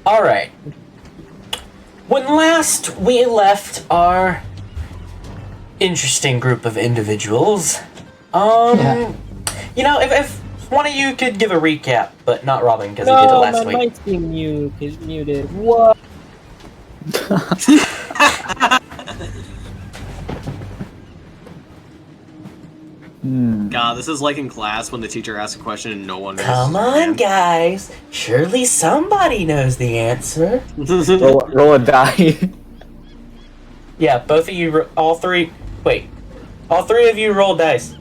Alright. When last we left our interesting group of individuals, you know, if one of you could give a recap, but not Robin, because he did it last week. No, my mic's being muted. What? God, this is like in class when the teacher asks a question and no one knows. Come on, guys. Surely somebody knows the answer. roll a die. Yeah, both of you, all three of you roll dice.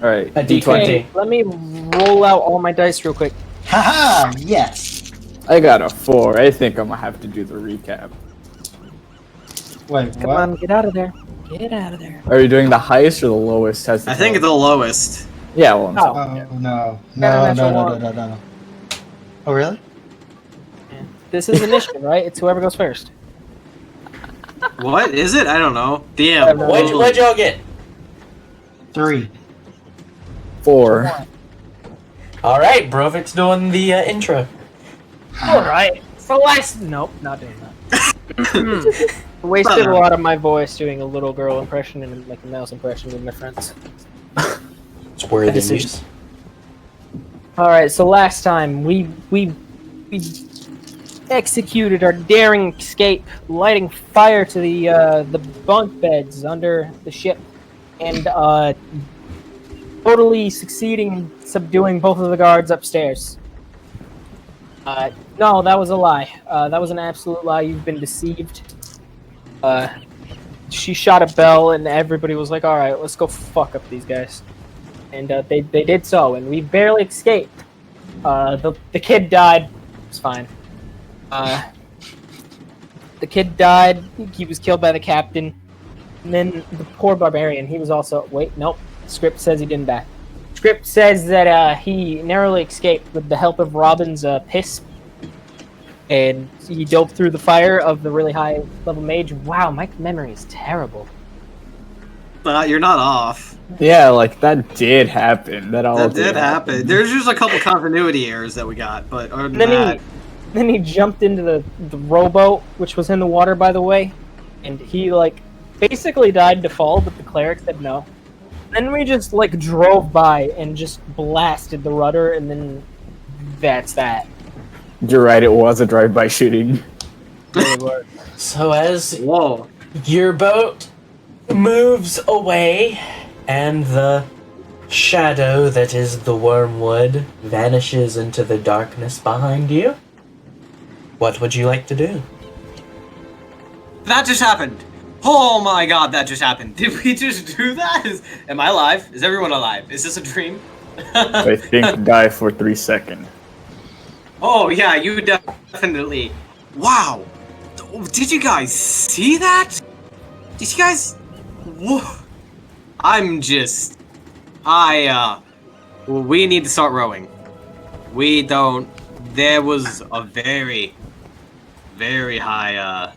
Alright, A D20. Okay, let me roll out all my dice real quick. Haha! Yes. I got a 4. I think I'm gonna have to do the recap. Wait, Come on, get out of there. Get out of there. Are you doing the highest or the lowest? I think the lowest. Yeah, well, Oh no. Oh really? This is initiative, right? It's whoever goes first. What is it? I don't know. Damn. What'd y'all get? 3. 4. Alright, Brovik's doing the intro. Alright. Nope, not doing that. Wasted a lot of my voice doing a little girl impression and like a mouse impression with my friends. It's worthy news. Alright, so last time we executed our daring escape, lighting fire to the bunk beds under the ship, and totally succeeding in subduing both of the guards upstairs. No, that was a lie. That was an absolute lie. You've been deceived. She shot a bell, and everybody was like, "All right, let's go fuck up these guys." And they did so, and we barely escaped. The kid died. It's fine. The kid died. He was killed by the captain. And then the poor barbarian, he was also... Wait, nope. Script says he didn't die. Script says that he narrowly escaped with the help of Robin's piss. And he dove through the fire of the really high-level mage. Wow, my memory is terrible. You're not off. Yeah, like, that did happen. That did happen. There's just a couple continuity errors that we got, but other than that... Then he jumped into the rowboat, which was in the water, by the way. And he, like, basically died to fall, but the cleric said no. Then we just, like, drove by and just blasted the rudder, and then that's that. You're right, it was a drive-by shooting. So as your boat moves away, and the shadow that is the wormwood vanishes into the darkness behind you, what would you like to do? That just happened! Oh my god, that just happened. Did we just do that? Am I alive? Is everyone alive? Is this a dream? I think die for 3 seconds. Oh yeah, you definitely... Wow! Did you guys see that? Did you guys... Whoa. I'm just... we need to start rowing. We don't... There was a very high, I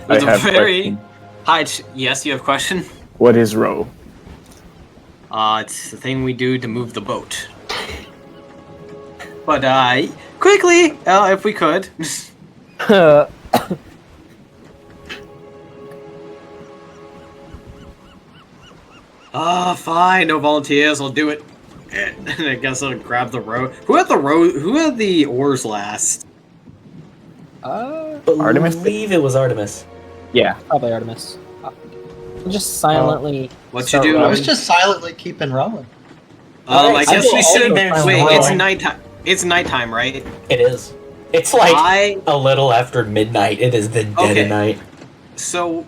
have a question. high... Yes, you have a question? What is row? It's the thing we do to move the boat. But, quickly, if we could. Fine, no volunteers, I'll do it. And I guess I'll grab the row. Who had the oars last? Artemis? I believe it was Artemis. Yeah. Probably Artemis. Just silently... What you do? I was just silently keeping rowing. I guess we should... Wait, it's rowing. nighttime. It's nighttime, right? It is. It's like a little after midnight. It is the dead of night. So,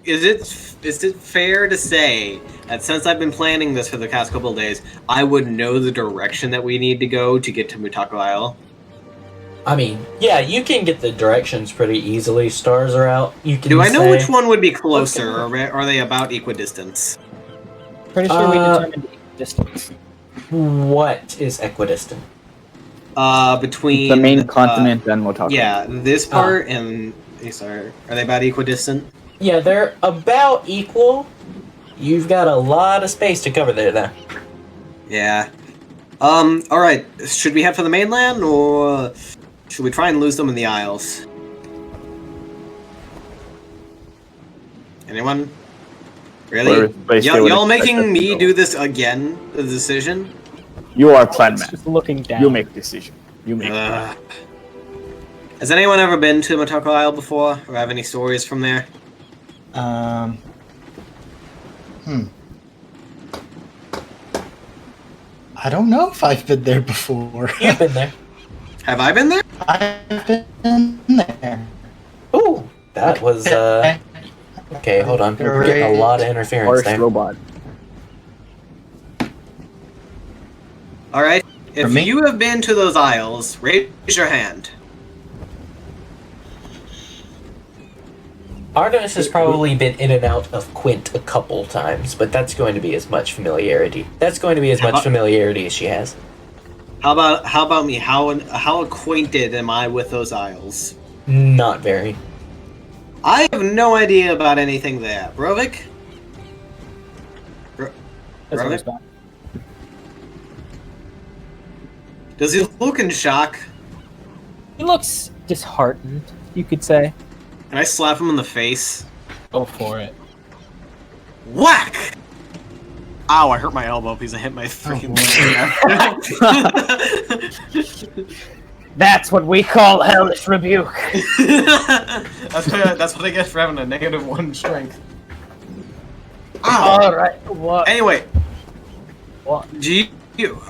is it fair to say that since I've been planning this for the past couple of days, I would know the direction that we need to go to get to Mutako Isle? I mean, yeah, you can get the directions pretty easily. Stars are out. You can. Do I know which one would be closer, or are they about equidistance? Pretty sure we determined distance. What is equidistant? Between The main continent and Mutako. Yeah, this part and... Sorry, are they about equidistant? Yeah, they're about equal. You've got a lot of space to cover there, though. Yeah. All right. Should we head for the mainland, or should we try and lose them in the Isles? Anyone? Really? Y'all making me do this again? The decision? You are plan man. Just looking down. You make decision. You make. Has anyone ever been to Motoko Isle before, or have any stories from there? I don't know if I've been there before. You've been there. Have I been there? I've been there. Ooh, that was Okay, hold on. We're getting a lot of interference Harsh there. robot. All right. If me? you have been to those isles, raise your hand. Artemis has probably been in and out of Quint a couple times, but that's going to be as much familiarity. That's going to be as much familiarity as she has. How about me? How acquainted am I with those isles? Not very. I have no idea about anything there. Brovik? That's Brovik? what's back. Does he look in shock? He looks disheartened, you could say. Can I slap him in the face? Go for it. Whack! Ow, I hurt my elbow because I hit my freaking That's what we call hellish rebuke. that's what I get for having a -1 strength. Ow! Alright, what? Anyway, What?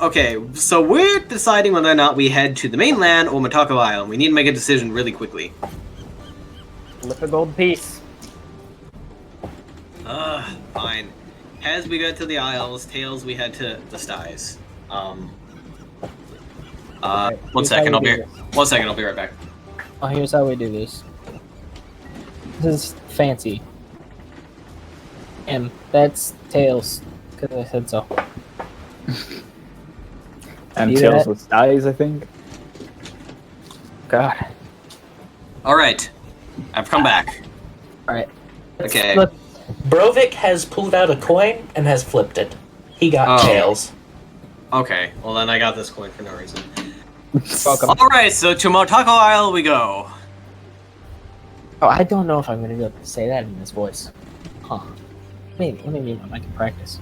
okay, so we're deciding whether or not we head to the mainland or Motoko Isle. We need to make a decision really quickly. Flip a gold piece. Fine. Heads, we go to the Isles. Tails, we head to the Styes. One second, I'll be right back. Oh, here's how we do this. This is fancy. And that's Tails, because I said so. And See Tails that? with dies, I think. God. Alright. I've come back. Alright. Okay. Flip. Brovik has pulled out a coin and has flipped it. He got Oh. tails. Okay, well then I got this coin for no reason. Welcome. Alright, so to Motoko Isle we go. Oh, I don't know if I'm gonna be able to say that in this voice. Huh. Maybe. Let me mute my mic and practice.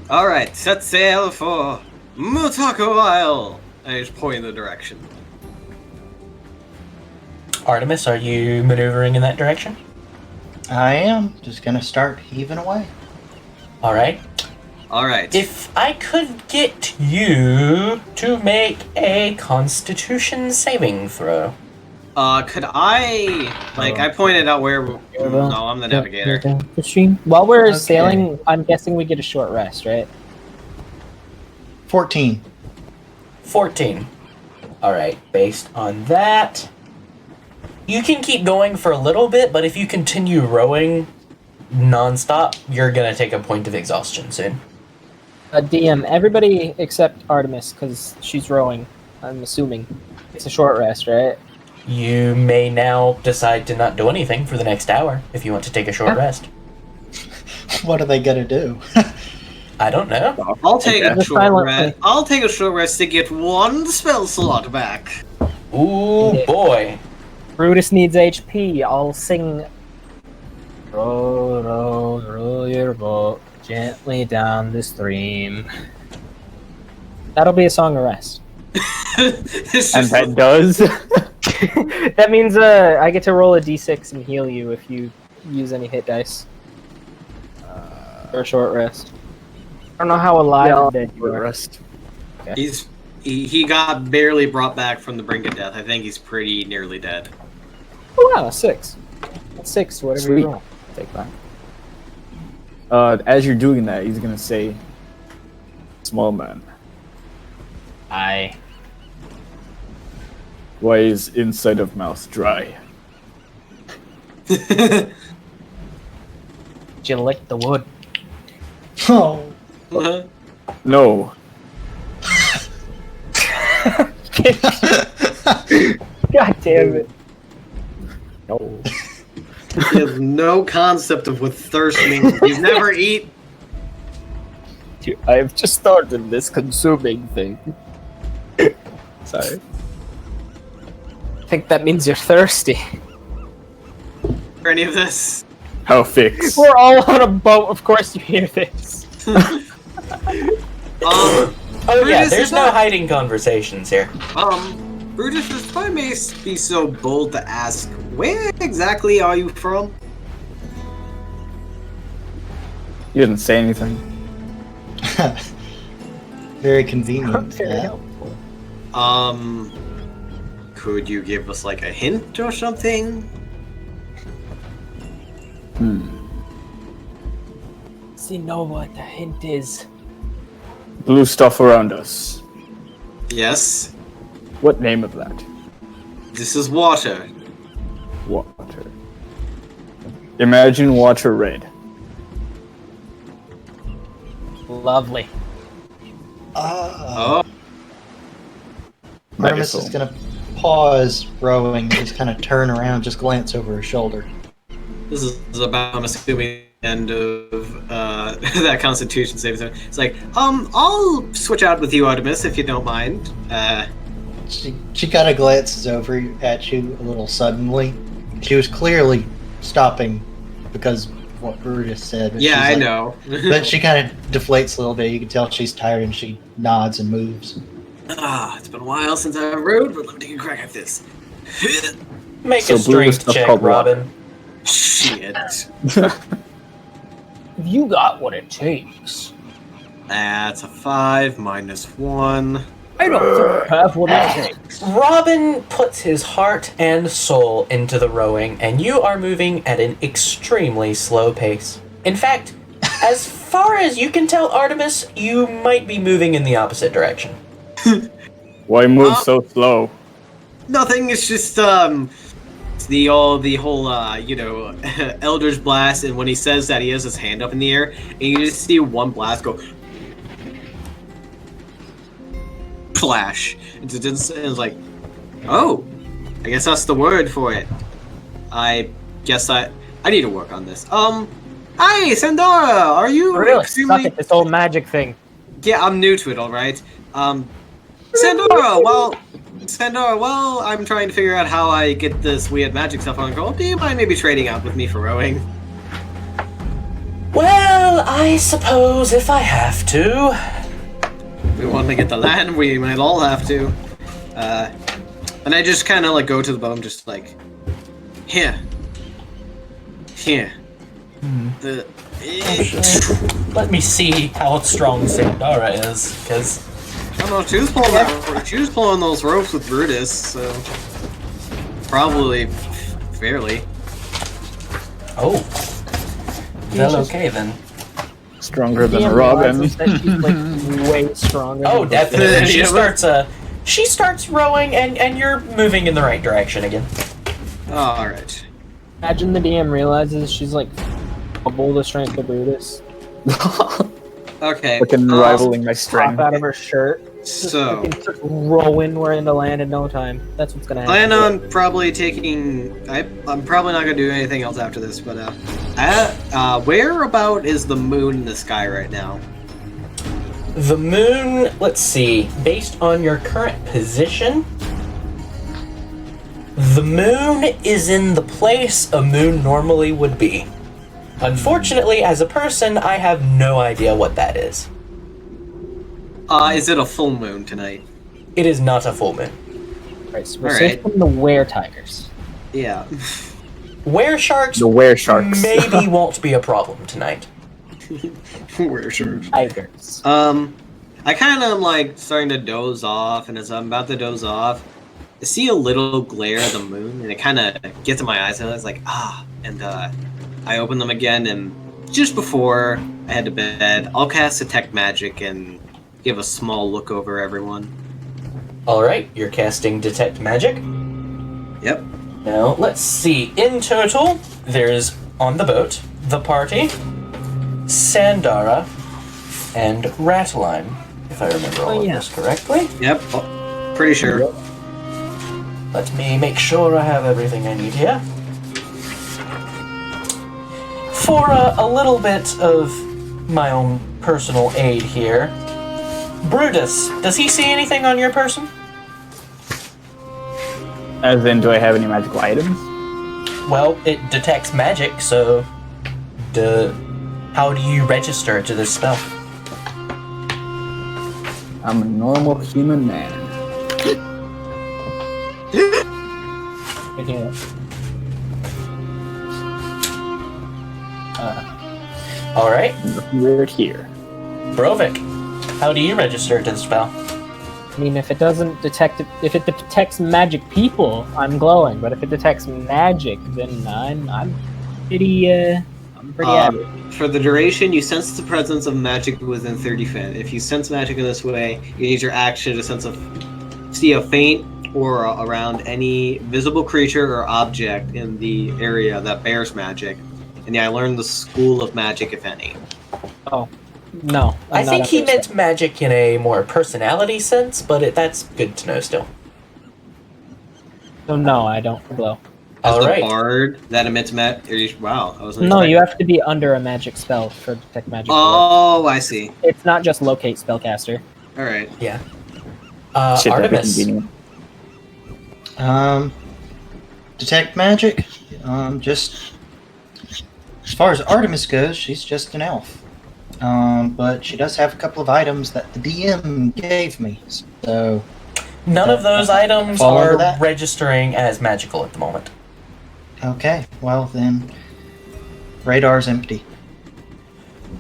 Alright, set sail for Motoko Isle. I just point in the direction. Artemis, are you maneuvering in that direction? I am just gonna start heaving away. Alright. Alright. If I could get you to make a Constitution saving throw. Could I... Like, I pointed out where... No, I'm the navigator. While we're Okay. sailing, I'm guessing we get a short rest, right? 14. 14. Alright, based on that... You can keep going for a little bit, but if you continue rowing non-stop, you're gonna take a point of exhaustion soon. DM, everybody except Artemis, because she's rowing, I'm assuming. It's a short rest, right? You may now decide to not do anything for the next hour if you want to take a short rest. What are they gonna do? I don't know. I'll take a Just short silently. rest. I'll take a short rest to get one spell slot back. Ooh, boy. Brudas needs HP. I'll sing. Row, row, row your boat gently down the stream. That'll be a song of rest. It's And just that does. That means I get to roll a d6 and heal you if you use any hit dice. For a short rest. I don't know how alive or dead you are. Rest. he got barely brought back from the brink of death. I think he's pretty nearly dead. Oh wow, 6. That's 6, whatever Sweet. you roll. Take that. As you're doing that, he's gonna say, "Small man, why is inside of mouth dry?" Did you lick the wood? Oh, No. God damn it. No. He has no concept of what thirst means. He's never eat. I have just started this consuming thing. Sorry. I think that means you're thirsty. For any of this? How fix? We're all on a boat. Of course, you hear this. Oh yeah, Brutus, there's is no that- hiding conversations here. Brutus, if I may be so bold to ask, where exactly are you from? You didn't say anything. Very convenient. Very yeah. helpful. Could you give us like a hint or something? Does he know what the hint is? Blue stuff around us. Yes. What name of that? This is water. Water. Imagine water red. Lovely. Oh. Artemis is gonna pause rowing and just kind of turn around, just glance over her shoulder. This is about, I'm assuming, the end of that Constitution saving throw. It's like, I'll switch out with you, Artemis, if you don't mind. She kind of glances over at you a little suddenly. She was clearly stopping because of what Brudas said. but Yeah, she's I like- know. But she kind of deflates a little bit. You can tell she's tired and she nods and moves. It's been a while since I rode, but let me take a crack at this. Make So a blue strength stuff check, called water. Robin. Shit. You got what it takes. That's a 5 minus 1. I don't have what it takes. Robin puts his heart and soul into the rowing, and you are moving at an extremely slow pace. In fact, as far as you can tell, Artemis, you might be moving in the opposite direction. Why move so slow? Nothing, it's just, the whole, Elder's Blast, and when he says that, he has his hand up in the air, and you just see one blast go... Flash. It's like, oh, I guess that's the word for it. I guess I need to work on this. Hi, Sandora, are you Really suck extremely... at this old magic thing. Yeah, I'm new to it, alright. Sandora, well, I'm trying to figure out how I get this weird magic stuff on control. Do you mind maybe trading out with me for rowing? Well, I suppose if I have to. We want to get the land, we might all have to. And I just kind of like go to the boat and just like, here. Let me see how strong Sandara is, because I don't know, she was pulling those ropes with Brudas, so probably fairly. oh, well, okay then. Stronger than DM Robin. realizes that she's like way stronger. Oh, than definitely. She Yeah, she starts rowing, and you're moving in the right direction again. All right. Imagine the DM realizes she's like double the strength of Brutus. Okay. Fucking rivaling my Pop strength. out of her shirt. So, Just rowing, we're into land in no time. That's what's gonna happen. plan on probably taking. I'm probably not gonna do anything else after this, but where about is the moon in the sky right now? The moon, let's see, based on your current position, the moon is in the place a moon normally would be. Unfortunately, as a person, I have no idea what that is. Is it a full moon tonight? It is not a full moon. Right, so we're Alright. safe from the were-tigers. Yeah. Were-sharks The were-sharks. maybe won't be a problem tonight. We're sure. Tigers. I kind of am like starting to doze off, and as I'm about to doze off, I see a little glare of the moon, and it kind of gets in my eyes, and it's like, and I open them again, and just before I head to bed, I'll cast Detect Magic and give a small look over everyone. Alright, you're casting Detect Magic. Yep. Now, let's see. In total, there's, on the boat, the party, Sandara, and Rataline, if I remember all of this correctly. Yep. Pretty sure. Let me make sure I have everything I need here. For a little bit of my own personal aid here. Brudas, does he see anything on your person? As in, do I have any magical items? Well, it detects magic, so how do you register to this spell? I'm a normal human man. Yeah. All right, Weird here. Brovik, how do you register to the spell? I mean, if it doesn't detect, if it detects magic people, I'm glowing. But if it detects magic, then I'm pretty average. For the duration, you sense the presence of magic within 30 feet. If you sense magic in this way, you use your action to see a faint aura around any visible creature or object in the area that bears magic. And yeah, I learned the school of magic, if any. Oh, no. I think he understand. meant magic in a more personality sense, but that's good to know still. So no, I don't glow. As All the right. bard that emits wow, I wasn't No, expecting- you have to be under a magic spell for detect magic. Oh, I see. It's not just locate spellcaster. All right. Yeah. Shit, that'd be Artemis, convenient. Detect magic. Just as far as Artemis goes, she's just an elf. But she does have a couple of items that the DM gave me. So none of those items Fall under are that? registering as magical at the moment. okay, well then, radar's empty.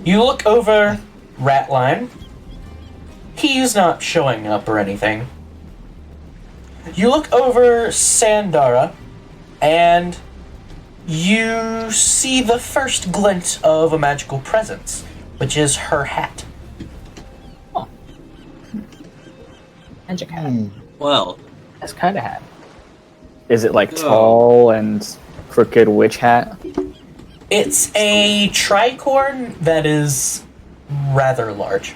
You look over Ratline. He's not showing up or anything. You look over Sandara, and you see the first glint of a magical presence, which is her hat. Magic hat. Well, That's kind of hat. Is it like Oh. tall and crooked witch hat? It's a tricorn that is rather large.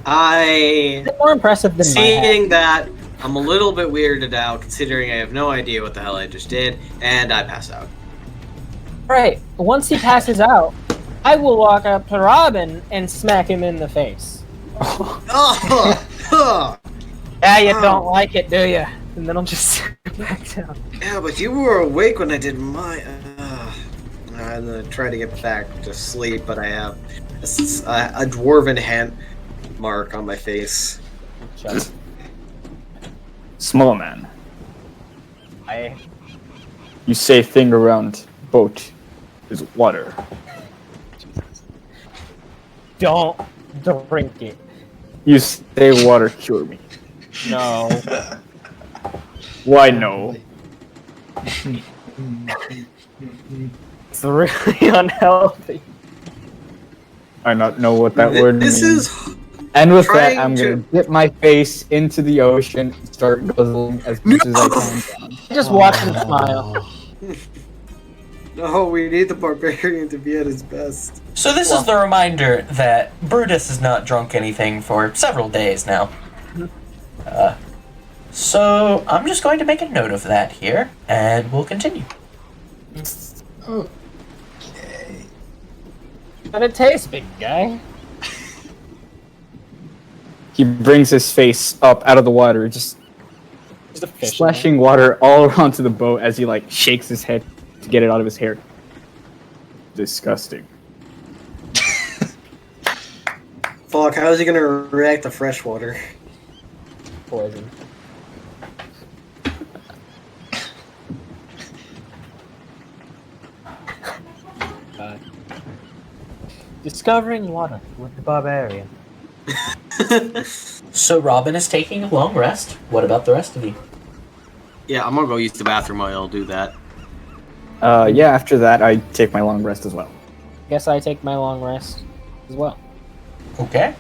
I It's more impressive than my hat. seeing that I'm a little bit weirded out, considering I have no idea what the hell I just did, and I pass out. Right. Once he passes out, I will walk up to Robin and smack him in the face. Oh, Yeah, you Ow. don't like it, do you? And then I'll just sit back down. yeah, but you were awake when I did my. I'm gonna try to get back to sleep, but I have a dwarven hand mark on my face. Small man. I You say thing around boat is water. don't drink it. You say water cure me. No. Why no? It's really unhealthy. I not know what that word means. This is And with trying that, I'm to- gonna dip my face into the ocean and start guzzling as much as I can. I just watch him smile. no. We need the barbarian to be at his best. So this is the reminder that Brudas has not drunk anything for several days now. So I'm just going to make a note of that here, and we'll continue. But it tastes, big guy. He brings his face up out of the water, just He's a fish. splashing water all around to the boat as he like shakes his head to get it out of his hair. Disgusting. Fuck, how is he gonna react to fresh water? Poison. Discovering water with the barbarian. So Robin is taking a long rest. What about the rest of you? Yeah, I'm gonna go use the bathroom while I'll do that. Yeah, after that, I take my long rest as well. Guess I take my long rest as well. Okay.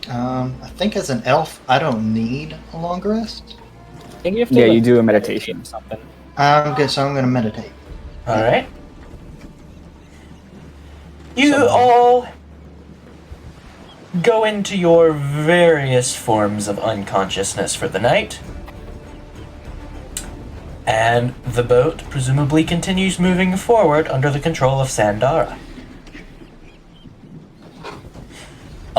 I think as an elf, I don't need a long rest. I think you have to Yeah, like, you do a meditation. or something. I'm good, so I'm going to meditate. All right. You all go into your various forms of unconsciousness for the night. And the boat presumably continues moving forward under the control of Sandara.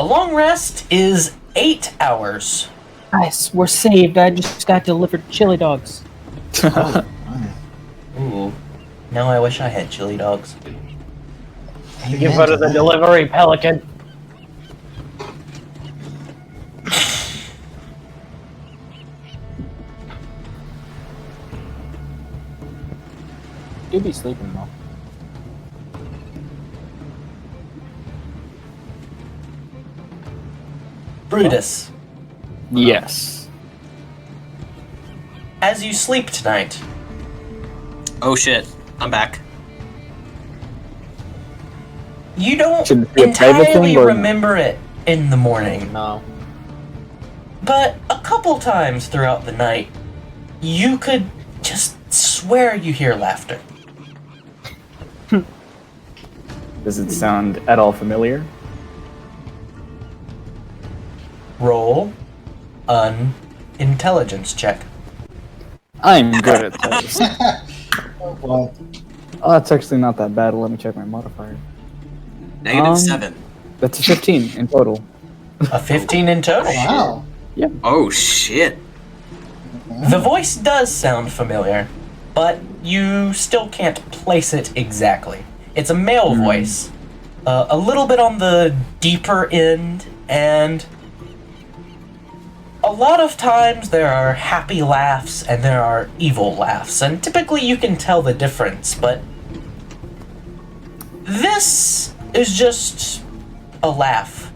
A long rest is 8 hours. Nice, we're saved. I just got delivered chili dogs. Ooh. Now I wish I had chili dogs. Give her the delivery, Pelican. You'd be sleeping though. Brudas, Yes. as you sleep tonight, Oh shit, I'm back. you don't Should it be a private entirely thing or no? remember it in the morning, No. but a couple times throughout the night, you could just swear you hear laughter. Does it sound at all familiar? Roll an intelligence check. I'm good at those. Well, Oh, that's actually not that bad. Let me check my modifier. -7. That's a 15 in total. A 15 in total. wow. Oh shit. The voice does sound familiar, but you still can't place it exactly. It's a male voice, a little bit on the deeper end, and a lot of times there are happy laughs and there are evil laughs, and typically you can tell the difference, but this is just a laugh.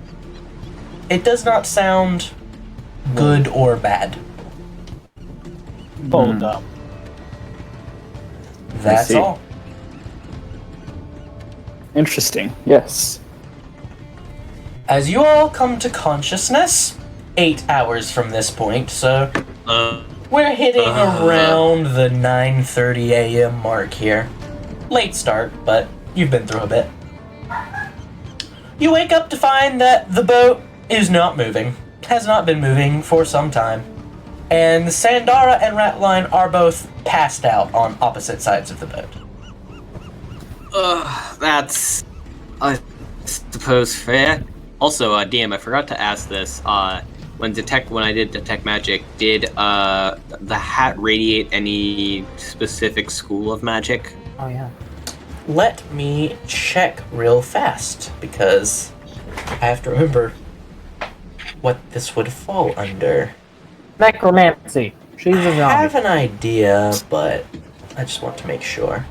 It does not sound good or bad. Hold up. That's see. all. Interesting. Yes. As you all come to consciousness, 8 hours from this point, so we're hitting around the 9:30 a.m. mark here. Late start, but you've been through a bit. You wake up to find that the boat is not moving, has not been moving for some time, and Sandara and Ratline are both passed out on opposite sides of the boat. That's, I suppose, fair. Also, DM, I forgot to ask this. When I did detect magic, did the hat radiate any specific school of magic? Oh yeah. Let me check real fast, because I have to remember what this would fall under. Necromancy. She's a I have zombie. an idea, but I just want to make sure.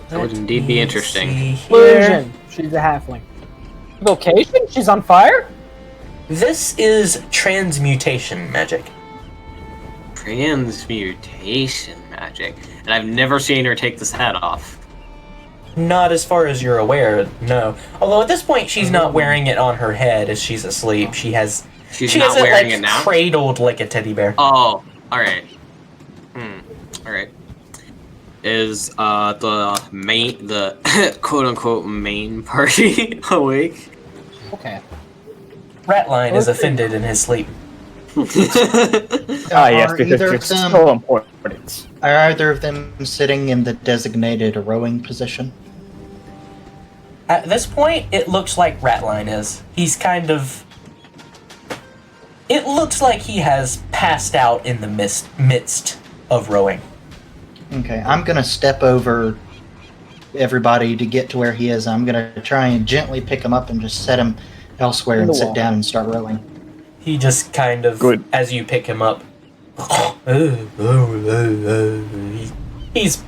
That would Let indeed be me interesting. see here. Illusion. She's a halfling. Vocation? She's on fire? This is transmutation magic. Transmutation magic. And I've never seen her take this hat off. Not as far as you're aware, no. Although at this point, she's not wearing it on her head as she's asleep. She has She's she not has it wearing like it now? cradled like a teddy bear. Oh, alright. Alright. Is the quote unquote main party awake? Okay. Ratline is offended in his sleep. Yes, Are because either it's of them so important. are either of them sitting in the designated rowing position? At this point, it looks like Ratline is. He's kind of... It looks like he has passed out in the midst of rowing. Okay, I'm gonna step over everybody to get to where he is. I'm gonna try and gently pick him up and just set him elsewhere In the and sit wall. down and start rowing. He just kind of, Good. as you pick him up, he's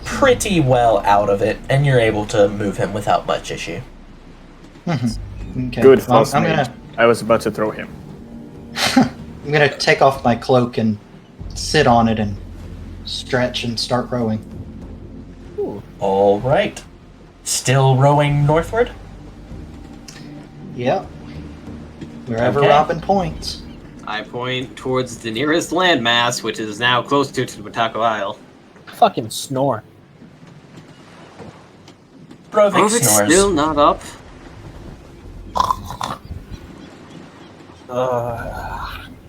pretty well out of it, and you're able to move him without much issue. Okay. Good, Well, false I'm mage. gonna I was about to throw him. I'm gonna take off my cloak and sit on it and stretch and start rowing. All right. Still rowing northward? Yep. Wherever Okay. Robin points. I point towards the nearest landmass, which is now closer to Watako Isle. Fucking snore. Brovik Brovik's snores. still not up.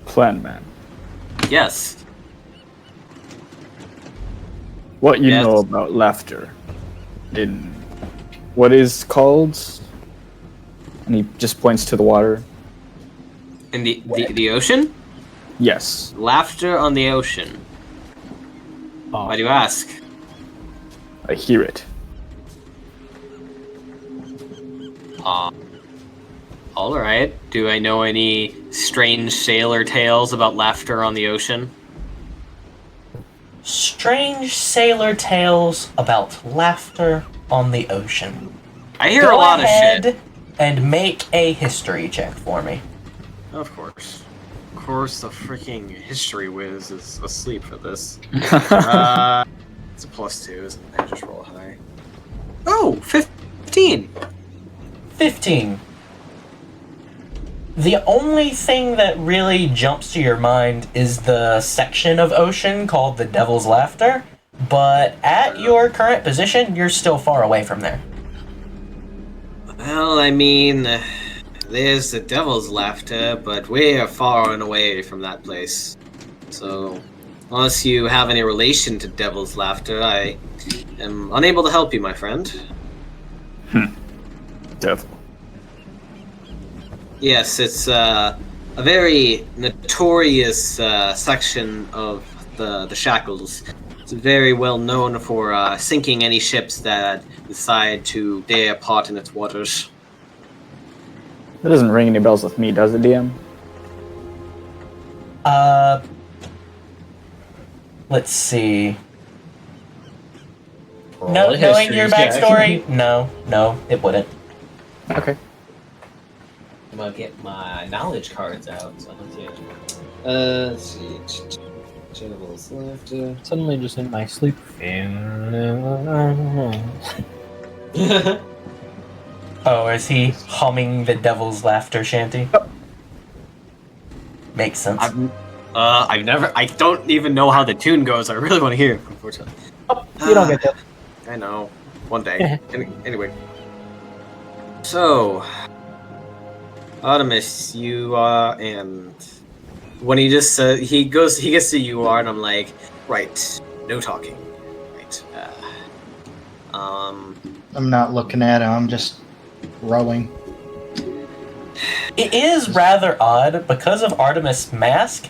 Plan man. Yes. what you Yes. know about laughter in what is called, and he just points to the water. In the ocean? Yes. Laughter on the ocean. Why do you ask? I hear it. All right. Do I know any strange sailor tales about laughter on the ocean? Strange sailor tales about laughter on the ocean. I hear Go a lot ahead of shit. and make a history check for me. Of course. Of course, the freaking history whiz is asleep for this. It's a +2, isn't it? I just roll high. Oh, 15! 15. The only thing that really jumps to your mind is the section of ocean called the Devil's Laughter, but at your current position, you're still far away from there. Well, I mean, there's the Devil's Laughter, but we are far and away from that place. So, unless you have any relation to Devil's Laughter, I am unable to help you, my friend. Devil. Yes, it's a very notorious section of the Shackles. It's very well known for sinking any ships that decide to dare part in its waters. That doesn't ring any bells with me, does it, DM? Let's see. Roll No, a knowing your history check. backstory, no, it wouldn't. Okay. I'm gonna get my knowledge cards out. So let's see. Devil's Laughter. Suddenly, just in my sleep. Oh, is he humming the Devil's Laughter shanty? Makes sense. I don't even know how the tune goes. I really want to hear it, unfortunately. You don't get that. I know. One day. Anyway. So, Artemis, you are, and when he just he gets to you are, and I'm like, right, no talking, right. I'm not looking at him. I'm just rowing. It is rather odd because of Artemis' mask.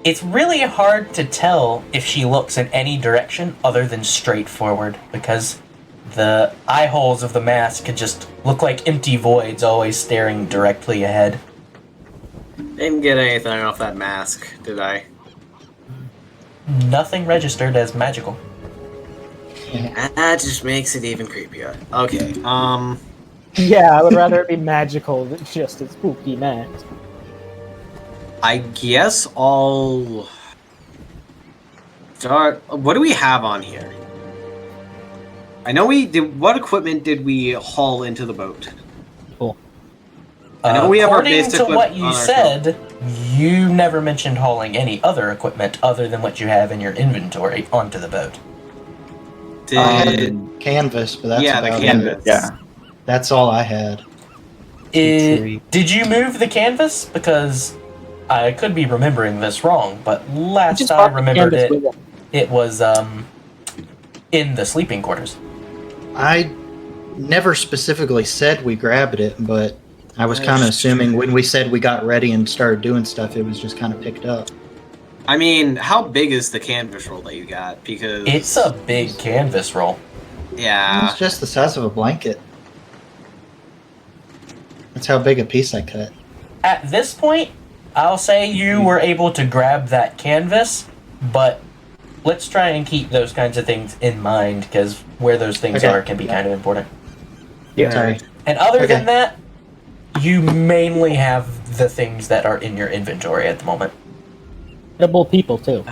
It's really hard to tell if she looks in any direction other than straight forward, because the eye holes of the mask could just look like empty voids always staring directly ahead. Didn't get anything off that mask, did I? Nothing registered as magical. That just makes it even creepier. Okay, Yeah, I would rather it be magical than just a spooky mask. I guess I'll start. What do we have on here? I know we did. What equipment did we haul into the boat? Cool. I know we have our According base to what equipment you on our said, you never mentioned hauling any other equipment other than what you have in your inventory onto the boat. Did, I had the canvas, but that's yeah, the about canvas. it. Yeah. That's all I had. Did you move the canvas? Because I could be remembering this wrong, but last Just I brought the remembered canvas it, with him. it was in the sleeping quarters. I never specifically said we grabbed it, but I was kind of That's assuming true. when we said we got ready and started doing stuff, it was just kind of picked up. I mean, how big is the canvas roll that you got? Because It's a big canvas roll. yeah. It's just the size of a blanket. That's how big a piece I cut. At this point, I'll say you were able to grab that canvas, but let's try and keep those kinds of things in mind, because where those things Okay. are can be kind of important. Yeah. Sorry. And other Okay. than that, you mainly have the things that are in your inventory at the moment. Edible people, too.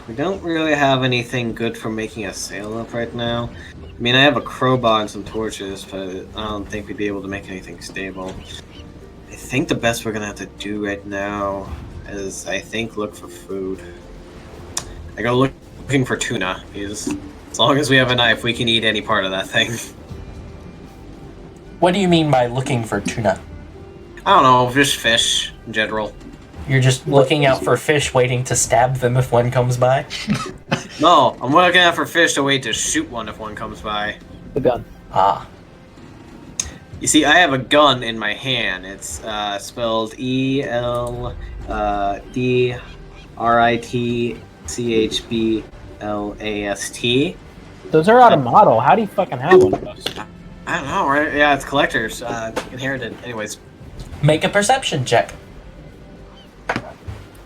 We don't really have anything good for making a sail up right now. I mean, I have a crowbar and some torches, but I don't think we'd be able to make anything stable. I think the best we're gonna have to do right now is, I think, look for food. I go looking for tuna, because as long as we have a knife, we can eat any part of that thing. What do you mean by looking for tuna? I don't know, just fish in general. You're just looking out for fish, waiting to stab them if one comes by? No, I'm looking out for fish to wait to shoot one if one comes by. The gun. Ah. You see, I have a gun in my hand. It's spelled ELDRITCHBLAST. Those are out of model. How do you fucking have one of those? I don't know, right? Yeah, it's collectors. Inherited. Anyways. Make a perception check.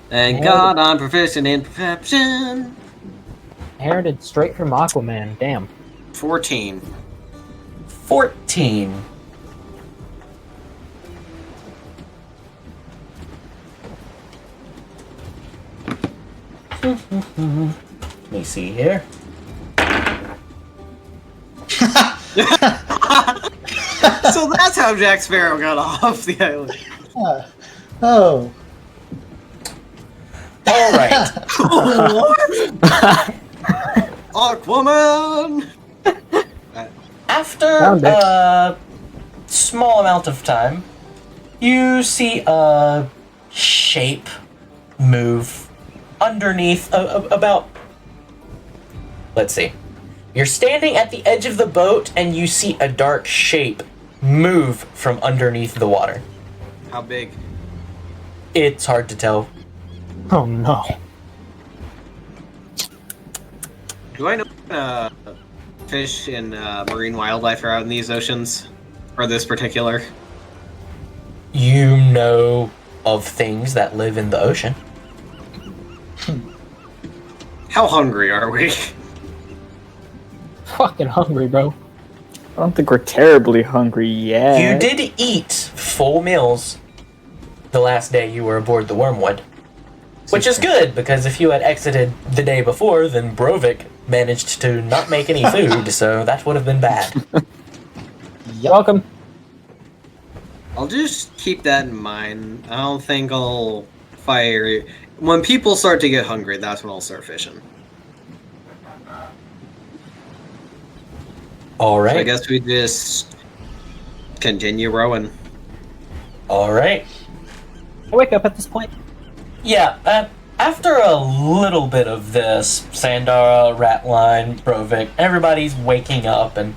Thank God I'm proficient in perception. Inherited straight from Aquaman. Damn. 14. 14. Let me see here. So that's how Jack Sparrow got off the island. Oh. All right. Aquaman! After Found it. a small amount of time, you see a shape move underneath about. Let's see. You're standing at the edge of the boat and you see a dark shape move from underneath the water. How big? It's hard to tell. Oh no. Do I know fish and marine wildlife are out in these oceans? Or this particular? You know of things that live in the ocean. How hungry are we? Fucking hungry, bro. I don't think we're terribly hungry yet. You did eat full meals the last day you were aboard the Wormwood. Which is good, because if you had exited the day before, then Brovik managed to not make any food, so that would have been bad. You're welcome. I'll just keep that in mind. I don't think I'll fire... When people start to get hungry, that's when I'll start fishing. Alright. So I guess we just continue rowing. Alright. I wake up at this point. Yeah, after a little bit of this, Sandara, Ratline, Brovik, everybody's waking up and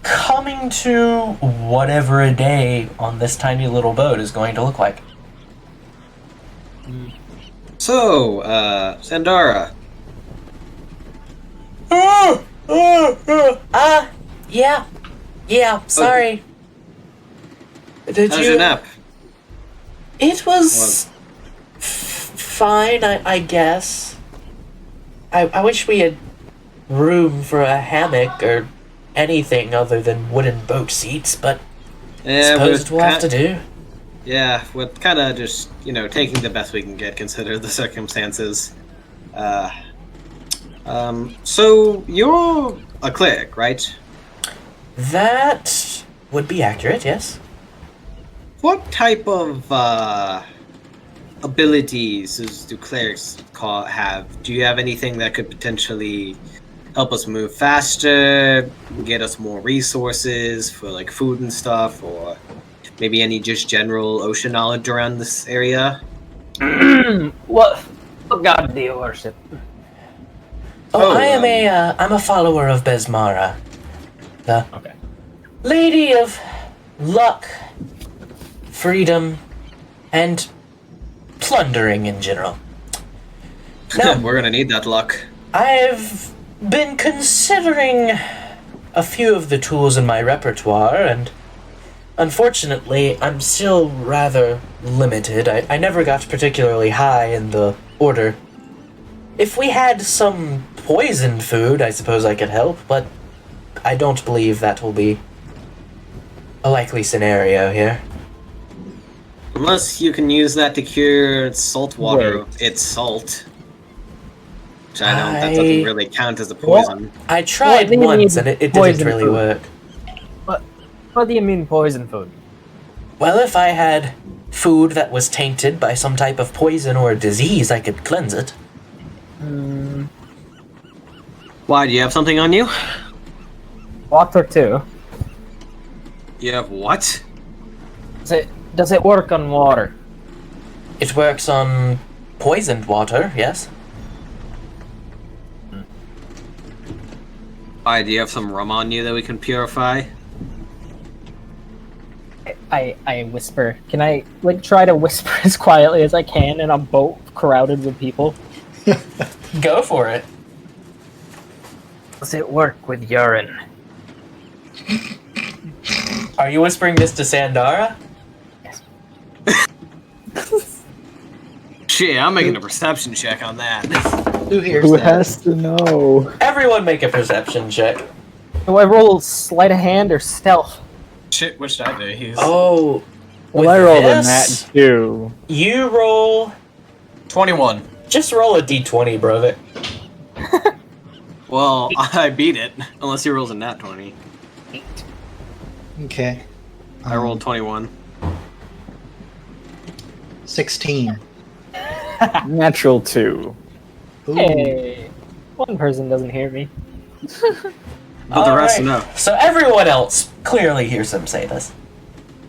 coming to whatever a day on this tiny little boat is going to look like. So, Sandara. Yeah, sorry. Did How's your nap? It was fine, I guess. I wish we had room for a hammock or anything other than wooden boat seats, but Yeah, suppose we'll have to do. Yeah, with kind of just, taking the best we can get, consider the circumstances. So you're a cleric, right? That would be accurate, yes. What type of abilities do clerics have? Do you have anything that could potentially help us move faster, get us more resources for like food and stuff, or maybe any just general ocean knowledge around this area? What god do you worship? I'm a follower of Besmara, the Lady of Luck, Freedom, and plundering in general. Now, We're gonna need that luck. I've been considering a few of the tools in my repertoire, and unfortunately, I'm still rather limited. I never got particularly high in the order. If we had some poisoned food, I suppose I could help, but I don't believe that will be a likely scenario here. Unless you can use that to cure salt water. It's salt. Which that doesn't really count as a poison. I tried once and it didn't really work. What do you mean poison food? Well, if I had food that was tainted by some type of poison or disease, I could cleanse it. Why, do you have something on you? Water too. You have what? Does it work on water? It works on poisoned water, yes? Alright, do you have some rum on you that we can purify? I whisper. Can I like try to whisper as quietly as I can in a boat crowded with people? Go for it. Does it work with urine? Are you whispering this to Sandara? Yes. Shit, I'm making a perception check on that. Who hears Who that? has to know? Everyone make a perception check. Do I roll sleight of hand or stealth? Shit, which I do use? Oh, Well, I rolled a this, nat 2. You roll. 21. Just roll a d20, Brovik. Well, I beat it, unless he rolls a nat 20. Okay. I rolled 21. 16. Natural 2. Ooh. Hey, one person doesn't hear me. But the rest Alright. no. So everyone else clearly hears him say this.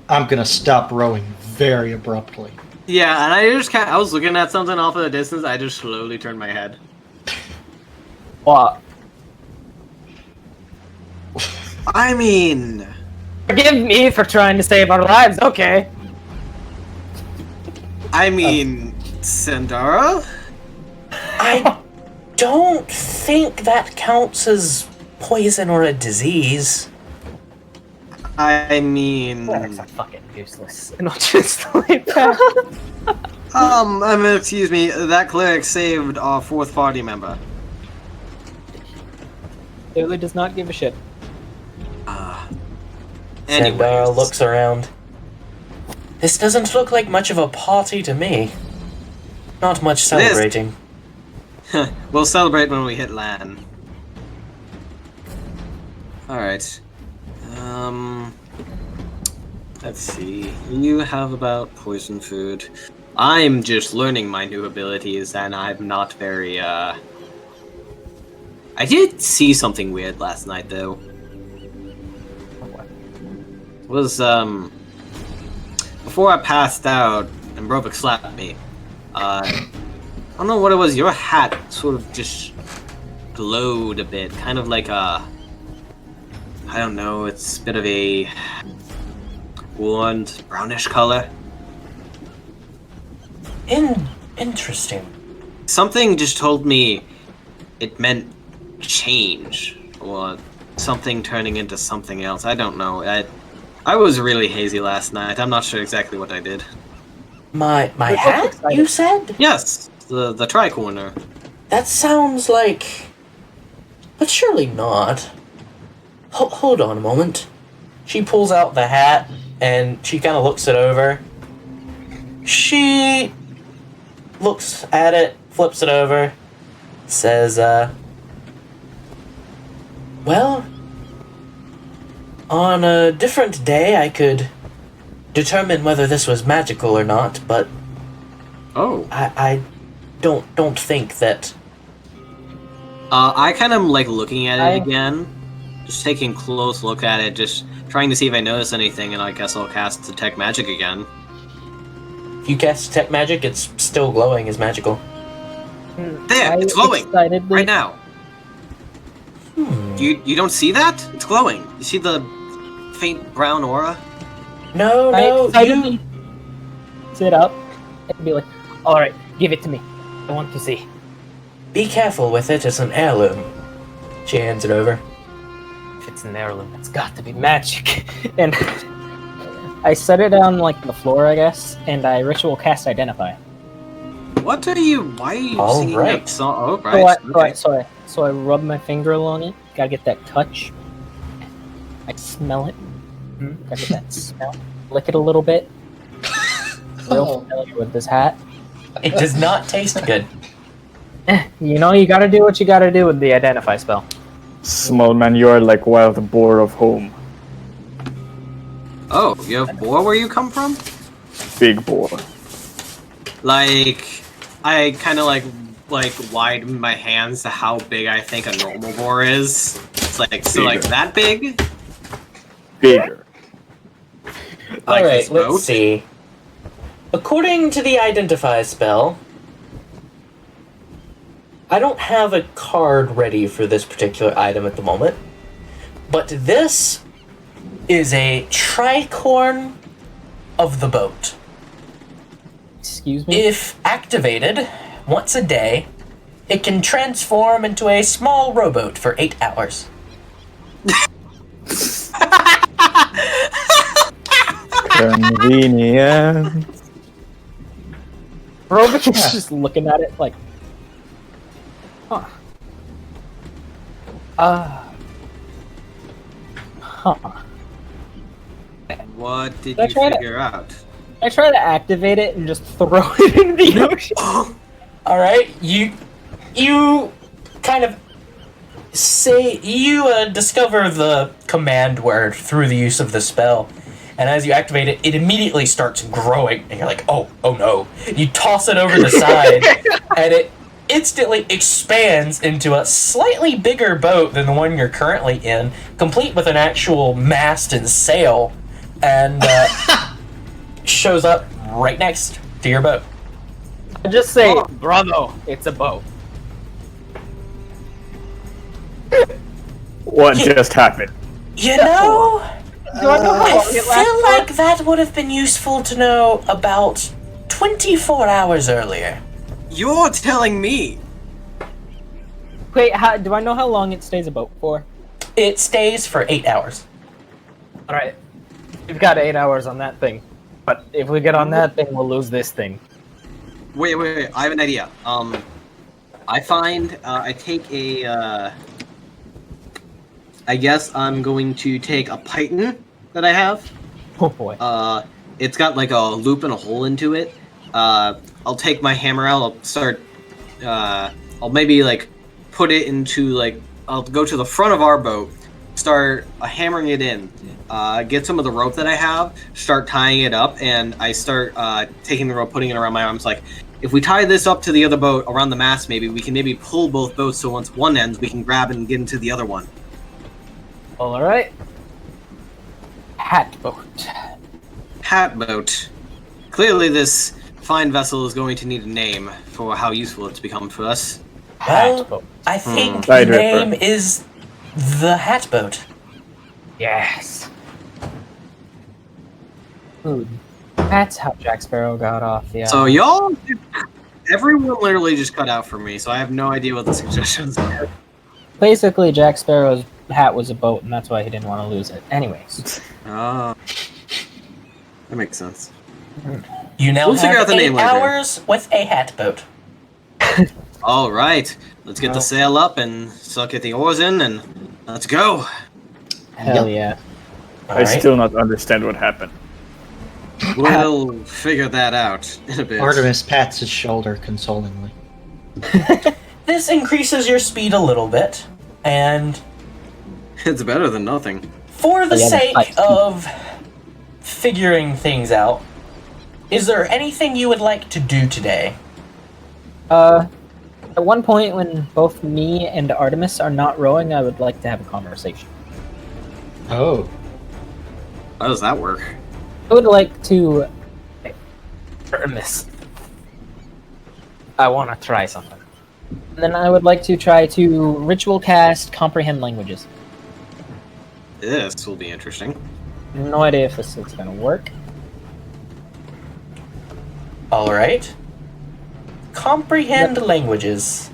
I'm gonna stop rowing very abruptly. Yeah, and I was looking at something off in the distance, I just slowly turned my head. What? I mean... Forgive me for trying to save our lives. Okay. Sandara? I don't think that counts as poison or a disease. I mean... Clerics are fucking useless. And I'll just like excuse me, that cleric saved our fourth party member. Clearly does not give a shit. Anyways. Sandara looks around. This doesn't look like much of a party to me. Not much celebrating. We'll celebrate when we hit land. Alright. Let's see. You have about poison food. I'm just learning my new abilities, and I'm not very, I did see something weird last night, though. It was, before I passed out, and Brovik slapped me, I don't know what it was, your hat sort of just glowed a bit, kind of like a... I don't know, it's a bit of a worn brownish color. Interesting. Something just told me it meant change, or something turning into something else. I don't know. I was really hazy last night. I'm not sure exactly what I did. My hat, you said? Yes, the tricorner. That sounds like... But surely not. Hold on a moment. She pulls out the hat, and she kind of looks it over. She looks at it, flips it over, says, well, on a different day I could determine whether this was magical or not, but Oh. I don't think that... I kind of like looking at it again, just taking a close look at it, just trying to see if I notice anything, and I guess I'll cast Detect Magic again. If you cast Detect Magic, it's still glowing as magical. There, it's glowing excitedly- right now. You don't see that? It's glowing. You see the faint brown aura? No, I you... excitedly sit up and be like, alright, give it to me. I want to see. Be careful with it, it's an heirloom. She hands it over. If it's an heirloom, it's got to be magic. And I set it on like the floor, I guess, and I ritual cast Identify. What are you? Why are you All singing right. that song? Oh, right. So I rub my finger along it. Gotta get that touch. I smell it. Gotta get that smell. Lick it a little bit. Real familiar with this hat. It does not taste good. You know, you gotta do what you gotta do with the Identify spell. Small man, you are like wild boar of home. Oh, you have boar where you come from? Big boar. Like, I kind of like widen my hands to how big I think a normal boar is. It's like, so like Bigger. that big? Bigger. Like Alright, this boat? let's see. According to the Identify spell, I don't have a card ready for this particular item at the moment, But this is a tricorn of the boat. Excuse me? If activated once a day, it can transform into a small rowboat for 8 hours. Convenient. Brovik is just looking at it like, huh. Huh. What did Did I you try to- figure out? I try to activate it and just throw it in the ocean. Alright, you kind of discover the command word through the use of the spell. And as you activate it, it immediately starts growing. And you're like, oh no. You toss it over the side, and it instantly expands into a slightly bigger boat than the one you're currently in, complete with an actual mast and sail, and shows up right next to your boat. I just say, bravo, it's a boat. What just happened? You know, Do I know how I long it lasts feel for? like that would have been useful to know about 24 hours earlier. You're telling me. Wait, do I know how long it stays a boat for? It stays for 8 hours. Alright. We've got 8 hours on that thing. But if we get on that thing, we'll lose this thing. Wait, I have an idea. I take a, I guess I'm going to take a python that I have. Oh boy. It's got like a loop and a hole into it. I'll take my hammer out, I'll start, I'll maybe like put it into like, I'll go to the front of our boat, start hammering it in, get some of the rope that I have, start tying it up, and I start taking the rope, putting it around my arms. Like, if we tie this up to the other boat around the mast, maybe we can pull both boats. So once one ends, we can grab and get into the other one. Alright. Hat boat. Hat boat. Clearly, this fine vessel is going to need a name for how useful it's become for us. Well, Hat boat. I think Side the name Ripper. is the Hat Boat. Yes. Food. That's how Jack Sparrow got off the So y'all, everyone literally just cut out for me, so I have no idea what the suggestions are. Basically, Jack Sparrow's hat was a boat, and that's why he didn't want to lose it. Anyways. Ah, that makes sense. You now We'll figure have out the 8 name later. hours with a Hat Boat. All right, let's get the sail up and start get the oars in, and let's go. Hell yeah. I still not understand what happened. We'll figure that out in a bit. Artemis pats his shoulder consolingly. This increases your speed a little bit, and It's better than nothing. for the Yeah, sake that's of figuring things out, is there anything you would like to do today? At one point when both me and Artemis are not rowing, I would like to have a conversation. Oh. How does that work? I would like to... Artemis. I want to try something. And then I would like to try to ritual cast comprehend languages. This will be interesting. No idea if this is going to work. Alright. Comprehend languages.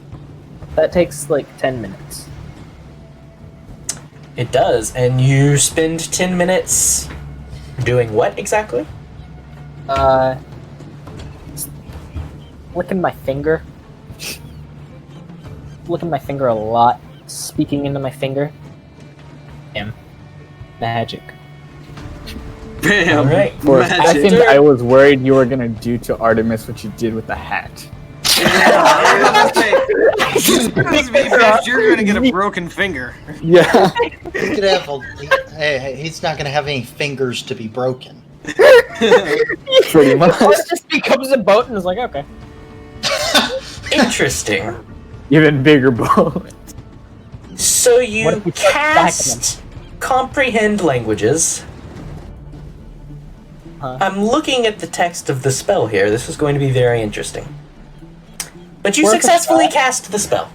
That takes like 10 minutes. It does, and you spend 10 minutes doing what exactly? Licking my finger. Licking my finger a lot. Speaking into my finger. Damn. Magic. Bam! Alright. I think Magic. I was worried you were gonna do to Artemis what you did with the hat. You're gonna get a broken finger. Yeah. He could have hey, he's not going to have any fingers to be broken. Pretty much. Or it just becomes a boat and is like, okay. Interesting. Even bigger boat. So What you if we start cast comprehend languages. Huh? I'm looking at the text of the spell here. This is going to be very interesting. But you Worth a successfully try. cast the spell.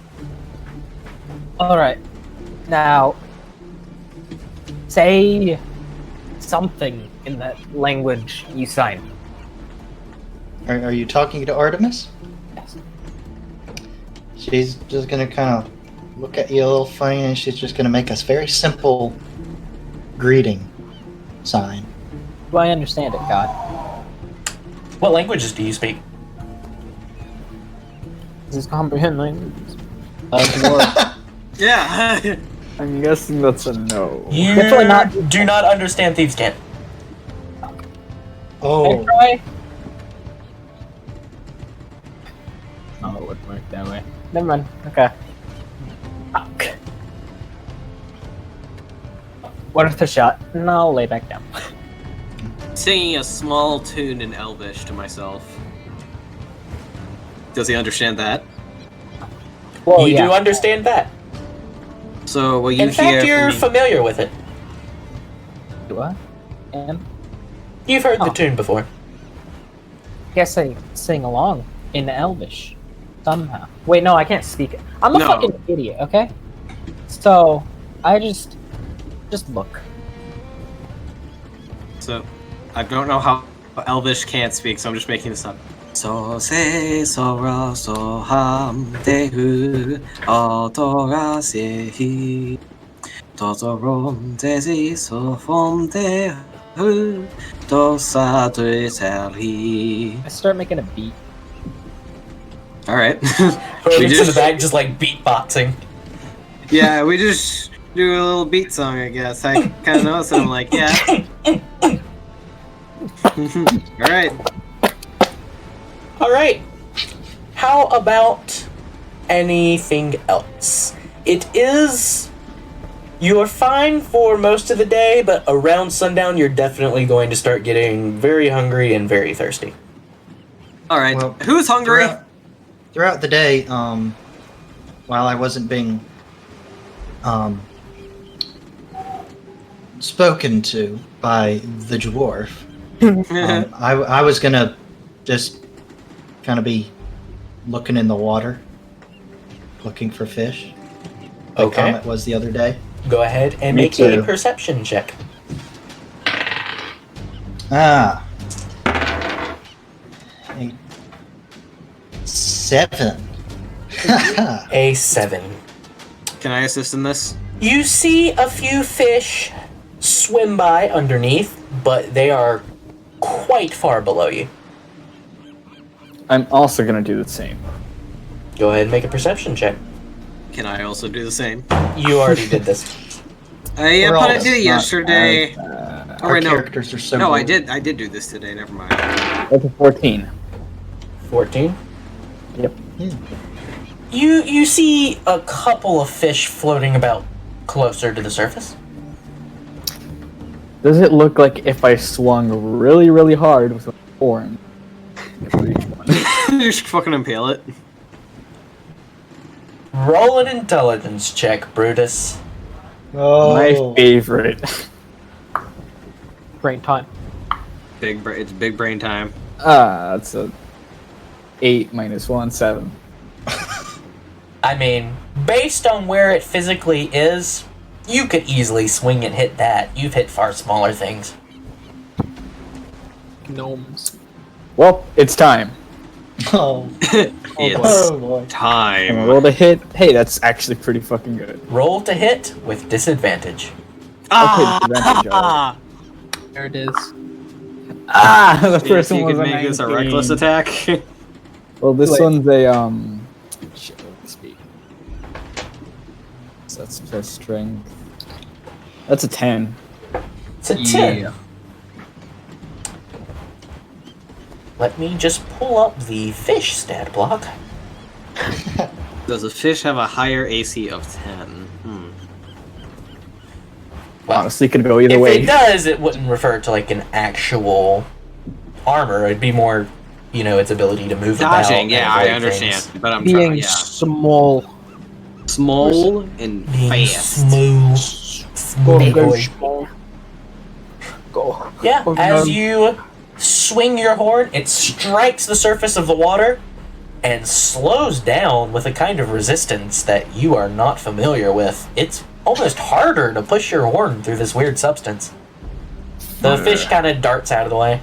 Alright. Now, Say something in that language you signed. Are you talking to Artemis? Yes. She's just gonna kind of look at you a little funny, and she's just gonna make us very simple greeting sign. Do I understand it, God? What languages do you speak? Does this comprehend languages? Yeah. I'm guessing that's a no. You Definitely not. do not understand thieves' cant. Oh, Try. Oh, it wouldn't work that way. Never mind. Okay. Fuck. Worth a shot, and I'll lay back down. Singing a small tune in Elvish to myself. Does he understand that? Well, You yeah. do understand that. So will you In fact, hear you're from me? familiar with it. Do I? And You've heard the Oh. tune before. guess I sing along in Elvish somehow. Wait, no, I can't speak it. I'm a No. fucking idiot. Okay. So I just look. So I don't know how Elvish can't speak, so I'm just making this up. So se so ra so ham de hu autora se hi totoron de si so fom de hu do sa de tel hi. I start making a beat. All right. Brovik's in the back, just like beatboxing. Yeah, we just do a little beat song, I guess. I kind of noticed it. I'm like, yeah. All right. All right. How about anything else? It is. You're fine for most of the day, but around sundown, you're definitely going to start getting very hungry and very thirsty. All right. Well, Who's hungry? throughout the day, while I wasn't being spoken to by the dwarf, I was gonna just kind of be looking in the water, looking for fish. Like Okay. Comet was the other day. Go ahead and Me make a too. perception check. Ah. A 7. A 7. Can I assist in this? You see a few fish swim by underneath, but they are quite far below you. I'm also gonna do the same. Go ahead and make a perception check. Can I also do the same? You already did this. Yeah, We're but all I did it not yesterday. Our Oh wait, no. characters are so No, I good. did. I did do this today. Never mind. That's a 14. 14. Yep. You see a couple of fish floating about closer to the surface. Does it look like if I swung really, really hard with a horn? You should fucking impale it. Roll an intelligence check, Brutus. Oh. My favorite. Brain time. It's big brain time. That's a 8 minus 1, 7. I mean, based on where it physically is, you could easily swing and hit that. You've hit far smaller things. Gnomes. Well, it's time. Oh. It's Oh boy. I'm gonna time. roll to hit. Hey, that's actually pretty fucking good. Roll to hit with disadvantage. I'll take advantage of it. There it is. The Yes, first one you was could a make this a 19. reckless attack. Well, this Wait. one's a shit, let's see. So that's plus strength. That's a 10. It's a 10. Yeah. Let me just pull up the fish stat block. Does a fish have a higher AC of 10? Honestly, could go either If way. it does, it wouldn't refer to like an actual armor. It'd be more, its ability to move Dodging, about. yeah, and I avoid understand. things. But I'm Being trying, yeah. small. Small and Being fast. smooth. Go, boy. small. Go. Yeah, Oh, as no. you swing your horn, it strikes the surface of the water and slows down with a kind of resistance that you are not familiar with. It's almost harder to push your horn through this weird substance. The fish kind of darts out of the way.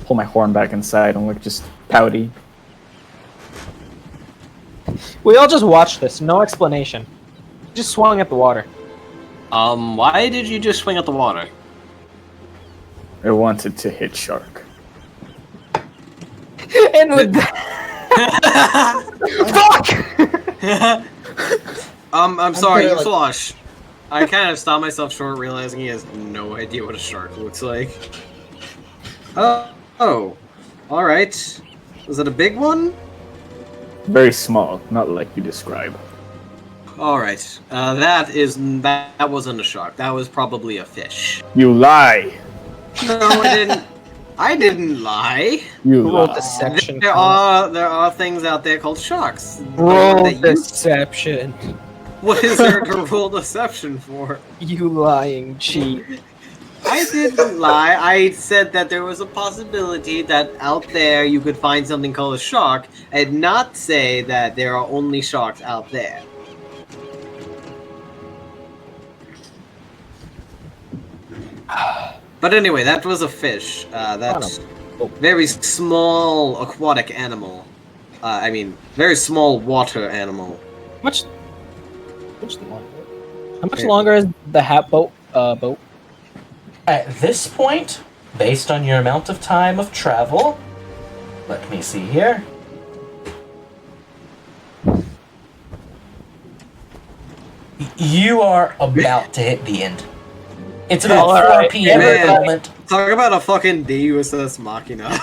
Pull my horn back inside and look just pouty. We all just watched this, no explanation. Just swung at the water. Why did you just swing at the water? I wanted to hit shark. And with fuck! I'm sorry, barely- you slosh. I kind of stopped myself short, realizing he has no idea what a shark looks like. Oh, all right. Was it a big one? Very small, not like you describe. All right. That wasn't a shark. That was probably a fish. You lie! No, I didn't. I didn't lie. You Roll lie. deception. There are things out there called sharks. The Roll one that you- deception. What is there to roll deception for? You lying cheat. I didn't lie. I said that there was a possibility that out there you could find something called a shark. I did not say that there are only sharks out there. But anyway, that was a fish. That's very small aquatic animal. Very small water animal. How much longer is the hat boat? Boat. At this point, based on your amount of time of travel, let me see here. You are about to hit the end. It's about 4 p.m. at the Man. moment. Talk about a fucking Deus Machina.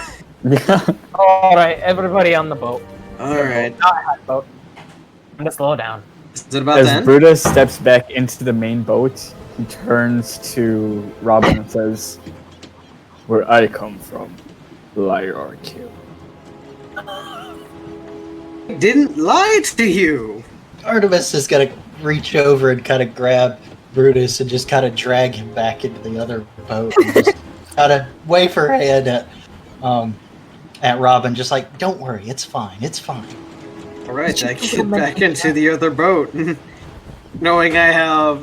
All right, everybody on the boat. Alright. Not hat boat. I'm gonna slow down. Is it about As then? Brudas steps back into the main boat, he turns to Robin and says, "Where I come from, liar or kill." Didn't lie to you. Artemis is gonna reach over and kind of grab Brutus and just kind of drag him back into the other boat and just kind of wave her hand at Robin, just like, "Don't worry, it's fine, it's fine." Alright, I get back into the other boat. Knowing I have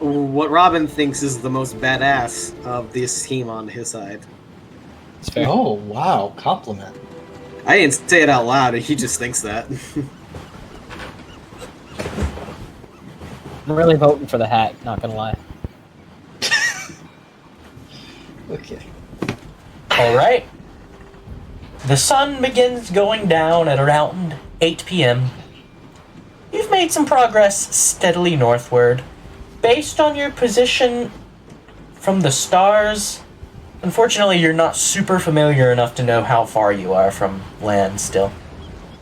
what Robin thinks is the most badass of this team on his side. It's fair. Oh wow, compliment. I didn't say it out loud, he just thinks that. I'm really voting for the hat. Not gonna lie. Okay. All right. The sun begins going down at around 8 p.m. You've made some progress steadily northward. Based on your position from the stars, unfortunately, you're not super familiar enough to know how far you are from land still.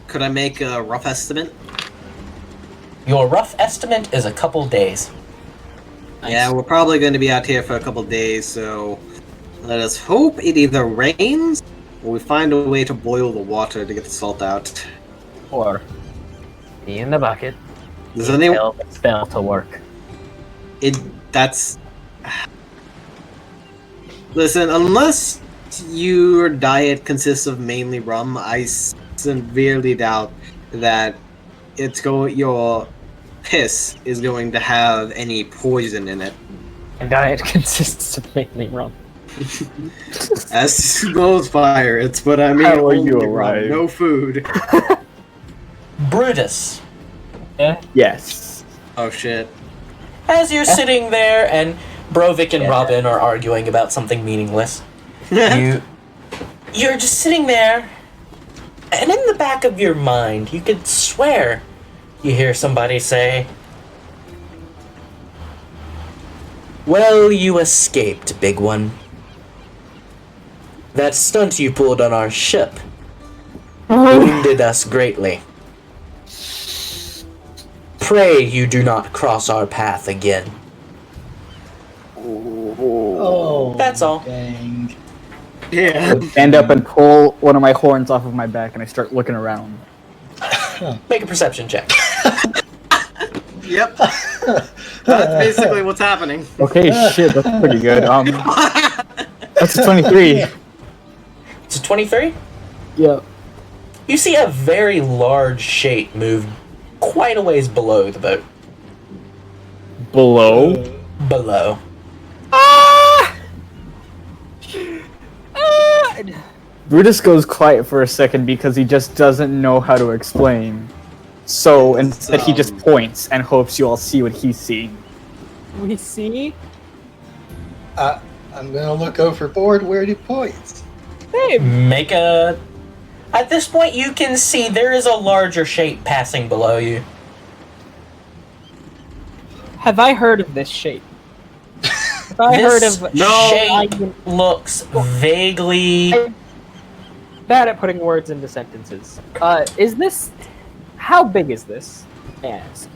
Could I make a rough estimate? Your rough estimate is a couple days. Yeah, we're probably going to be out here for a couple days, so let us hope it either rains or we find a way to boil the water to get the salt out. Or be in the bucket. Does anyone? Tell the spell to work. That's. Listen, unless your diet consists of mainly rum, I severely doubt that your piss is going to have any poison in it. My diet consists of mainly rum. As most pirates, but I mean, How are you only rum, alive? no food. Brutus, Yeah. Yes. Oh shit. as you're sitting there and Brovik and Robin are arguing about something meaningless, you're just sitting there, and in the back of your mind, you could swear you hear somebody say, "Well, you escaped, big one. That stunt you pulled on our ship wounded us greatly. Pray you do not cross our path again." Oh, That's all. Dang. Yeah. I stand up and pull one of my horns off of my back, and I start looking around. Make a perception check. Yep. That's basically what's happening. Okay, shit, that's pretty good. That's a 23. It's a 23? Yeah. You see a very large shape move quite a ways below the boat. Below? Below. Ah! Ah! Brudas goes quiet for a second because he just doesn't know how to explain. So instead he just points and hopes you all see what he's seeing. We see. I'm gonna look overboard where he points. Hey, Make a... At this point, you can see there is a larger shape passing below you. have I heard of this shape? Have I heard This of shape looks vaguely... I'm bad at putting words into sentences. Is this? How big is this? Yes.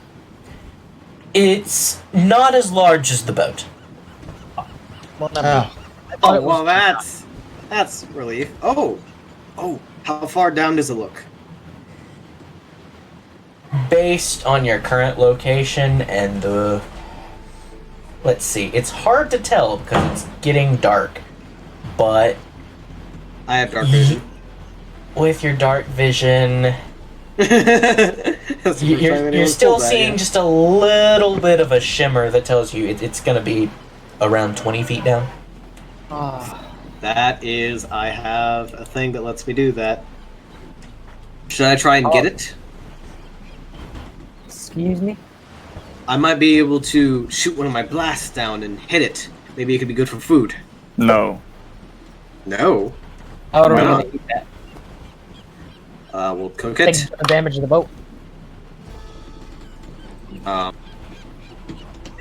It's not as large as the boat. Well, no, Oh, I thought it was- well, that's relief. Oh, how far down does it look? Based on your current location and the... Let's see, it's hard to tell because it's getting dark. But I have dark vision. with your dark vision, That's the first time you're anyone's still told that, seeing yeah. just a little bit of a shimmer that tells you it's going to be around 20 feet down. Ah, That is, I have a thing that lets me do that. Should I try and get it? excuse me. I might be able to shoot one of my blasts down and hit it. Maybe it could be good for food. No. No. How do we Why gonna not? eat that? We'll cook Take it. the damage of the boat.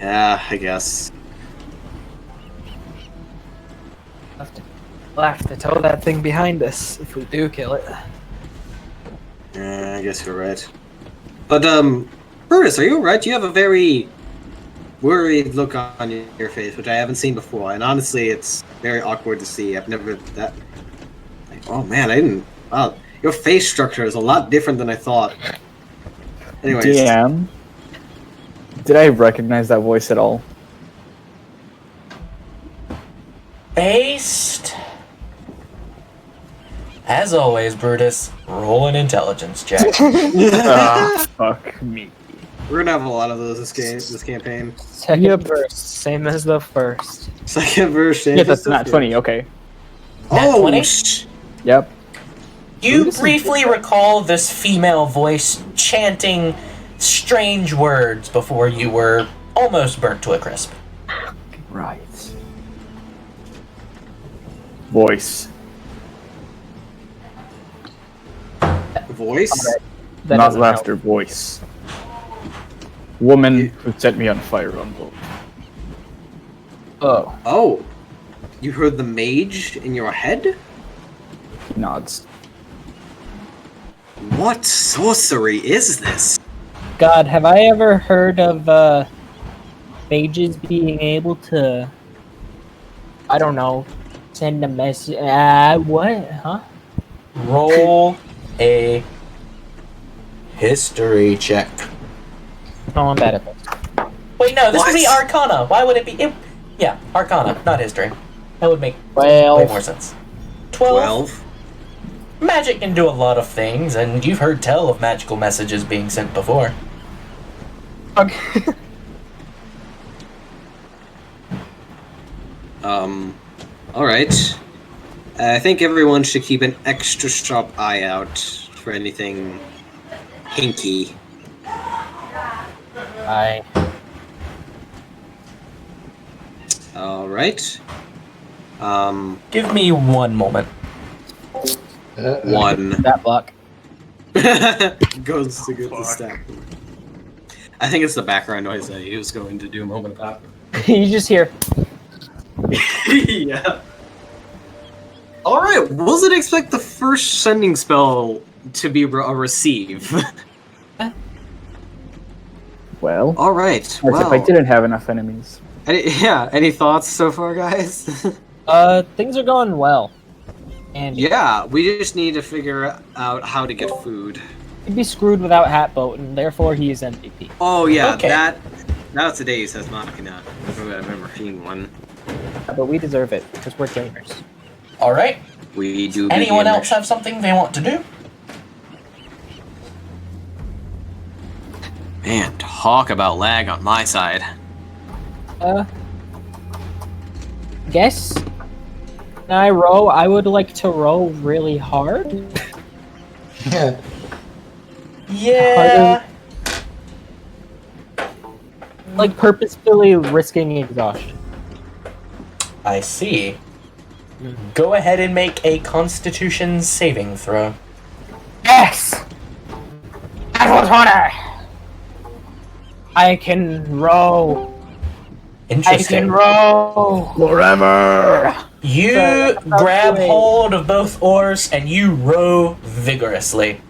Yeah, I guess. We'll have to tow that thing behind us if we do kill it. Yeah, I guess you're right. But, Brudas, are you alright? You have a very worried look on your face, which I haven't seen before, and honestly, it's very awkward to see. I've never... oh man, I didn't... Wow, your face structure is a lot different than I thought. Anyways. DM? Did I recognize that voice at all? Based... As always, Brutus, roll an intelligence check. Ah, fuck me. We're gonna have a lot of those this campaign. Second Yep. verse, same as the first. Second version. Yeah, that's not 20, okay. Nat 20? Yep. You Brutus is briefly recall this female voice chanting strange words before you were almost burnt to a crisp. Right. Voice. Voice? That Not doesn't help. laughter, voice. Woman who set me on fire on boat. Oh, Oh. You heard the mage in your head? He nods. What sorcery is this? God, have I ever heard of mages being able to, I don't know, send a message? What? Huh? Roll a history check. Oh, I'm bad at this. Wait, no, this would be What? Arcana. Why would it be? Yeah, Arcana, not history. That would make way 12. more sense. 12. Magic can do a lot of things, and you've heard tell of magical messages being sent before. Okay. Alright. I think everyone should keep an extra sharp eye out for anything hinky. I. Alright. Give me one moment. One. That block. Goes to get the stack. I think it's the background noise that he was going to do a moment ago. You just hear. Yeah. Alright, wasn't expect the first sending spell to be a receive. Well, Alright, as well. if I didn't have enough enemies. Any thoughts so far, guys? Things are going well. And Yeah, we just need to figure out how to get food. he'd be screwed without Hatboat, and therefore he is MVP. Oh yeah, Okay. that's the day says Machina. I remember seeing one. But we deserve it, because we're gamers. All right. We do. be Anyone gamers. else have something they want to do? Man, talk about lag on my side. Guess. Can I row? I would like to row really hard. Yeah. Yeah. Like purposefully risking exhaustion. I see. Go ahead and make a Constitution saving throw. Yes! Natural 20! I can row. I Interesting. can row. Forever! You Sorry, that's grab the way- hold of both oars and you row vigorously.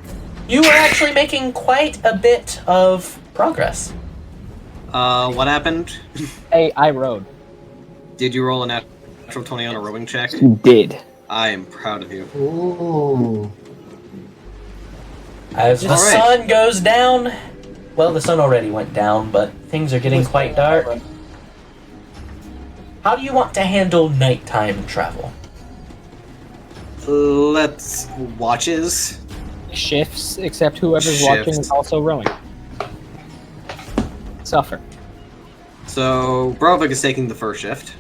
You are actually making quite a bit of progress. What happened? Hey, I rowed. Did you roll a natural 20 on a rowing check? He did. I am proud of you. Ooh. As the Alright. sun goes down, well, the sun already went down, but things are getting quite dark. How do you want to handle nighttime travel? Let's watches. Shifts, except whoever's watching Shifts. is also rowing. Suffer. So Brovik is taking the first shift.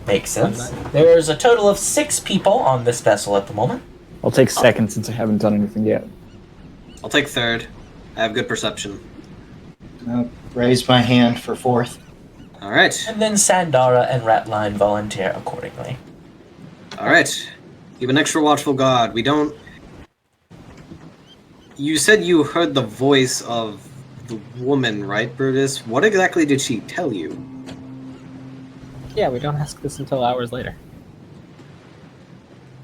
Makes sense. There's a total of 6 people on this vessel at the moment. I'll take second since I haven't done anything yet. I'll take third. I have good perception. I'll raise my hand for fourth. All right. And then Sandara and Ratline volunteer accordingly. All right. Keep an extra watchful guard. We don't. You said you heard the voice of the woman, right, Brudas? What exactly did she tell you? Yeah, we don't ask this until hours later.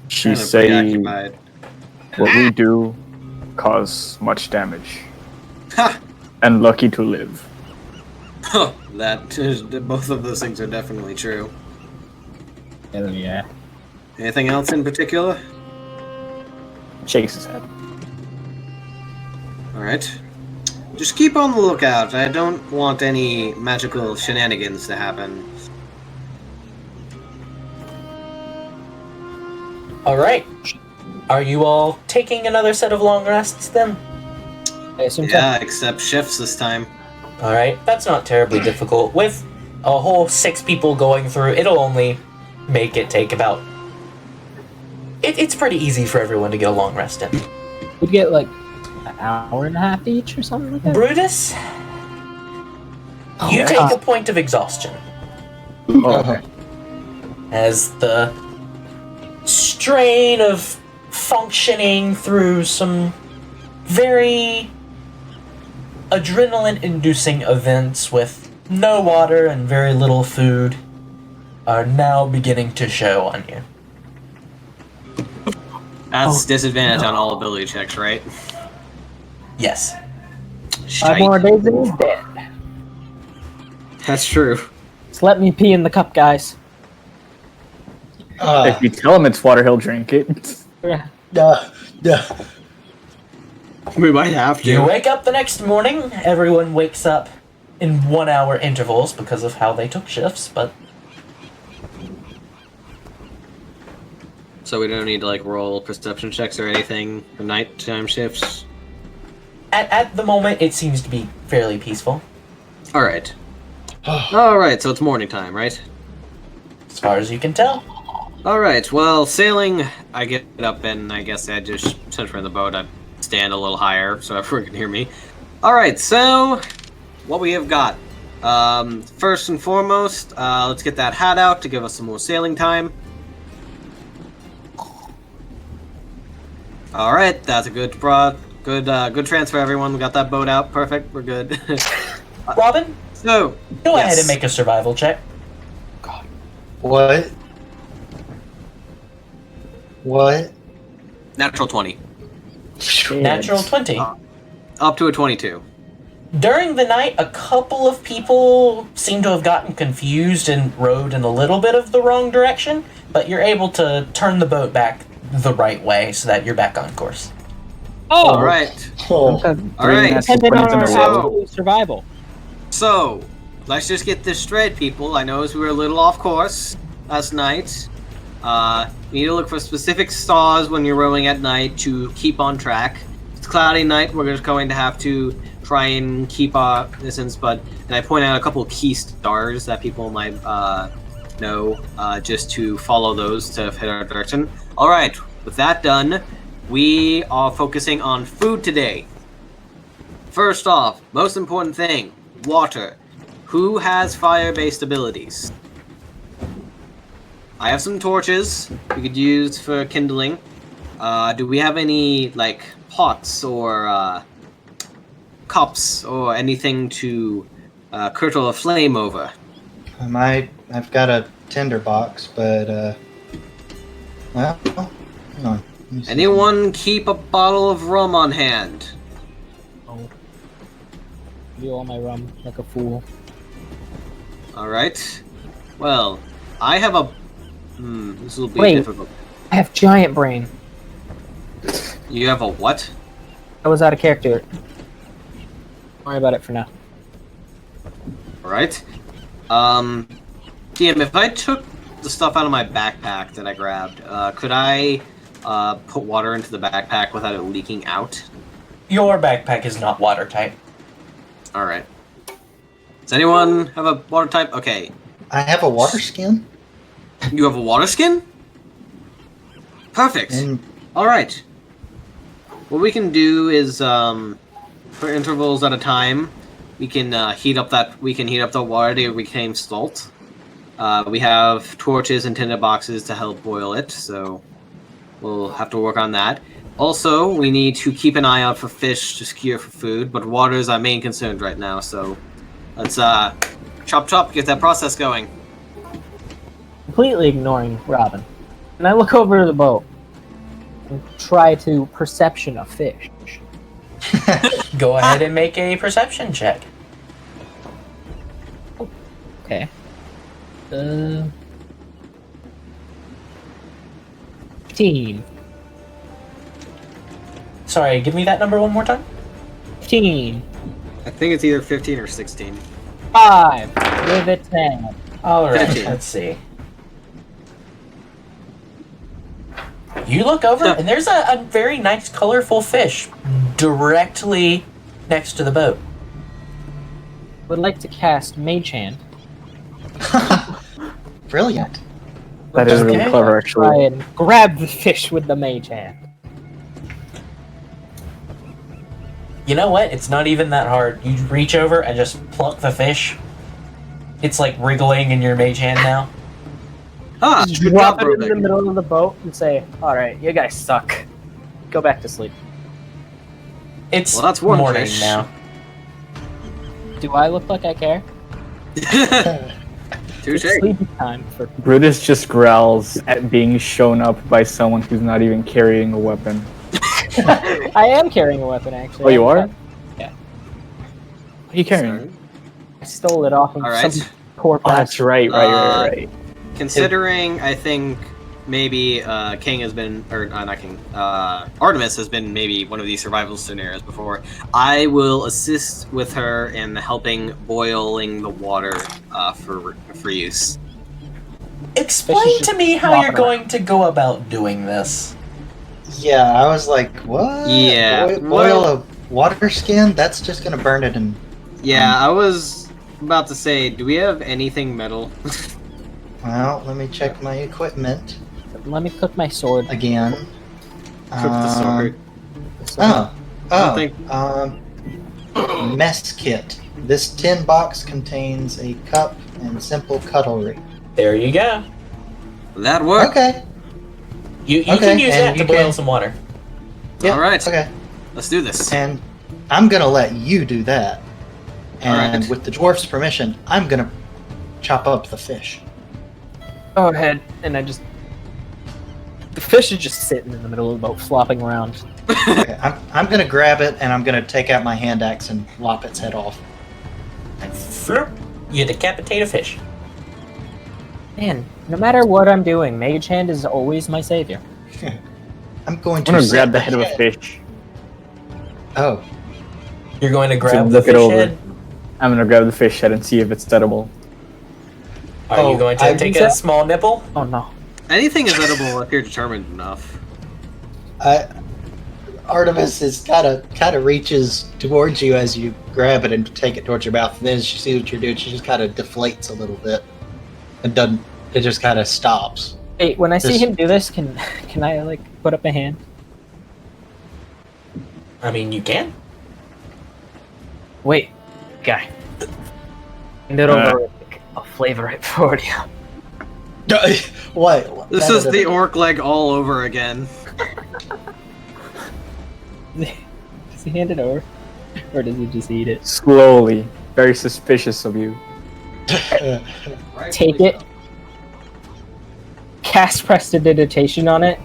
She Kinda say preoccupied. what we do cause much damage. Ha! And lucky to live. Huh, that is, both of those things are definitely true. Hell yeah. Anything else in particular? Shakes his head. Alright. Just keep on the lookout. I don't want any magical shenanigans to happen. Alright. Are you all taking another set of long rests then? I assume Yeah, except shifts this time. Alright, that's not terribly difficult. With a whole 6 people going through, it'll only make it take about... It's pretty easy for everyone to get a long rest in. so. We'd get like an hour and a half each or something like that. Brutus, you take a point of exhaustion Oh, as the strain of functioning through some very adrenaline-inducing events with no water and very little food are now beginning to show on you. That's disadvantage on all ability checks, right? Yes. 5 more days and he's dead. That's true. Just let me pee in the cup, guys. if you tell him it's water, he'll drink it. Yeah. We might have You wake up the next morning, everyone wakes up in 1-hour intervals because of how they took shifts, but So we don't need to like roll perception checks or anything for nighttime shifts. at the moment it seems to be fairly peaceful, All right. All right. So it's morning time, right? as far as you can tell. All right. Well, sailing. I get up and I guess I just since we're in the boat, I stand a little higher so everyone can hear me. All right. So what we have got. First and foremost, let's get that hat out to give us some more sailing time. All right, that's a good transfer, everyone. We got that boat out. Perfect. We're good. Robin, So go yes. ahead and make a survival check. What? What? Natural 20. Natural 20. Up to a 22. During the night, a couple of people seem to have gotten confused and rowed in a little bit of the wrong direction, but you're able to turn the boat back the right way so that you're back on course. Oh, All right. Oh. All right. depending on our So- absolute survival. So, let's just get this straight, people. I know we were a little off course last night. You need to look for specific stars when you're rowing at night to keep on track. It's a cloudy night. We're just going to have to try and keep our distance, and I point out a couple key stars that people might know, just to follow those to hit our direction. All right, with that done, we are focusing on food today. First off, most important thing, water. Who has fire-based abilities? I have some torches we could use for kindling. Do we have any, like, pots or cups or anything to curdle a flame over? I've got a tinder box, but well, hang on. Let me see. Anyone keep a bottle of rum on hand? Oh. You all my rum like a fool. Alright. Well, I have a... this will be Wait. difficult. I have giant brain. You have a what? I was out of character. Don't worry about it for now. Alright. DM, if I took the stuff out of my backpack that I grabbed, could I put water into the backpack without it leaking out? Your backpack is not watertight. Alright. Does anyone have a water type? Okay. I have a water skin. You have a water skin? Perfect. And Alright. What we can do is, for intervals at a time, we can heat up the water to reclaim salt. We have torches and tinder boxes to help boil it, so we'll have to work on that. Also, we need to keep an eye out for fish to secure for food, but water is our main concern right now, so let's chop, get that process going. Completely ignoring Robin. And I look over to the boat and try to perception a fish. Go ahead and make a perception check. Okay. 15. Sorry, give me that number one more time. 15. I think it's either 15 or 16. 5. Give it 10. Alright, 15. let's see. You look over, and there's a very nice, colorful fish directly next to the boat. Would like to cast Mage Hand. brilliant. That is really Okay. clever, Try actually. and grab the fish with the Mage Hand. You know what? It's not even that hard. You reach over and just plunk the fish. It's like wriggling in your mage hand now. Ah, Just good drop job, it in the Brovik. middle of the boat and say, "Alright, you guys suck. Go back to sleep." It's Well, that's one morning fish. now. Do I look like I care? Touche. It's sleepy time for Brudas just growls at being shown up by someone who's not even carrying a weapon. I am carrying a weapon, actually. Oh, you are? Yeah. What are you carrying? I stole it off of Alright. some poor Oh, that's bastard. right. Considering, I think maybe King has been, or not King, Artemis has been maybe one of these survival scenarios before. I will assist with her in helping boiling the water for use. Explain to me how Walking you're going to go about doing this. Yeah, I was like, what? Yeah, Boil well- a water skin? That's just gonna burn it and... Yeah, I was about to say, do we have anything metal? Well, let me check my equipment Let me cook my sword. again. Cook the sword. Oh, think- mess kit. This tin box contains a cup and simple cutlery. There you go. That worked. Okay. You Okay, can use and that to you boil can- some water. Yeah. Alright. Okay. Let's do this. And I'm gonna let you do that. And Alright. with the dwarf's permission, I'm gonna chop up the fish. Go ahead. And I just... The fish is just sitting in the middle of the boat, flopping around. Okay, I'm gonna grab it and I'm gonna take out my hand axe and lop its head off. And flip, you decapitate a fish. Man, no matter what I'm doing, Mage Hand is always my savior. I'm going I'm to gonna set grab the head of a fish. Oh, You're going to So grab the look it fish over. head. I'm gonna grab the fish head and see if it's edible. Are Oh, you going I to take think a so. small nibble? Oh no. Anything is edible if you're determined enough. Artemis is kind of reaches towards you as you grab it and take it towards your mouth. And then as she sees what you're doing, she just kind of deflates a little bit and doesn't. It just kind of stops. Hey, when I see This- him do this, can I like put up a hand? I mean, you can. Wait, guy. Hand it over. I'll flavor it for you. What? This is the orc leg all over again. Does he hand it over, or does he just eat it? Slowly. Very suspicious of you. Take it. Cast prestidigitation on it.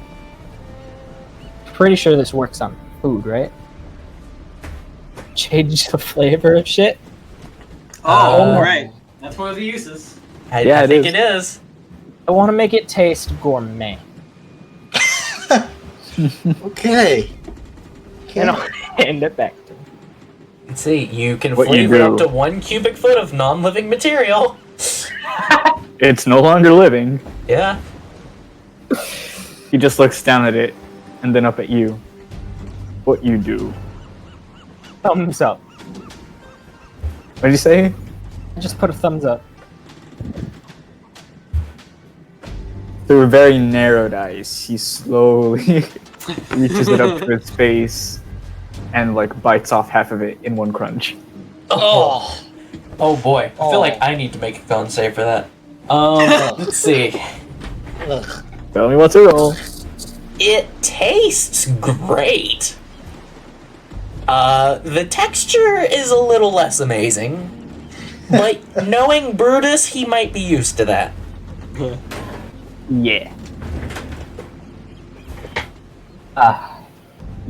Pretty sure this works on food, right? Change the flavor of shit. Oh, right. That's one of the uses. I it think is. it is. I want to make it taste gourmet. Okay. And I'll hand it back to him. Let's see, you can What you flavor do. up to 1 cubic foot of non-living material. It's no longer living. Yeah. He just looks down at it and then up at you. What you do? Thumbs up. What'd you say? I just put a thumbs up. Through very narrowed eyes, he slowly reaches it up to his face and like bites off half of it in one crunch. Oh. Oh boy. I Oh. feel like I need to make a con save for that. Let's see. Ugh. Tell me what's a roll. It tastes great. The texture is a little less amazing. But knowing Brutus, he might be used to that. Yeah.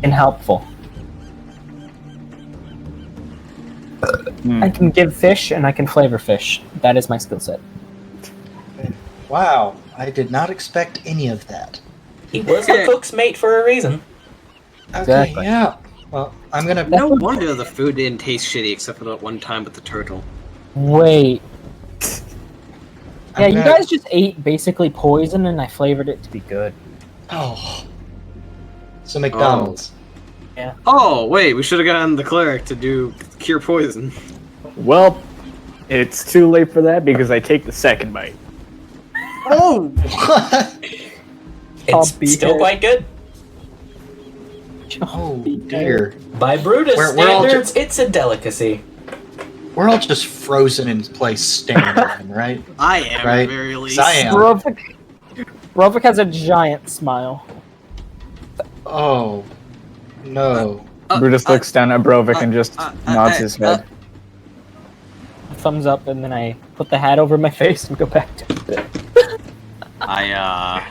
Inhelpful. I can give fish and I can flavor fish. That is my skill set. Wow, I did not expect any of that. He was a cook's mate for a reason. Okay, Exactly. yeah. Well, I'm gonna. No wonder the food didn't taste shitty except for that one time with the turtle. Wait. I'm Yeah, you gonna- guys just ate basically poison and I flavored it to be good. Oh. So McDonald's. Oh, wait, we should have gotten the cleric to do cure poison. Well, it's too late for that because I take the second bite. Oh! I'll It's be still here. quite good. Oh dear. By Brutus We're all standards, it's a delicacy. We're all just frozen in place staring at him, right? I am, Right. at the very least. 'Cause I am. Brovik has a giant smile. Oh. No. Brutus looks down at Brovik and just nods his head. Thumbs up, and then I put the hat over my face and go back to it. I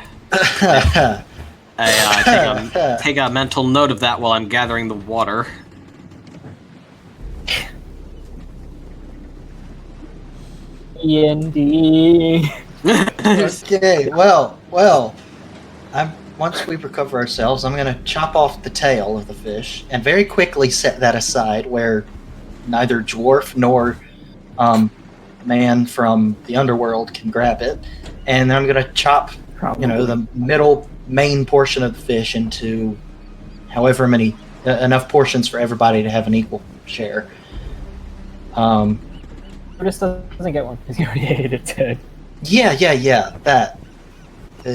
take a mental note of that while I'm gathering the water. E-N-D. Okay, well. Once we recover ourselves, I'm gonna chop off the tail of the fish and very quickly set that aside where neither dwarf nor man from the underworld can grab it. And then I'm gonna chop, the middle main portion of the fish into however many enough portions for everybody to have an equal share. Brutus doesn't get one because he already ate its head. Yeah, that.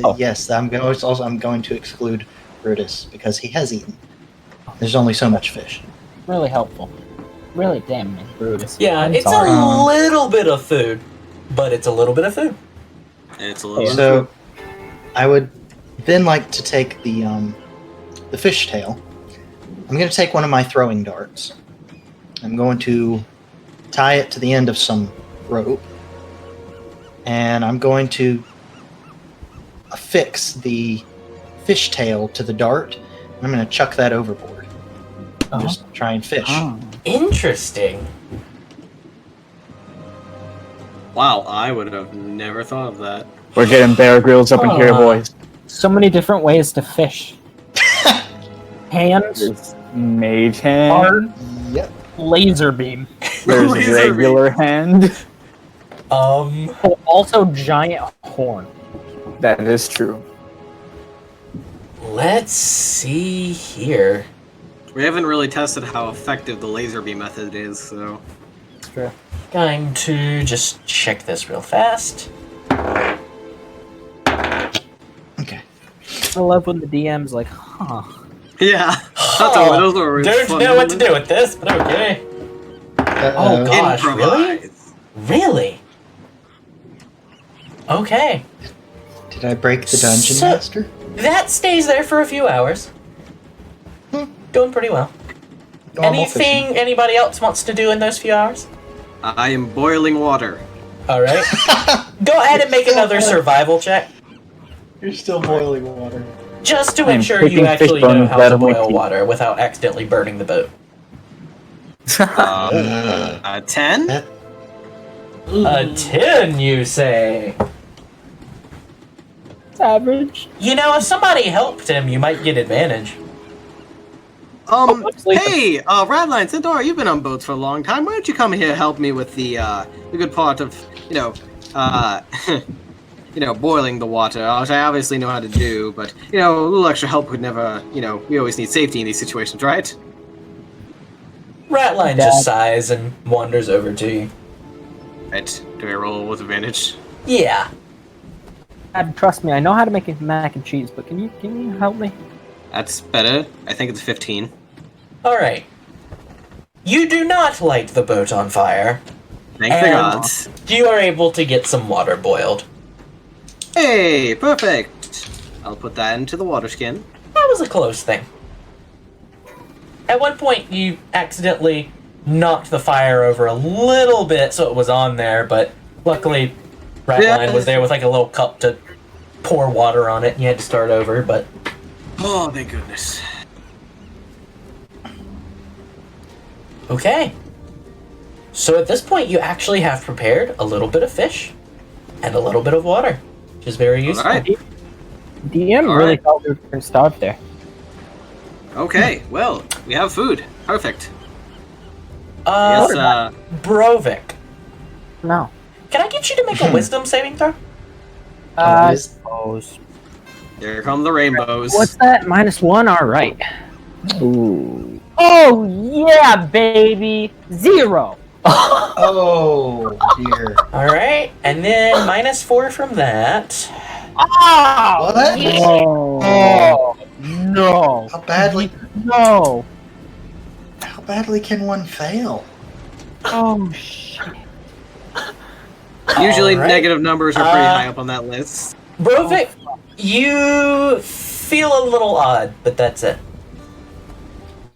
Oh. Yes, I'm going to exclude Brutus because he has eaten. There's only so much fish. Really helpful. Really damn me, Brutus. Yeah, I'm it's sorry. a little bit of food, but it's a little bit of food. It's a little. So, I would then like to take the fish tail. I'm going to take one of my throwing darts. I'm going to tie it to the end of some rope, and I'm going to affix the fish tail to the dart. And I'm going to chuck that overboard. Uh-huh. Just try and fish. Interesting. Wow, I would have never thought of that. We're getting Bear Grylls up in here, boys. So many different ways to fish. Hands, There's Mage Hand. hard, Yep. laser beam. There's Laser regular hand. Oh, also giant horn. That is true. Let's see here. We haven't really tested how effective the laser beam method is, so... It's true. Going to just check this real fast. Okay. I love when the DM's like, huh. Yeah. Oh, those are don't fun. know what to do with this, but okay. Oh, gosh, really? Improvise. Really? Okay. Did I break the dungeon So- master? That stays there for a few hours. Doing pretty well. Normal fishing. Anything anybody else wants to do in those few hours? I am boiling water. Alright. Go ahead and make another survival check. You're still boiling water. Just to I'm ensure you picking actually fish know bones how to out of my boil teeth. water without accidentally burning the boat. 10? That- A 10, you say? It's average. You know, if somebody helped him, you might get advantage. let's leave Hey, Radline, Centaur, you've been on boats for a long time. Why don't you come here and help me with the good part of, boiling the water, which I obviously know how to do, but, a little extra help would never, we always need safety in these situations, right? Ratline just sighs and wanders over to you. Right. Do I roll with advantage? Yeah. Dad, trust me, I know how to make a mac and cheese, but can you help me? That's better. I think it's 15. Alright. You do not light the boat on fire. Thank the And- gods. You are able to get some water boiled. Hey, perfect. I'll put that into the water skin. That was a close thing. At one point, you accidentally knocked the fire over a little bit, so it was on there, but luckily, Ratline was there with like a little cup to pour water on it, and you had to start over, but... Oh, thank goodness. Okay. So at this point, you actually have prepared a little bit of fish and a little bit of water, which is very useful. All right. DM All really right. thought we were going to starve there. Okay, well, we have food. Perfect. Yes, Yes, Brovik. No. Can I get you to make a wisdom saving throw? I is- suppose. here come the rainbows. What's that? -1? Alright. Ooh. Oh, yeah, baby! 0! Oh dear. Alright, and then -4 from that. Oh! What? No! No! How badly? No! How badly can one fail? Oh, shit. Usually All right. negative numbers are pretty Uh, high up on that list. Brovik, you feel a little odd, but that's it.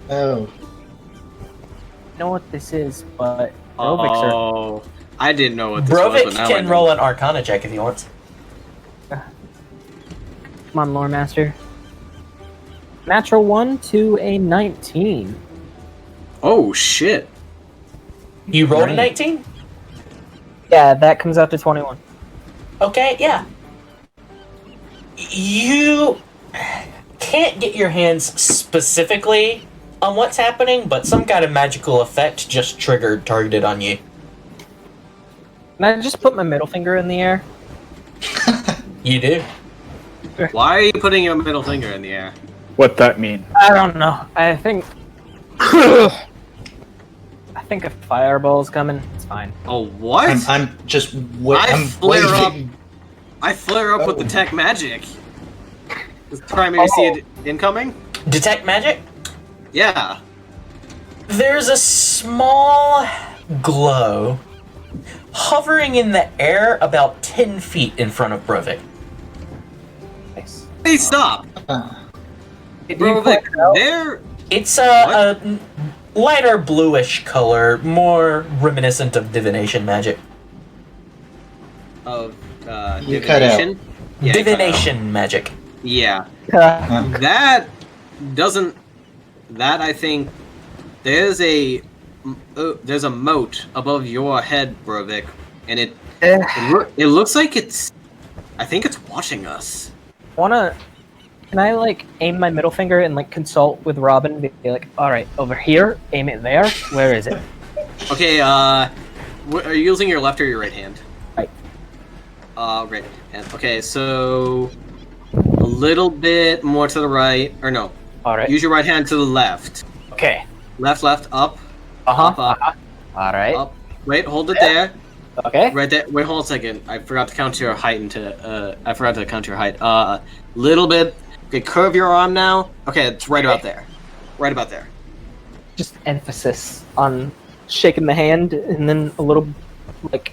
Oh. I know what this is, but Brovik's are... Oh, I didn't know what this was, Brovik but now I can know. roll an Arcana check if he wants. Come on, Lore Master. Natural 1 to a 19. Oh, shit. You rolled a Right. 19? Yeah, that comes out to 21. Okay, yeah. You can't get your hands specifically on what's happening, but some kind of magical effect just triggered, targeted on you. Can I just put my middle finger in the air? You do. Why are you putting your middle finger in the air? What that mean? I don't know. I think... I think a fireball's coming. It's fine. Oh, what? I'm just I flare up. waiting. I flare up with Oh. Detect Magic. Is trying maybe see it incoming? Detect magic? Yeah. There's a small glow hovering in the air about 10 feet in front of Brovik. Nice. Hey, stop! Did you Bro, point it out? there. It's a lighter bluish color, more reminiscent of divination magic. Of You cut out. divination. Yeah, you cut out. Divination magic. Yeah. Uh, That doesn't. That I think there's a moat above your head, Brovik, and it looks like it's. I think it's watching us. Can I, like, aim my middle finger and, like, consult with Robin and be like, alright, over here, aim it there, where is it? Okay. Are you using your left or your right hand? Right. Right hand. Okay, so a little bit more to the right, or no? Alright. Use your right hand to the left. Okay. Left, left, up, Up. up, All right. up. Wait, hold it there. Okay. Right there. Wait, hold on a second. I forgot to count your height I forgot to count your height. Little bit. Okay, curve your arm now. Okay, it's right about there. Right about there. Just emphasis on shaking the hand, and then a little, like,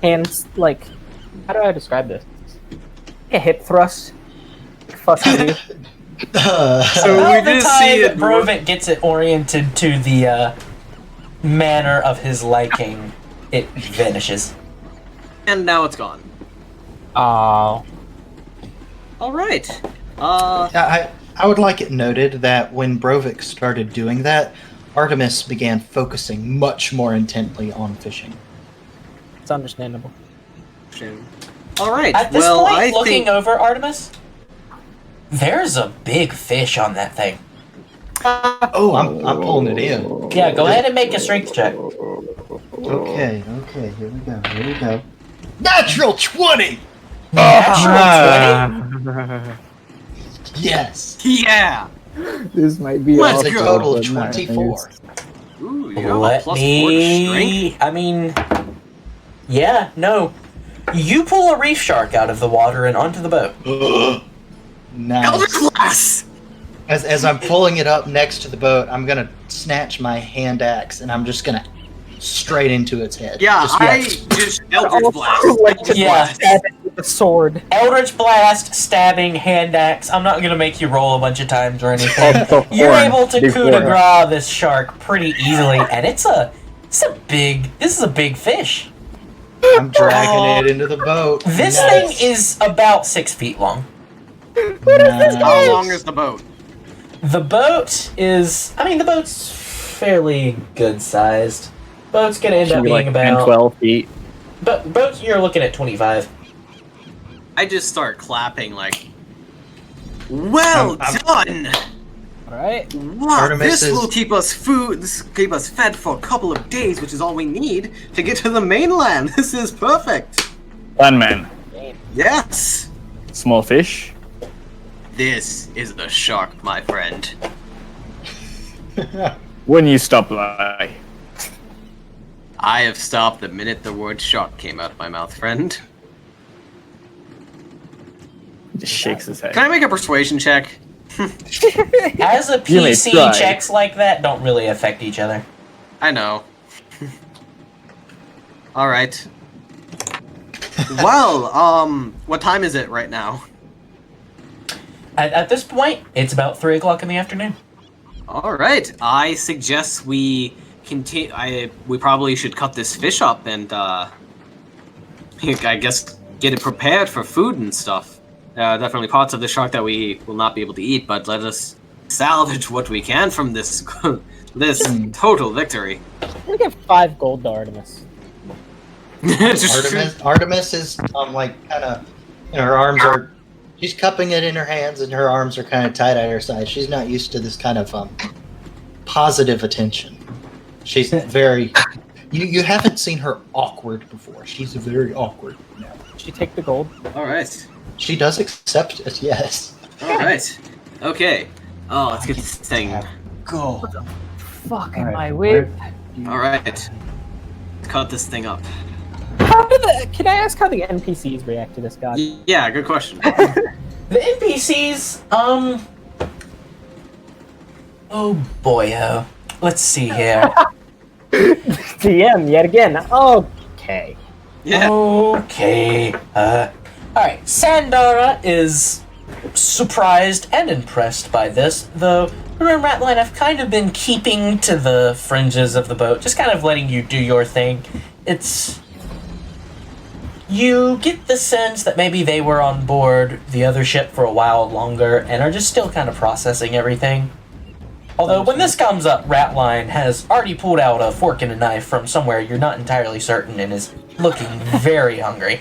hands, like, how do I describe this? A hip thrust. Fuck you. So About we the just time see it. Brovik gets it oriented to the manner of his liking, it vanishes. And now it's gone. Oh. All right. I would like it noted that when Brovik started doing that, Artemis began focusing much more intently on fishing. It's understandable. All right. At this well, point, I looking think. over Artemis, there's a big fish on that thing. Oh, I'm pulling it in. Yeah, go ahead and make a strength check. Okay, here we go. Natural 20! Natural 20? Yes! Yeah. This might be Let's That's a go. total of but nice. 24. Ooh, you have a Let +4 to strength. me. I mean, yeah, no. You pull a reef shark out of the water and onto the boat. Elder Nice. class. As I'm pulling it up next to the boat, I'm gonna snatch my hand axe and I'm just gonna straight into its head. Yeah, Just I just Eldritch Blast. Like, just Yeah. stab it with a sword. Eldritch Blast, stabbing, hand axe. I'm not gonna make you roll a bunch of times or anything. Oh, You're horn. able to Big coup de horn. grace this shark pretty easily, and this is a big fish. I'm dragging it into the boat. This Nice. thing is about 6 feet long. Nice. How long is the boat? The boat is, the boat's fairly good sized. Boat's gonna end Should up be being like 10, about, 12 feet. but boat you're looking at 25. I just start clapping like, well I'm- done! Alright. Wow, Artemis this will keep us keep us fed for a couple of days, which is all we need to get to the mainland. This is perfect. Landman. Yes, Small fish. this is the shark, my friend. When you stop by. I have stopped the minute the word shark came out of my mouth, friend. Just shakes his head. Can I make a persuasion check? As a You may PC, try. checks like that don't really affect each other. I know. All right. Well, what time is it right now? At this point, it's about 3 o'clock in the afternoon. All right. I suggest we continue. We probably should cut this fish up and, I guess, get it prepared for food and stuff. Definitely parts of the shark that we will not be able to eat, but let us salvage what we can from this this total victory. I'm gonna give 5 gold to Artemis. Artemis is like kind of, her arms are. She's cupping it in her hands, and her arms are kind of tight at her side. She's not used to this kind of positive attention. She's very. You haven't seen her awkward before. She's very awkward now. Should you take the gold? All right. She does accept it. Yes. All right. Okay. Oh, let's get this thing. Go. Fuck am Alright, I with? All right. Let's cut this thing up. Can I ask how the NPCs react to this guy? Yeah, good question. The NPCs, oh boy, let's see here. DM yet again. Okay. Yeah. Okay. Alright. Sandara is surprised and impressed by this, though her and Ratline have kind of been keeping to the fringes of the boat, just kind of letting you do your thing. You get the sense that maybe they were on board the other ship for a while longer and are just still kind of processing everything. Although when this comes up, Ratline has already pulled out a fork and a knife from somewhere you're not entirely certain and is looking very hungry.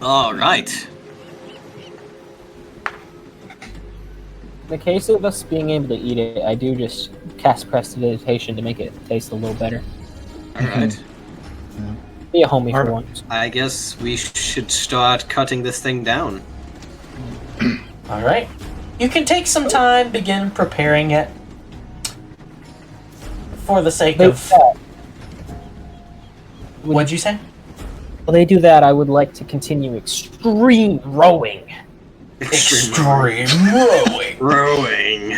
All right. In the case of us being able to eat it, I do just cast prestidigitation to make it taste a little better. All right. Be a homie for once. I guess we should start cutting this thing down. Alright. You can take some time, begin preparing it. for the sake They- of... What'd you say? While they do that, I would like to continue extreme rowing. Extreme rowing. Rowing.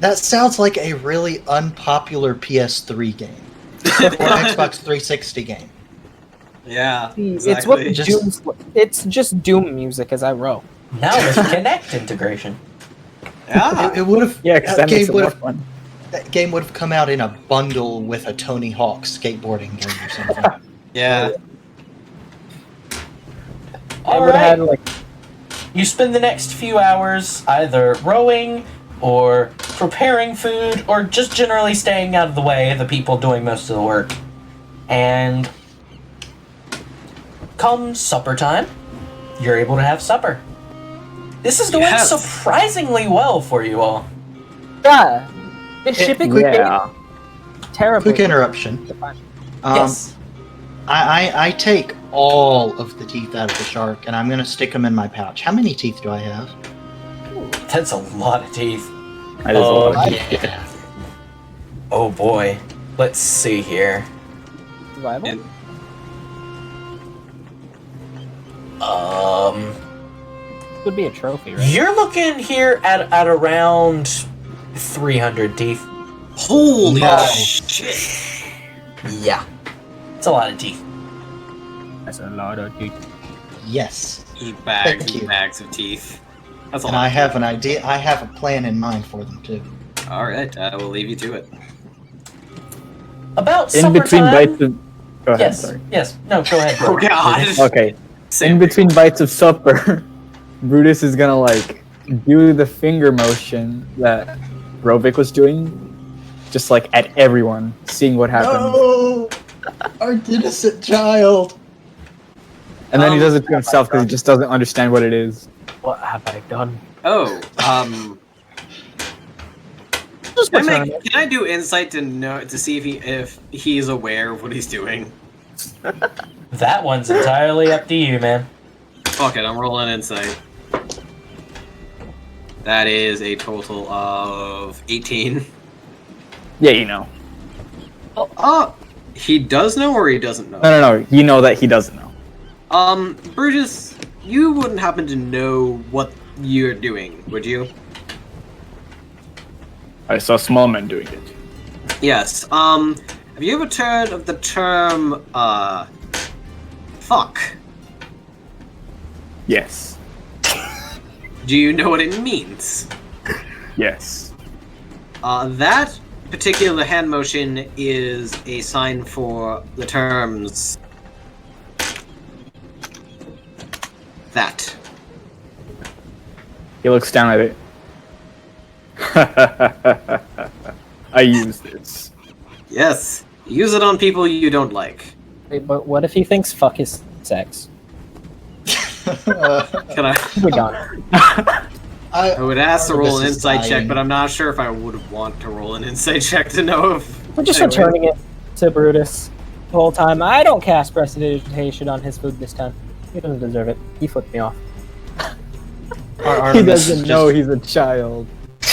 That sounds like a really unpopular PS3 game or Xbox 360 game. Yeah, It's what exactly. It's just Doom music as I row. Now with Kinect integration. Yeah. It would have. Yeah, because that makes it more fun. That game would have come out in a bundle with a Tony Hawk skateboarding game or something. Yeah. I would have had like You spend the next few hours either rowing or preparing food or just generally staying out of the way of the people doing most of the work. And come supper time, you're able to have supper. This is going Yes. surprisingly well for you all. yeah. It's shipping Yeah. terribly. Quick interruption. Yes. I take all of the teeth out of the shark and I'm going to stick them in my pouch. How many teeth do I have? That's a lot of teeth. That is a lot of Yeah. Oh boy. Let's see here. Survival? And- Would be a trophy, right? You're looking here at around 300 teeth. Holy Nice. shit. Yeah. It's a lot of teeth. That's a lot of teeth. Yes. Just bags Thank and you. bags of teeth. That's a And lot. I have an idea. I have a plan in mind for them too. All right, I will leave you to it. About In supper between time. bites of. Go ahead, Yes. sorry. Yes. No, go ahead. Oh bro. god. Okay. Same. In between bites of supper, Brutus is gonna like do the finger motion that Brovik was doing, just like at everyone, seeing what happens. No, our innocent child. And then he does it to himself because he just doesn't understand what it is. What have I done? Oh, Just can return it. I do insight to see if he's aware of what he's doing? That one's entirely up to you, man. Fuck it, I'm rolling insight. That is a total of 18. Yeah, you know. Oh, he does know or he doesn't know? No. You know that he doesn't know. Brutus, you wouldn't happen to know what you're doing, would you? I saw small men doing it. Yes. Have you ever heard of the term, fuck? Yes. Do you know what it means? Yes. That particular hand motion is a sign for the terms that. He looks down at it. I use this. Yes. Use it on people you don't like. Wait, but what if he thinks fuck is sex? Can I? We're done. I would ask to roll an Artemis is insight check, dying. but I'm not sure if I would want to roll an insight check to know if. We're just Anyway. returning it to Brutus the whole time. I don't cast prestidigitation on his food this time. He doesn't deserve it. He flipped me off. He Artemis doesn't is know just- he's a child.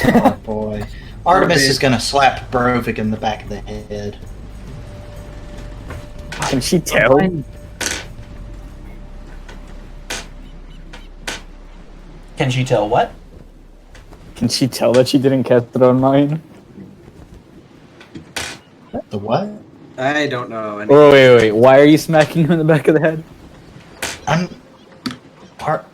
Oh boy. Artemis is gonna slap Brovik in the back of the head. Can she tell? Can she tell what? Can she tell that she didn't cast it on mine? The what? I don't know. Oh, wait. Why are you smacking him in the back of the head?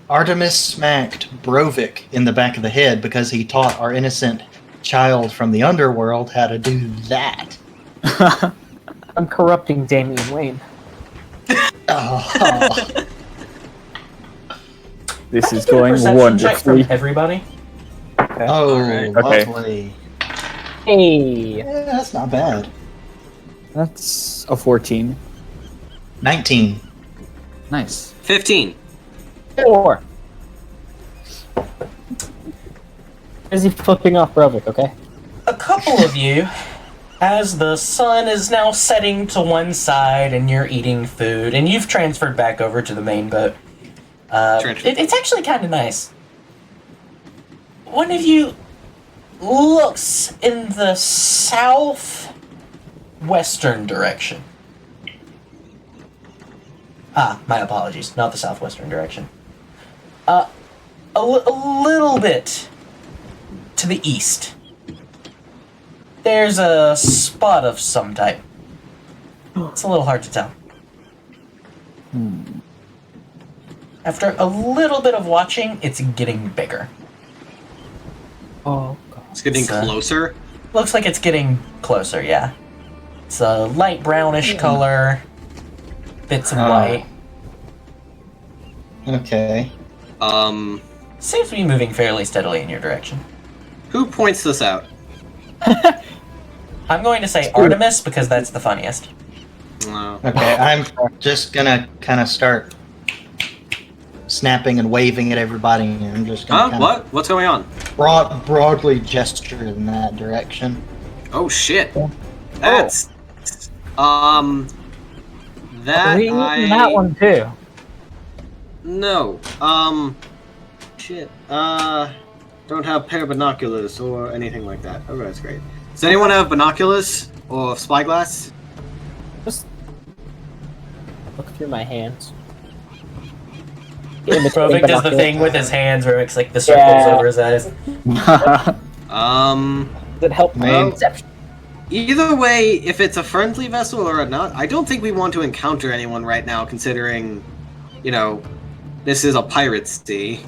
Artemis smacked Brovik in the back of the head because he taught our innocent child from the underworld how to do that. I'm corrupting Damian Wayne. Oh. This is Get a going perception check from wonderfully. everybody. Oh, Alright. Okay. lovely. Hey. Yeah, that's not bad. That's a 14. 19. Nice. 15. 4. Is he flipping off Brovik, okay? A couple of you, as the sun is now setting to one side and you're eating food, and you've transferred back over to the main boat. Transfer. It's actually kind of nice. One of you looks in the southwestern direction. My apologies, not the southwestern direction. A little bit to the east. There's a spot of some type. It's a little hard to tell. After a little bit of watching, it's getting bigger. Oh, God. It's getting closer. Looks like it's getting closer, yeah. It's a light brownish color, bits of white. Okay. Seems to be moving fairly steadily in your direction. Who points this out? I'm going to say Artemis because that's the funniest. No. Okay, I'm just gonna kind of start snapping and waving at everybody, and I'm just gonna kind What? What's going on? of broadly gesture in that direction. Oh shit. That's that We I that one too. No. Shit. Don't have pair of binoculars or anything like that. Oh, that's great. Does anyone have binoculars or spyglass? Just look through my hands. Brovik does the thing with his hands where it's like the circles over his eyes. Does it help my Man. perception? Either way, if it's a friendly vessel or not, I don't think we want to encounter anyone right now, considering, you know, this is a pirate sea.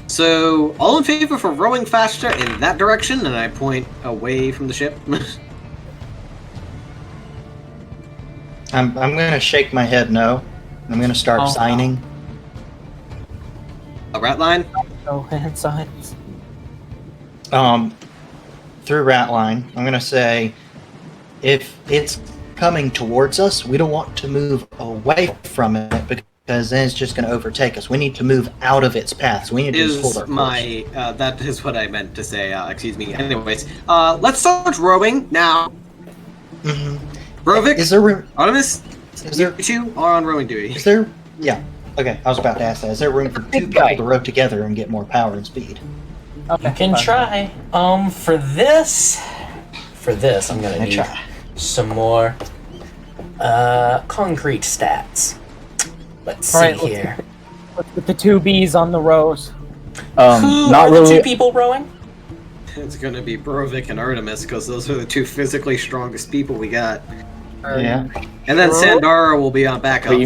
So, all in favor for rowing faster in that direction, and I point away from the ship. I'm gonna shake my head no. I'm gonna start Oh, signing. A rat line? No hand signs. Through Ratline, I'm gonna say, if it's coming towards us, we don't want to move away from it because then it's just gonna overtake us. We need to move out of its path. So we need to just hold our Is course. my that is what I meant to say. Excuse me. Anyways, let's start rowing now. Mhm. Brovik, Is there room? Artemis, Is there? you two are on rowing duty. Is there? Yeah. Okay, I was about to ask that. Is there room for two people to row together and get more power and speed? Okay, You can fine. try. For this, I'm gonna I need try. some more concrete stats. Let's see Alright, let's here. Let's put the two B's on the rows. Who Not are the really. two people rowing? It's gonna be Brovik and Artemis because those are the two physically strongest people we got. Yeah. And then Sandara will be on backup. But do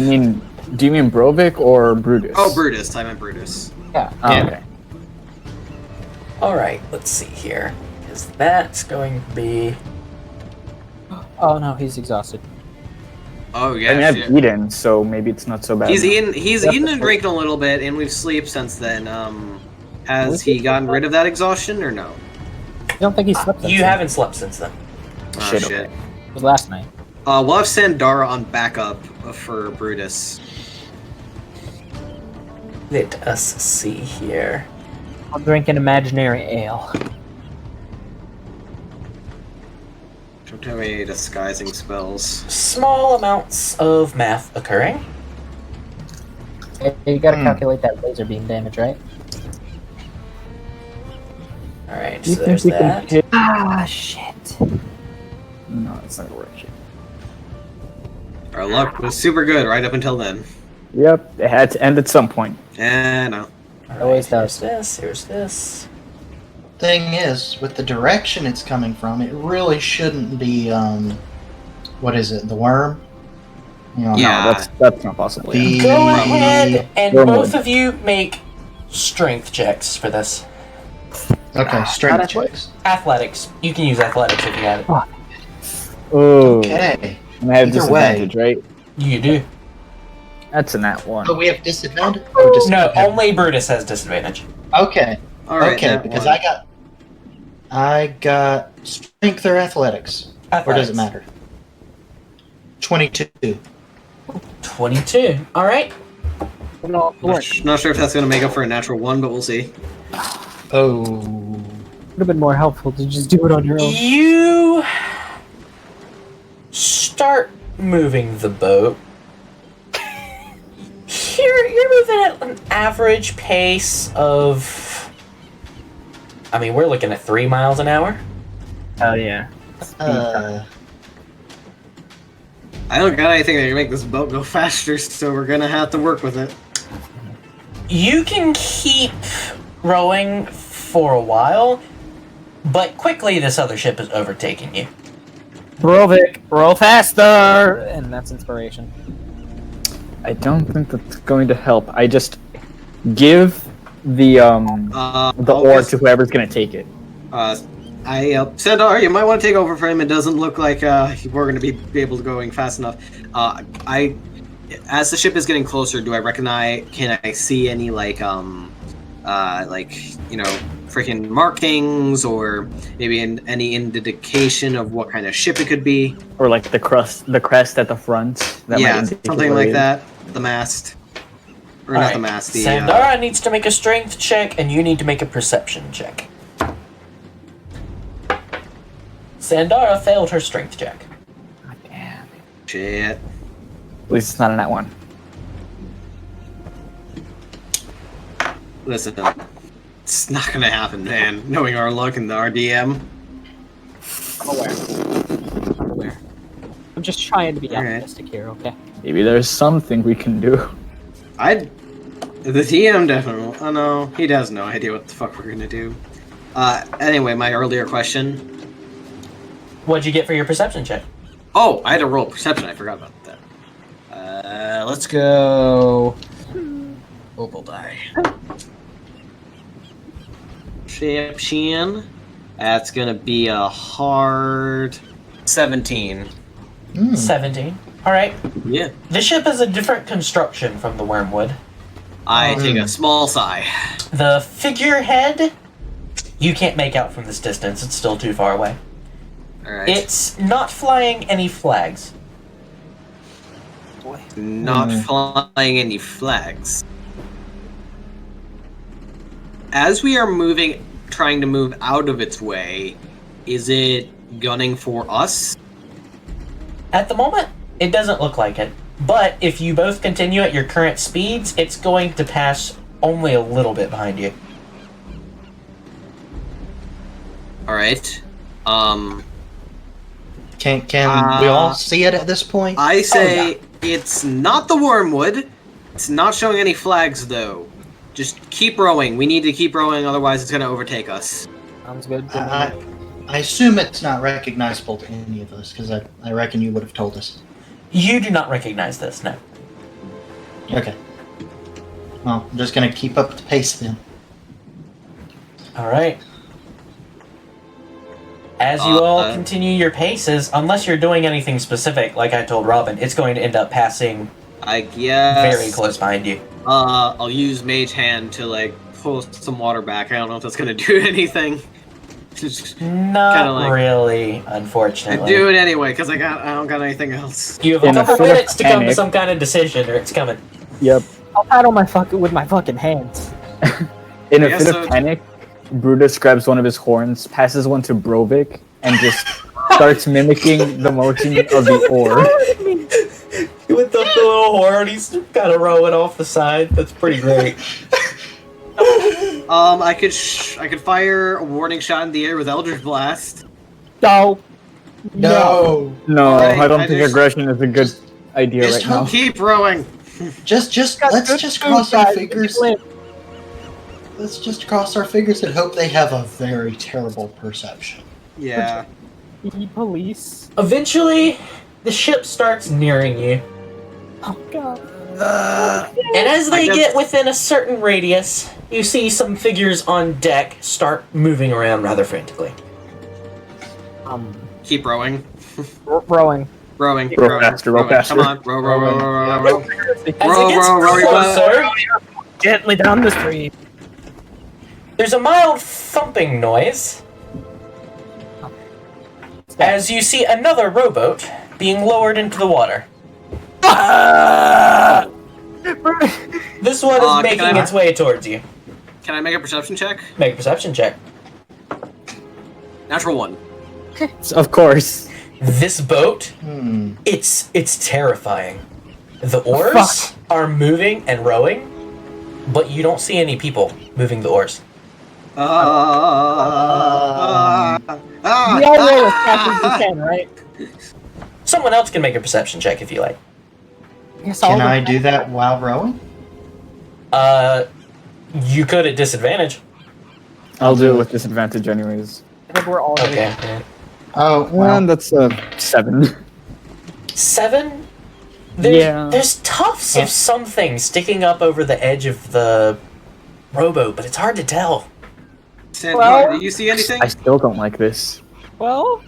you mean Brovik or Brudas? Oh, Brutus. I meant Brutus. Yeah. Oh, Yeah. okay. Alright, let's see here. Because that's going to be. Oh no, he's exhausted. Oh I yeah. mean, I've shit. eaten, so maybe it's not so bad. He's now. eaten. He's eaten and drinking a little bit, and we've slept since then. Has he gotten rid of that exhaustion or no? I don't think he slept. since You then. haven't slept since then. Oh Shit, shit. okay. It was last night. We'll have Sandara on backup for Brutus. Let us see here. I'll drink an imaginary ale. Don't have any disguising spells. Small amounts of math occurring. Hey, you gotta calculate that laser beam damage, right? Alright, so there's that. Shit. No, it's not gonna work. Shit. Our luck was super good right up until then. Yep, it had to end at some point. And no. Always Here's does. this, here's this. Thing is, with the direction it's coming from, it really shouldn't be. What is it? The worm? You know, Yeah. No, that's not possible. The- Go ahead and Wormwood. both of you make strength checks for this. Okay, strength checks. Athletics. You can use athletics if you have it. Oh, Okay. and I have Either way. disadvantage, right? You do. That's a nat one. Oh, we have disadvantage? Or just No, only Brutus has disadvantage. Okay. All right. Okay, that because one. I got strength or athletics. Or does it matter? 22. 22. Alright. No, Not sure if that's gonna make up for a natural one, but we'll see. Oh. would have been more helpful to just do it on your own. You start moving the boat. You're moving at an average pace of I mean, we're looking at 3 miles an hour. Oh yeah. I don't got anything that can make this boat go faster, so we're gonna have to work with it. You can keep rowing for a while, but quickly this other ship is overtaking you. Brovik, row faster! And that's inspiration. I don't think that's going to help. I just give the oar to whoever's gonna take it. Sandar, you might want to take over for him. It doesn't look like we're going to be able to going fast enough. As the ship is getting closer, do I recognize? Can I see any freaking markings or maybe any indication of what kind of ship it could be? Or like the crest at the front. That might indicate something what like it is. that. The mast, or not the mast. The Sandara needs to make a strength check, and you need to make a perception check. Sandara failed her strength check. God damn. Shit. At least it's not in that one. Listen, it's not gonna happen, man. Knowing our luck and our DM. I'm aware. I'm just trying to be Alright. optimistic here, okay? Maybe there's something we can do. The DM definitely. Oh no, he has no idea what the fuck we're gonna do. Anyway, my earlier question. What'd you get for your perception check? Oh, I had to roll perception. I forgot about that. Let's go. Opal die. Perception. That's gonna be a hard 17. 17. Alright. Yeah. This ship is a different construction from the Wormwood. I take a small sigh. The figurehead, you can't make out from this distance. It's still too far away. Alright. It's not flying any flags. Not flying any flags. As we are trying to move out of its way, is it gunning for us? At the moment, it doesn't look like it. But if you both continue at your current speeds, it's going to pass only a little bit behind you. Alright. Can we all see it at this point? I say it's not the Wormwood. It's not showing any flags, though. Just keep rowing. We need to keep rowing, otherwise it's going to overtake us. Sounds good. I assume it's not recognizable to any of us, because I reckon you would have told us. You do not recognize this, no. Okay. Well, I'm just going to keep up the pace then. Alright. As you all continue your paces, unless you're doing anything specific, like I told Robin, it's going to end up passing I guess... very close behind you. I'll use Mage Hand to, pull some water back. I don't know if that's going to do anything. Just Not really, unfortunately. do it anyway, because I don't got anything else. You have In a a couple fit of minutes to come to panic. some kind of decision, or it's coming. Yep. I'll paddle with my fucking hands. In a Yeah, fit so- of panic, Brudas grabs one of his horns, passes one to Brovik, and just starts mimicking the motion of the oar. With the little horn, he's kind of rowing off the side. That's pretty great. I could fire a warning shot in the air with Eldritch Blast. No. No. No, Alright, I don't I think just- aggression is a good idea just right now. Keep rowing. Let's just cross our fingers. Let's just cross our fingers and hope they have a very terrible perception. Yeah. Police. Eventually, the ship starts nearing you. Oh god. And as they I guess- get within a certain radius, you see some figures on deck start moving around rather frantically. Keep rowing. Rowing. Rowing. Row rowing, faster, row rowing. faster. Come on. Row, row, row, row, row, row. As it Row, gets row, row, closer, Gently down the stream. there's a mild thumping noise as you see another rowboat being lowered into the water. This one is Can making I- its way towards you. Can I make a perception check? Make a perception check. Natural 1. Of course. This boat, it's terrifying. The oars are moving and rowing, but you don't see any people moving the oars. We all roll as fast as we can, right? Someone else can make a perception check if you like. Yes, I'll Can go. I do that while rowing? You could at disadvantage. I'll do it with disadvantage anyways. I think we're all Okay. Yeah. Oh, well. And that's a 7. 7? Yeah. There's tufts of something sticking up over the edge of the rowboat, but it's hard to tell. Sandor, Well- do you see anything? I still don't like this. Well,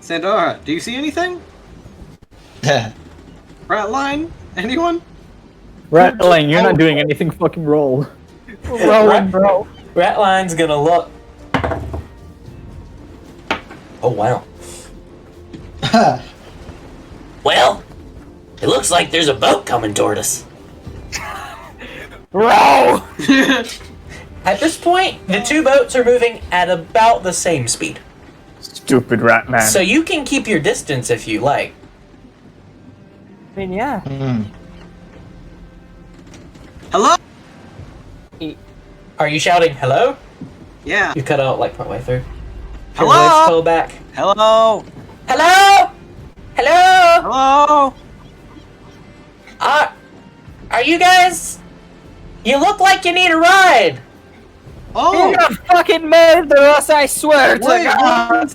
Sandora, do you see anything? Ratline? Anyone? Ratline, you're not doing anything. Fucking roll. rolling, bro. Ratline's gonna look. Oh wow. Well, it looks like there's a boat coming toward us. Row! At this point, the two boats are moving at about the same speed. Stupid rat man. So you can keep your distance if you like. I mean, yeah. Hello? Are you shouting hello? Yeah. You cut out like partway through. Your Hello? voice call back. Hello? Hello? Hello? Hello? Are you guys? You look like you need a ride. Oh! You're gonna fucking murder us, I swear to Wait, God!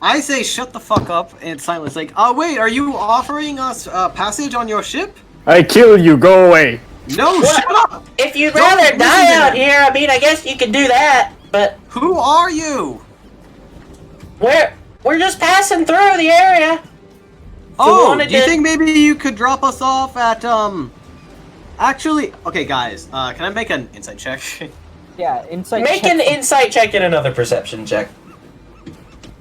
I say shut the fuck up in silence. Like, wait, are you offering us passage on your ship? I kill you. Go away. No, What? shut up! If you'd Don't rather listen die to out them. here, I mean, I guess you could do that. But Who are you? we're just passing through the area. Oh, wanted do you to- think maybe you could drop us off at, Actually, okay, guys, can I make an insight check? Yeah, insight Make check an from insight check and another perception check.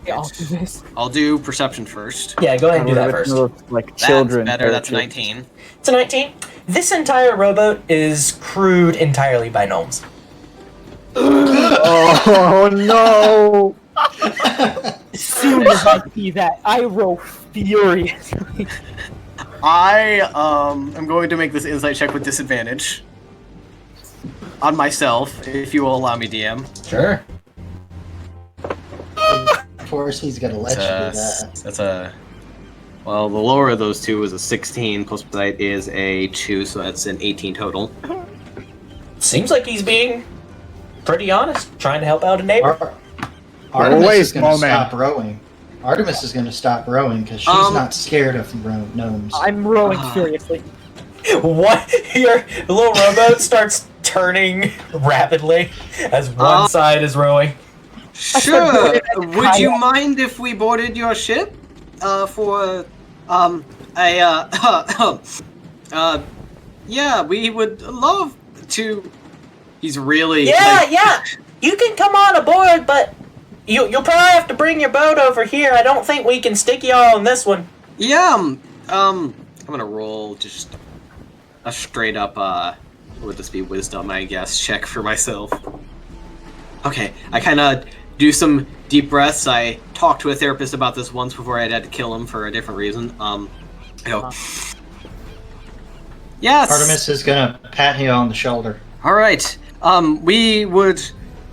the Artemis. I'll do perception first. Yeah, go ahead and do that Everything first. looks like children. That's better, that's a or 19. It's a 19. This entire rowboat is crewed entirely by gnomes. Oh no! As soon as I see that, I roll furiously. I, am going to make this insight check with disadvantage. On myself, if you will allow me, DM. Sure. Of course, he's gonna let you do that. That's a... Well, the lower of those two is a 16, plus that is a 2, so that's an 18 total. Seems like he's being pretty honest, trying to help out a neighbor. Artemis Wait, is gonna small man. stop rowing. Artemis is gonna stop rowing because she's not scared of gnomes. I'm rolling furiously. What? Your little rowboat starts turning rapidly as one side is rowing. Sure. boarded at the Would you kayak. mind if we boarded your ship? Yeah, we would love to. He's really. Yeah. You can come on aboard, but you'll probably have to bring your boat over here. I don't think we can stick y'all on this one. Yeah. I'm gonna roll just a straight up. Would this be wisdom? I guess check for myself. Okay, I kind of do some deep breaths. I talked to a therapist about this once before I had to kill him for a different reason. I go, yes. Artemis is gonna pat you on the shoulder. All right. We would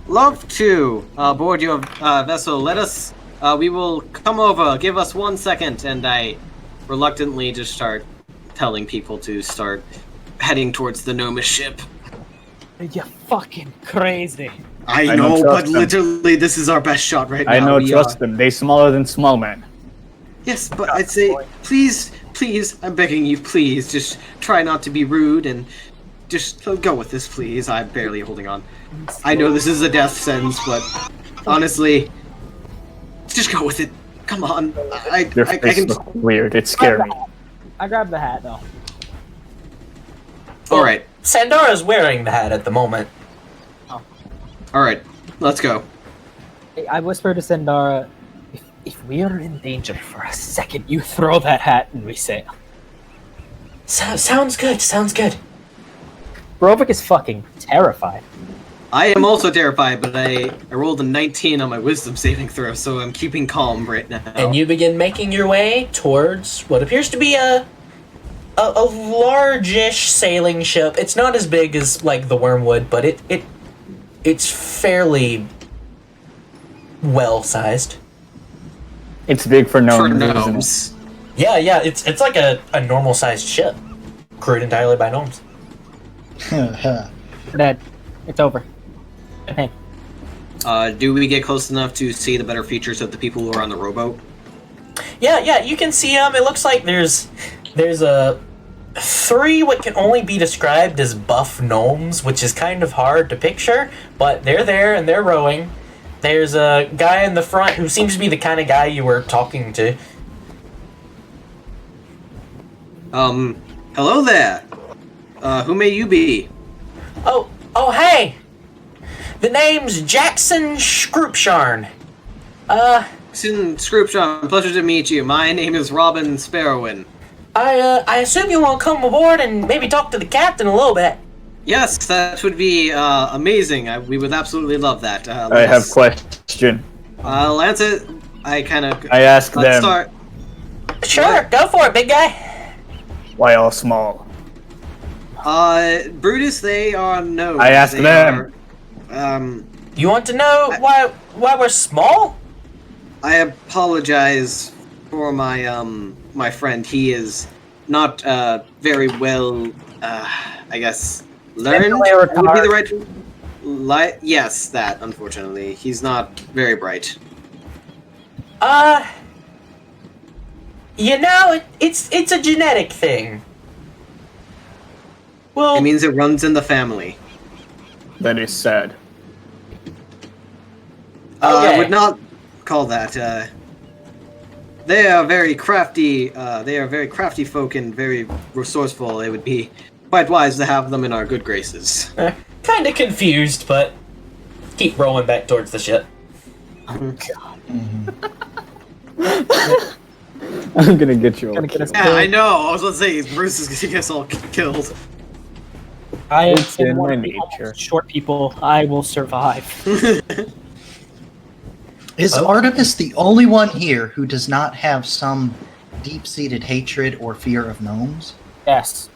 love to board your vessel. Let us. We will come over. Give us 1 second, and I reluctantly just start telling people to start heading towards the gnomish ship. You're fucking crazy. I I know, don't but trust them. literally, this is our best shot right now. I know, We trust are- them. They smaller than small man. Yes, but I'd say, please, I'm begging you, please, just try not to be rude and just go with this, please. I'm barely holding on. I know this is a death sentence, but honestly, just go with it. Come on. Your I face can. look weird. It's scary. I grabbed the hat though. All right, Sandora's wearing the hat at the moment. all right, let's go. I whispered to Sandara, if we are in danger for a second, you throw that hat and we sail. Sounds good. Brovik is fucking terrified. I am also terrified, but I rolled a 19 on my wisdom saving throw, so I'm keeping calm right now. And you begin making your way towards what appears to be a large-ish sailing ship. It's not as big as like the Wormwood, but it it's fairly well-sized. It's big for gnomes. For isn't it? gnomes. Yeah, it's like a normal-sized ship, crewed entirely by gnomes. We're dead. It's over. Hey. Do we get close enough to see the better features of the people who are on the rowboat? Yeah, you can see them. It looks like there's a 3 what can only be described as buff gnomes, which is kind of hard to picture, but they're there and they're rowing. There's a guy in the front who seems to be the kind of guy you were talking to. Hello there. Who may you be? Oh, hey! The name's Jackson Scroopsharn. Scroopshon, pleasure to meet you. My name is Robin Sparrowin. I assume you want to come aboard and maybe talk to the captain a little bit. Yes, that would be amazing. We would absolutely love that. I have question. Lance, I ask let's them. start. Sure, go for it, big guy. Why all small? Brutus, they are no. I ask they them. Are, You want to know why we're small? I apologize for my my friend. He is not very well. I guess learned would be the right. Yes, that unfortunately he's not very bright. You know, it's a genetic thing. Well, It means it runs in the family. That is sad. I Okay. would not call that. They are very crafty. They are very crafty folk and very resourceful. It would be quite wise to have them in our good graces. kind of confused, but keep rowing back towards the ship. I'm gonna get you all Gonna get us killed. Yeah, I know. I was about to say Bruce is gonna get us all killed. I It's in am one my of the nature. almost short people. I will survive. Is Artemis the only one here who does not have some deep-seated hatred or fear of gnomes? Yes.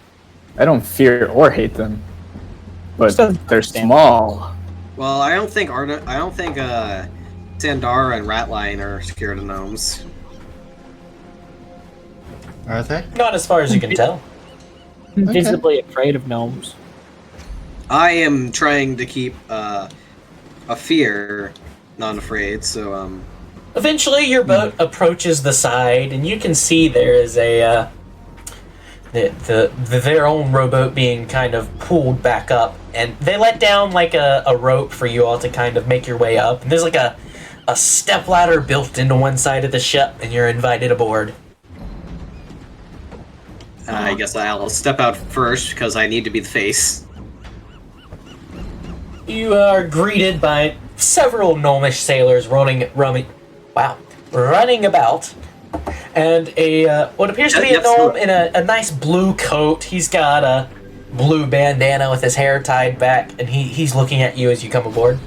I don't fear or hate them, but Just doesn't they're understand. small. Well, I don't think Sandara and Ratline are scared of gnomes. Are they? Not as far as you can tell. Visibly afraid of gnomes. I am trying to keep a fear, not afraid. So Eventually, your boat approaches the side, and you can see there is their own rowboat being kind of pulled back up, and they let down like a rope for you all to kind of make your way up. And there's like a stepladder built into one side of the ship, and you're invited aboard. I guess I'll step out first because I need to be the face. You are greeted by several gnomish sailors running about, and what appears to be a Yep, gnome in a nice blue coat. He's got a blue bandana with his hair tied back, and he's looking at you as you come aboard.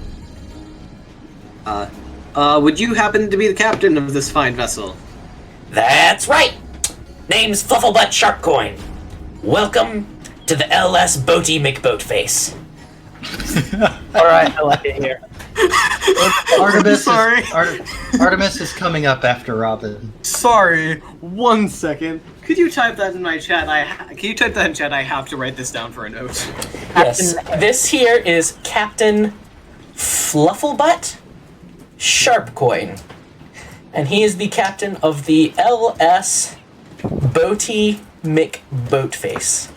Would you happen to be the captain of this fine vessel? That's right! Name's Flufflebutt Sharpcoin. Welcome to the LS Boaty McBoatface. Alright, I like it here. Artemis, Sorry. Artemis is coming up after Robin. Sorry, 1 second. Could you type that in my chat? Can you type that in chat? I have to write this down for a note. Yes, this here is Captain Flufflebutt Sharpcoin. And he is the captain of the LS Boaty McBoatface.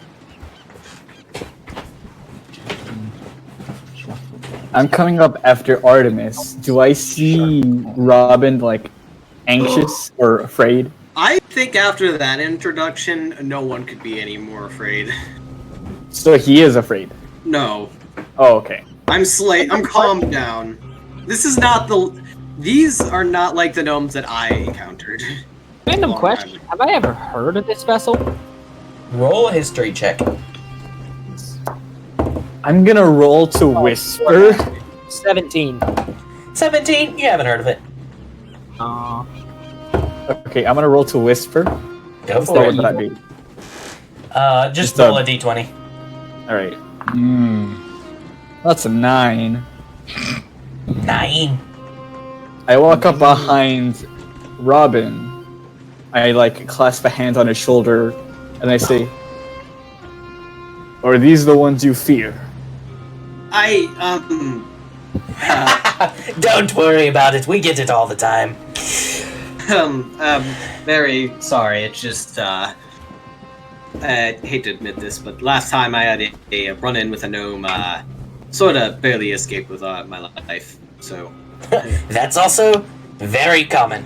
I'm coming up after Artemis. Do I see Robin like anxious or afraid? I think after that introduction, no one could be any more afraid. So he is afraid. No. Oh, okay. I'm calmed down. These are not like the gnomes that I encountered. Random Long question. time. Have I ever heard of this vessel? Roll a history check. I'm gonna roll to whisper. 17. 17, you haven't heard of it. Okay, I'm gonna roll to whisper. Go What for would it. that be? Just Just roll a d20. All right. That's a 9. 9. I walk up behind Robin. I like clasp a hand on his shoulder, and I say, "Are these the ones you fear?" Don't worry about it. We get it all the time. Very sorry. It's just, I hate to admit this, but last time I had a run-in with a gnome, sort of barely escaped with my life, so... That's also very common.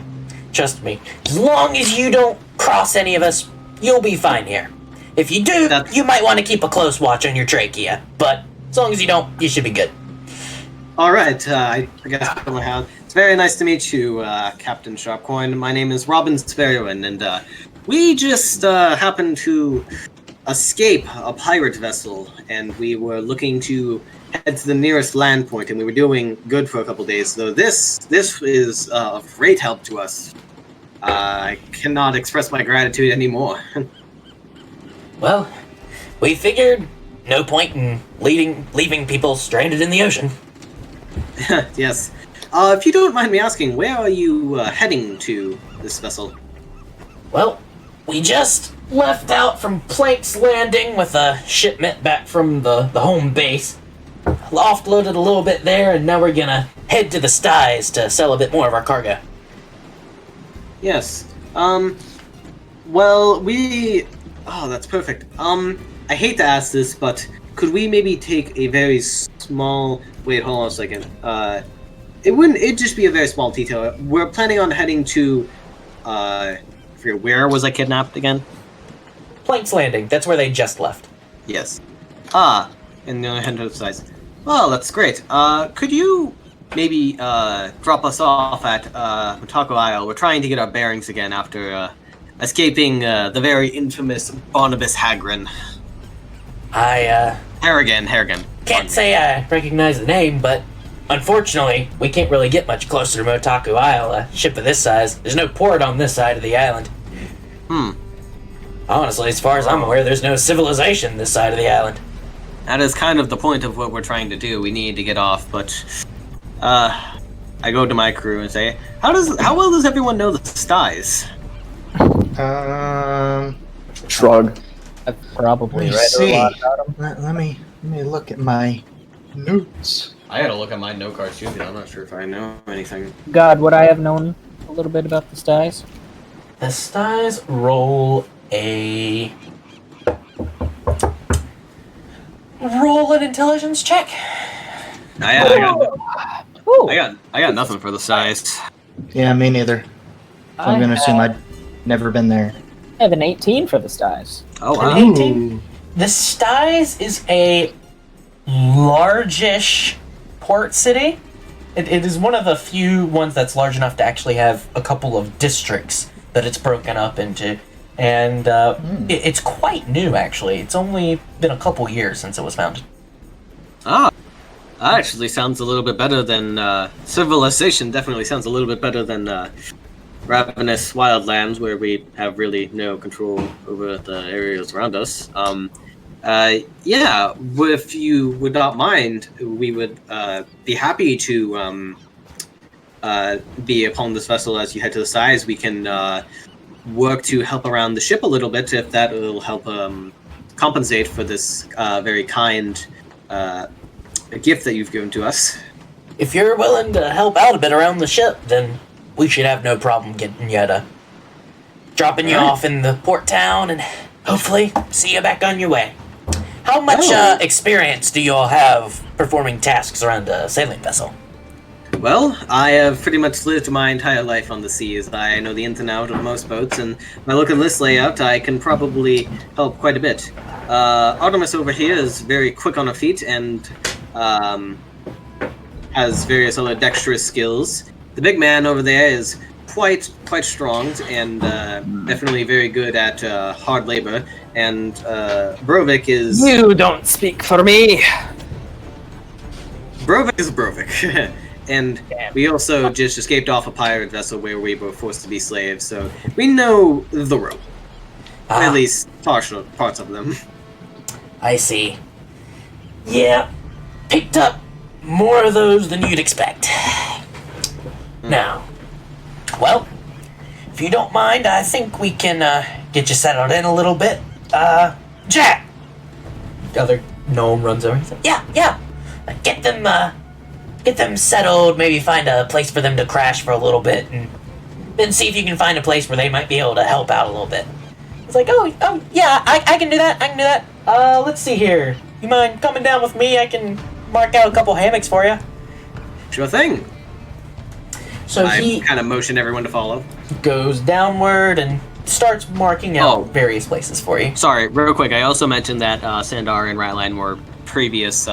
Trust me. As long as you don't cross any of us, you'll be fine here. If you do, you might want to keep a close watch on your trachea, but as long as you don't, you should be good. Alright, I guess it's very nice to meet you, Captain Sharpcoin. My name is Robin Sparrowin, and we just happened to escape a pirate vessel, and we were looking to head to the nearest land point, and we were doing good for a couple days. So this is of great help to us. I cannot express my gratitude anymore. Well, we figured no point in leaving people stranded in the ocean. Yes. If you don't mind me asking, where are you heading to this vessel? Well, we just left out from Plank's Landing with a shipment back from the home base. Offloaded a little bit there, and now we're gonna head to the styes to sell a bit more of our cargo. Yes. Well, oh, that's perfect. I hate to ask this, but could we maybe take a very small... Wait, hold on a second. It'd just be a very small detail. We're planning on heading to, I forget, where was I kidnapped again? Plank's Landing, that's where they just left. Yes. And the other hand to the sides. Well, that's great. Could you maybe drop us off at Motako Isle? We're trying to get our bearings again after escaping the very infamous Barnabas Hagrin. Harrigan. Can't say I recognize the name, but unfortunately, we can't really get much closer to Motako Isle. A ship of this size, there's no port on this side of the island. Honestly, as far as I'm aware, there's no civilization this side of the island. That is kind of the point of what we're trying to do. We need to get off, but I go to my crew and say, how well does everyone know the styes? Shrug. I've probably Let me read see. a lot about them. Let me look at my notes. I gotta look at my note cards too, because I'm not sure if I know anything. God, would I have known a little bit about the styes? The styes roll an intelligence check. I got nothing for the styes. Yeah, me neither. So I'm gonna assume I'd never been there. I have an 18 for the styes. Oh An wow. 18. The styes is a largish port city. It is one of the few ones that's large enough to actually have a couple of districts that it's broken up into. And it's quite new, actually. It's only been a couple years since it was founded. That actually sounds a little bit better than civilization. Definitely sounds a little bit better than ravenous wildlands, where we have really no control over the areas around us. Yeah, if you would not mind, we would be happy to be upon this vessel as you head to the sides. We can work to help around the ship a little bit, if that will help compensate for this very kind gift that you've given to us. If you're willing to help out a bit around the ship, then we should have no problem getting you dropping you off in the port town and hopefully see you back on your way. How much experience do you all have performing tasks around a sailing vessel? Well, I have pretty much lived my entire life on the seas. I know the ins and outs of most boats, and by looking at this layout, I can probably help quite a bit. Artemis over here is very quick on her feet and has various other dexterous skills. The big man over there is quite strong and definitely very good at hard labor. And Brovik is... You don't speak for me. Brovik is Brovik. And we also just escaped off a pirate vessel where we were forced to be slaves, so we know the rope. At least parts of them. I see. Yeah, picked up more of those than you'd expect. Now, well, if you don't mind, I think we can get you settled in a little bit. Jack! The other gnome runs over. He's like, yeah. Get them settled, maybe find a place for them to crash for a little bit, and then see if you can find a place where they might be able to help out a little bit. It's like, oh, yeah, I can do that. Let's see here. You mind coming down with me? I can mark out a couple hammocks for you. Sure thing. So I he kind of motion everyone to follow. goes downward and starts marking out various places for you. Sorry, real quick. I also mentioned that Sandar and Ratline were previous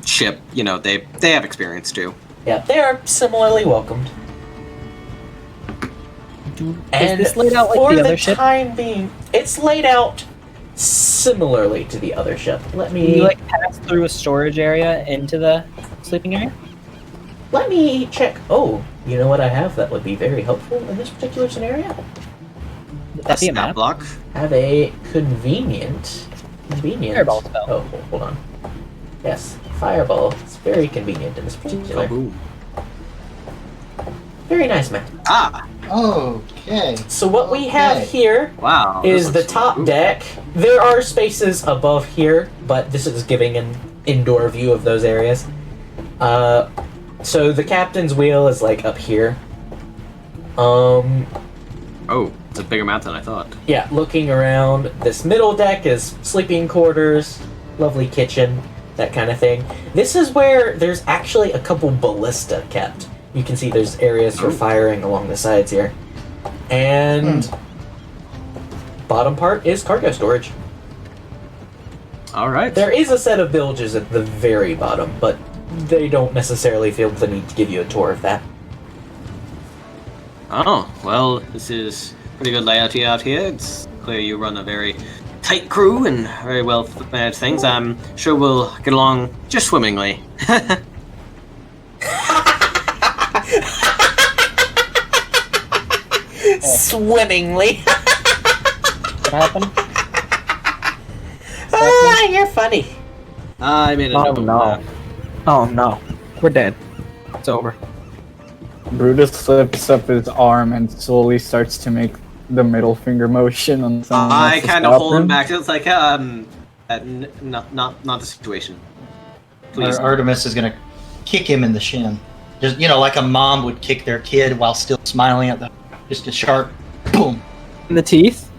ship. You know, they have experience too. Yeah, they are similarly welcomed. And this laid out like for the other the ship? time being, it's laid out similarly to the other ship. Let Can you me like pass through a storage area into the sleeping area? check. Oh, you know what I have that would be very helpful in this particular scenario? Would that be a map? block. Have a convenient. Fireball spell. Oh, hold on. Yes, fireball. It's very convenient in this particular. Kaboom. Very nice map. Ah, Okay. So what we have here wow. is this the looks top cool. deck. There are spaces above here, but this is giving an indoor view of those areas. So the captain's wheel is like up here. Oh, it's a bigger map than I thought. Yeah, looking around, this middle deck is sleeping quarters, lovely kitchen, that kind of thing. This is where there's actually a couple ballista kept. You can see there's areas for firing along the sides here. And bottom part is cargo storage. All right. There is a set of bilges at the very bottom, but they don't necessarily feel the need to give you a tour of that. Oh, well, this is pretty good layout out here. It's clear you run a very tight crew and very well managed things. I'm sure we'll get along just swimmingly. Swimmingly. What happened? You're funny. I made a Oh double no. laugh. Oh no. We're dead. It's over. Brutus lifts up his arm and slowly starts to make the middle finger motion on someone I else to kind of stop hold him back. It's like, not the situation. Please. Artemis is gonna kick him in the shin. Just like a mom would kick their kid while still smiling at them. Just a sharp boom. In the teeth?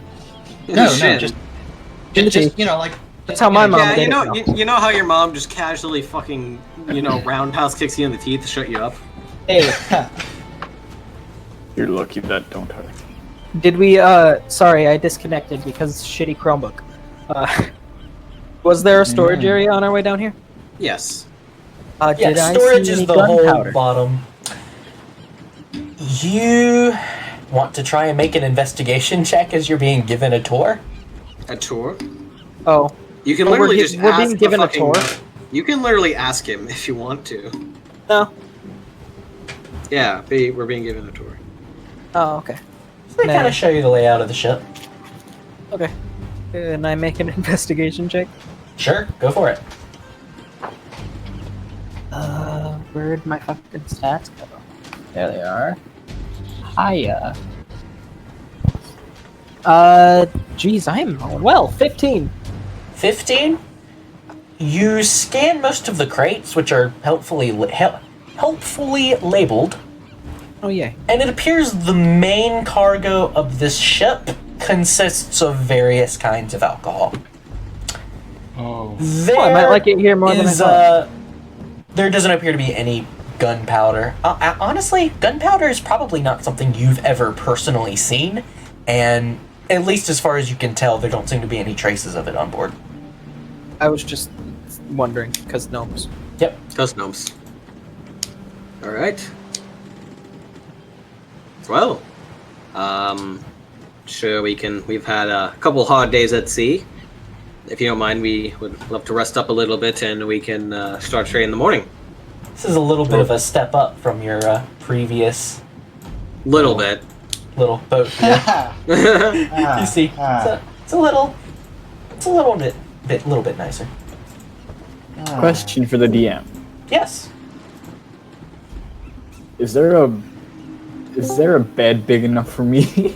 No, Shit. just teeth. like. That's how my mom Yeah, did it. you know how your mom just casually fucking, roundhouse kicks you in the teeth to shut you up? Hey, You're lucky that don't hurt. did we, sorry, I disconnected because shitty Chromebook. Was there a storage area on our way down here? Yes. Yeah, Did I storage see is any the whole gunpowder? bottom. You want to try and make an investigation check as you're being given a tour? A tour? Oh, You can Oh, literally we're just we're ask being the given a fucking- tour? You can literally ask him if you want to. No. Yeah, we're being given a tour. Oh, okay. So they Nah. kind of show you the layout of the ship. Okay. Can I make an investigation check? Sure, go for it. Where'd my fucking stats go? There they are. Hiya. Geez, I'm rolling well. 15. 15. You scan most of the crates, which are helpfully labeled, Oh, yay. and it appears the main cargo of this ship consists of various kinds of alcohol. Oh. There I might like it here more than I is, thought. there doesn't appear to be any gunpowder. Honestly, gunpowder is probably not something you've ever personally seen, and at least as far as you can tell, there don't seem to be any traces of it on board. I was just wondering, because gnomes. Yep. Those gnomes. Alright. Well, sure we've had a couple hard days at sea. If you don't mind, we would love to rest up a little bit and we can start trade in the morning. This is a little bit of a step up from your previous Little bit. little boat here. You see, it's a little bit nicer. Question for the DM: Yes. Is there a bed big enough for me?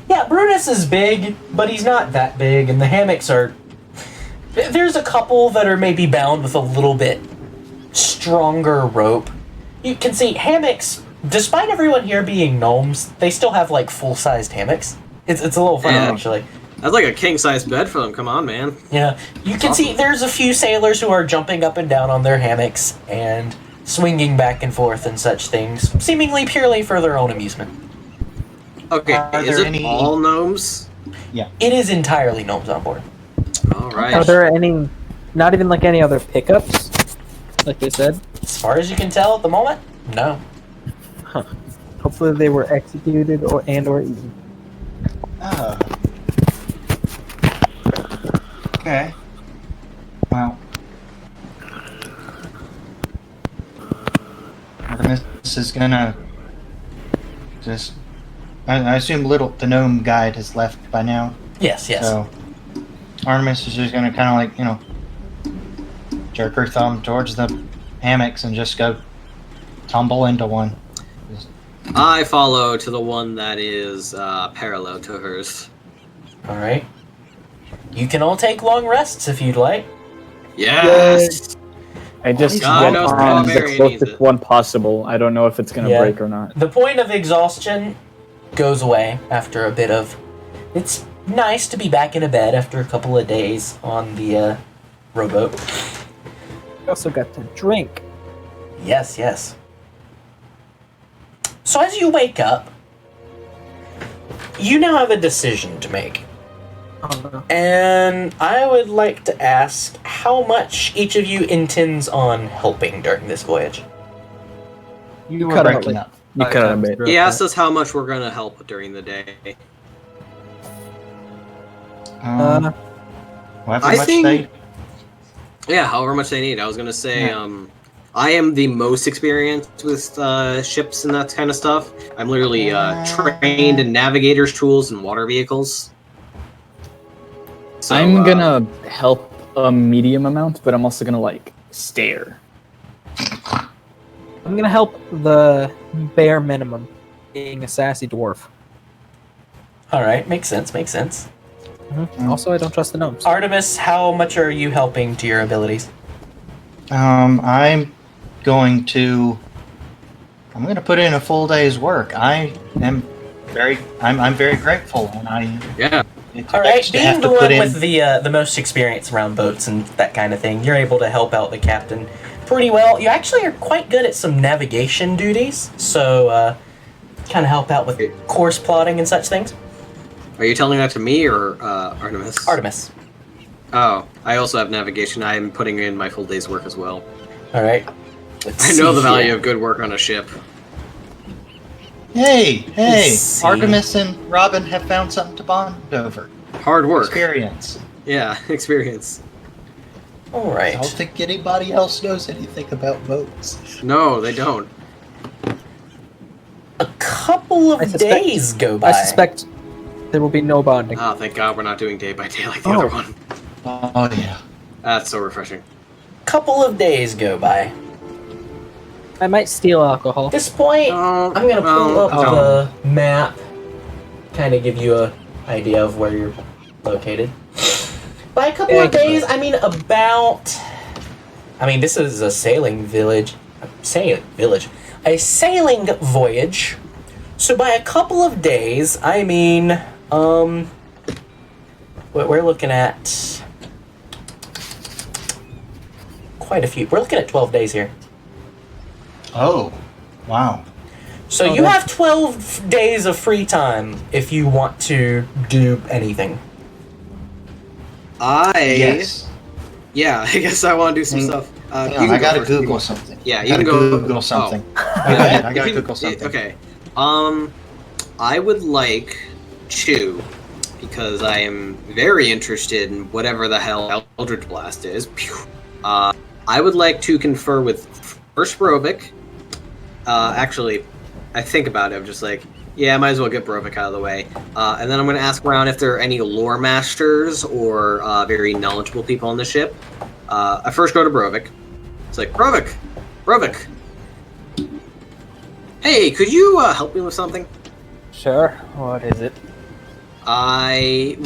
Yeah, Brudas is big, but he's not that big, and the hammocks are... There's a couple that are maybe bound with a little bit stronger rope. You can see hammocks, despite everyone here being gnomes, they still have, like, full-sized hammocks. It's a little fun, Yeah. actually. That's like a king-size bed for them. Come on, man. Yeah, you can see there's a few sailors who are jumping up and down on their hammocks and swinging back and forth and such things, seemingly purely for their own amusement. Okay, Are is there it any- all gnomes? It is entirely gnomes on board. All right. Are there any, not even like any other pickups? Like they said? As far as you can tell at the moment, no. Hopefully they were executed or eaten. Oh. Okay. Well. Artemis is gonna just. I assume the gnome guide has left by now. Yes, yes. So Artemis is just gonna kind of like, jerk her thumb towards the hammocks and just go tumble into one. I follow to the one that is parallel to hers. Alright. You can all take long rests if you'd like. Yes. I just God get knows on the Barbarian needs closest it. one possible. I don't know if it's gonna Yeah. break or not. The point of exhaustion goes away after a bit of... It's nice to be back in a bed after a couple of days on the rowboat. We also got to drink. Yes, yes. So as you wake up, you now have a decision to make. Oh, no. And I would like to ask how much each of you intends on helping during this voyage. You cut were out, breaking like- up. You cut out a bit. He asked us how much we're gonna help during the day. However I much think- they. Yeah, however much they need. I was gonna say, Yeah. I am the most experienced with ships and that kind of stuff. I'm literally trained in navigators' tools and water vehicles. So, I'm gonna help a medium amount, but I'm also gonna stare. I'm gonna help the bare minimum, being a sassy dwarf. Alright, makes sense, makes sense. Also, I don't trust the gnomes. Artemis, how much are you helping to your abilities? I'm going to put in a full day's work. I'm very grateful, and I Yeah. Alright, expect to have being to the put one in. with the most experience around boats and that kind of thing, you're able to help out the captain pretty well. You actually are quite good at some navigation duties, so kind of help out with course plotting and such things. Are you telling that to me or Artemis? Artemis. Oh, I also have navigation. I am putting in my full day's work as well. Alright. I know the value of good work on a ship. Hey, Let's see. Artemis and Robin have found something to bond over. Hard work. Experience. Yeah, experience. I Alright. don't think anybody else knows anything about boats. No, they don't. A couple of I suspect- days go by. I suspect there will be no bonding. Oh, thank God we're not doing day by day like the Oh. other one. Oh yeah. That's so refreshing. Couple of days go by. I might steal alcohol. At this point, Oh, I'm gonna pull up no. the map, kind of give you a idea of where you're located. By a couple of days, I mean about. I mean, this is a sailing village. A sailing voyage. So by a couple of days, I mean, we're looking at quite a few. We're looking at 12 days here. Oh, wow. So you have 12 days of free time if you want to do anything. Yes. Yeah, I guess I want to do some Hang- stuff. Hang you on, can I go gotta first if you Google want. something. Yeah, I you gotta can go. Google something. Oh. Go ahead, I gotta If you- Google something. Okay. I would like to, because I am very interested in whatever the hell Eldritch Blast is. I would like to confer with first Brovik. Actually, I think about it. I'm just like, yeah, I might as well get Brovik out of the way. And then I'm going to ask around if there are any lore masters or very knowledgeable people on the ship. I first go to Brovik. It's like, Brovik. Hey, could you help me with something? Sure. What is it? I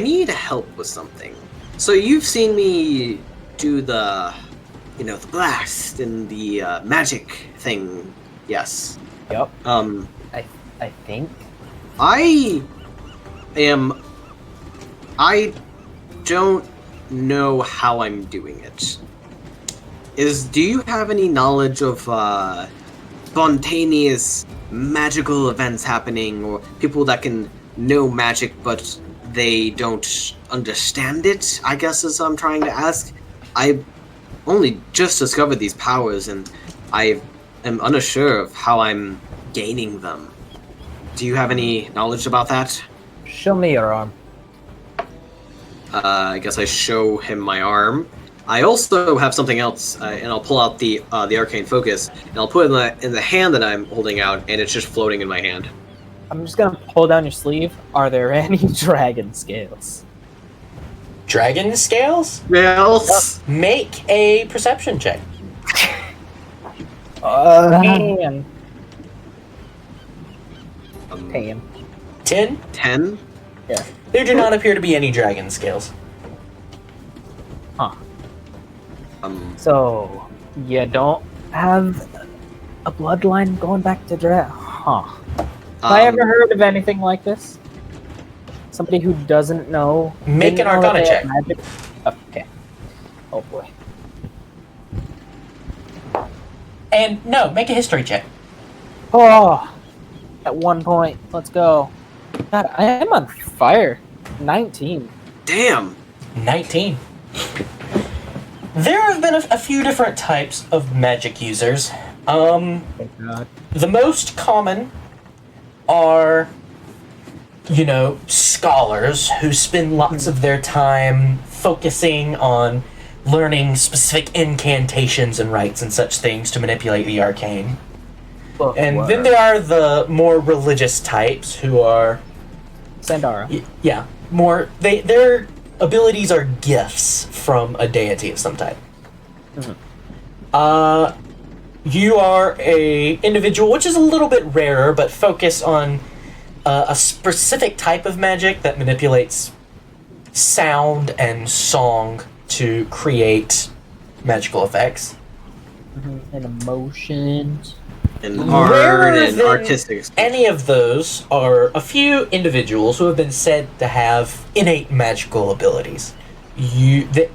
need help with something. So you've seen me do the blast and the magic thing. Yes. Yep. I think. I don't know how I'm doing it. Do you have any knowledge of spontaneous magical events happening, or people that can know magic but they don't understand it, I guess is what I'm trying to ask. I only just discovered these powers and I am unsure of how I'm gaining them. Do you have any knowledge about that? Show me your arm. I guess I show him my arm. I also have something else, and I'll pull out the arcane focus, and I'll put it in the hand that I'm holding out, and it's just floating in my hand. I'm just gonna pull down your sleeve. Are there any dragon scales? Dragon scales? Yes. Make a perception check. Man. 10. 10? 10. Yeah. There do not appear to be any dragon scales. Huh. So, you don't have a bloodline going back to dragon? Huh. Have I ever heard of anything like this? Somebody who doesn't know. Make an Arcana check. Magic? Okay. Oh boy. And no, make a history check. Oh! At 1 point. Let's go. God, I am on fire. 19. Damn. 19. There have been a few different types of magic users. Thank God. The most common are, scholars who spend lots of their time focusing on learning specific incantations and rites and such things to manipulate the arcane. And then there are the more religious types who are... Sandara. Yeah, more... Their abilities are gifts from a deity of some type. Mm-hmm. You are a individual, which is a little bit rarer, but focus on a specific type of magic that manipulates sound and song to create magical effects. And emotions. And art Rarer and than artistic. any of those are a few individuals who have been said to have innate magical abilities. The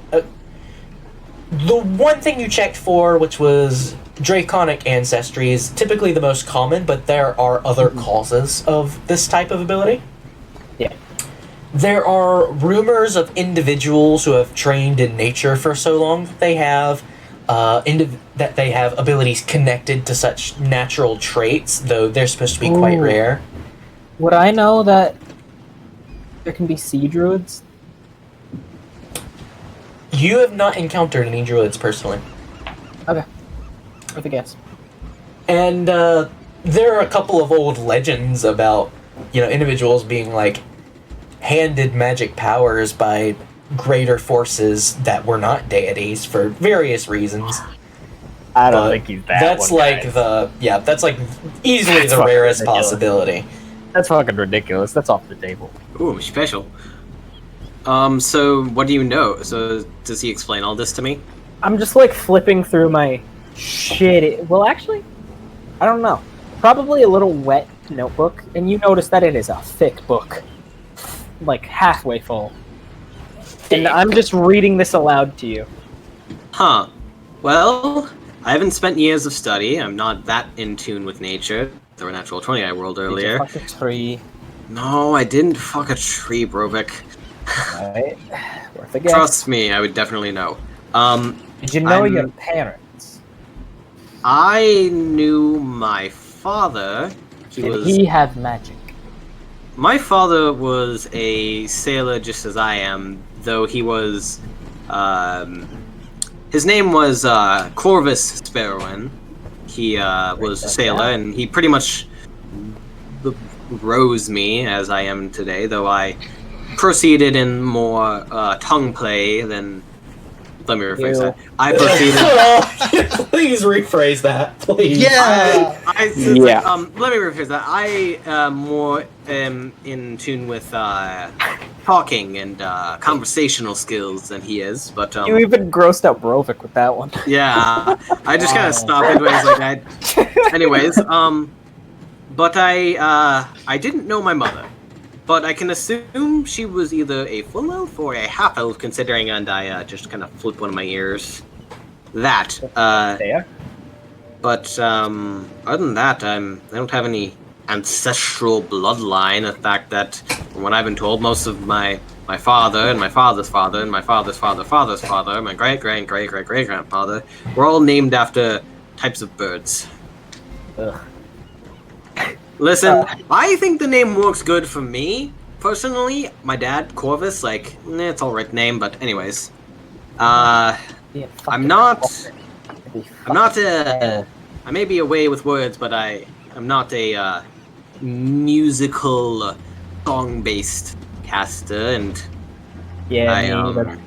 one thing you checked for, which was draconic ancestry, is typically the most common, but there are other causes of this type of ability. Yeah. There are rumors of individuals who have trained in nature for so long that they have that they have abilities connected to such natural traits, though they're supposed to be quite rare. Would I know that there can be sea druids? You have not encountered any druids personally. Okay. Worth a guess. And there are a couple of old legends about, individuals being, handed magic powers by greater forces that were not deities for various reasons. I don't think he's that. That's that's easily the rarest ridiculous. Possibility. That's fucking ridiculous. That's off the table. Ooh, special. So what do you know? So does he explain all this to me? I'm just flipping through my shit. Well, actually, I don't know. Probably a little wet notebook, and you notice that it is a thick book, halfway full. And I'm just reading this aloud to you. Huh. Well, I haven't spent years of study. I'm not that in tune with nature. The natural 20 I rolled earlier. Did you fuck a tree? No, I didn't fuck a tree, Brovik. Alright. Worth a guess. Trust me, I would definitely know. Did you know your parents? I knew my father. Did he have magic? My father was a sailor just as I am, though he was, his name was, Corvus Sparrowin. He, was a sailor, and he pretty much rose me as I am today, though I proceeded in more tongue play than. Let me rephrase Ew. that. I proceeded. Please rephrase that, please. Yeah. Let me rephrase that. I more am in tune with talking and conversational skills than he is, but You even grossed out Brovik with that one. yeah, I just kind of stopped midways like Anyways, but I didn't know my mother, but I can assume she was either a full elf or a half elf, considering, and I just kind of flipped one of my ears. That There. But other than that, I don't have any ancestral bloodline. The fact that, from what I've been told, most of my father and my father's father and my father's father's father, my great great great great great grandfather, were all named after types of birds. Ugh. Listen, I think the name works good for me personally. My dad, Corvus, it's all right name, but anyways, Yeah, I'm not. I may be away with words, but I'm not a musical, song-based caster, and Yeah, me neither.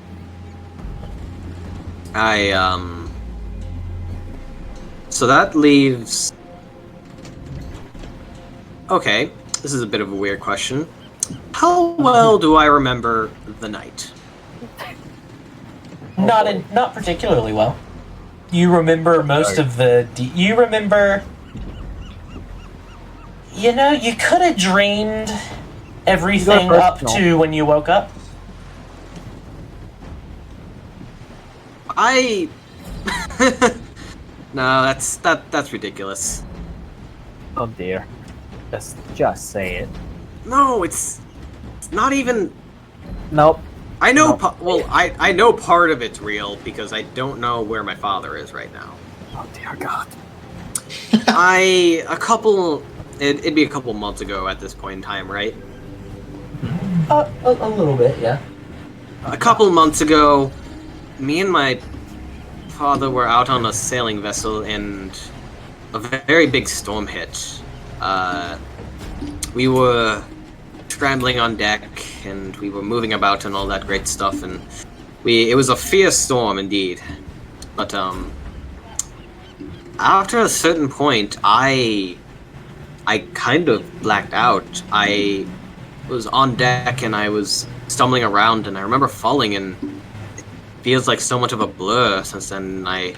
So that leaves. Okay, this is a bit of a weird question. How well do I remember the night? Not particularly well. You remember most of the. You remember. You know, you could have dreamed everything up to when you woke up. No, that's ridiculous. Oh dear. Just say it. No, it's not even. Nope. I know. No. I know part of it's real because I don't know where my father is right now. Oh dear God. It'd be a couple months ago at this point in time, right? A little bit, yeah. A couple months ago, me and my father were out on a sailing vessel and a very big storm hit. We were scrambling on deck and we were moving about and all that great stuff, and it was a fierce storm indeed. But after a certain point, I kind of blacked out. I was on deck and I was stumbling around, and I remember falling, and it feels like so much of a blur since then. I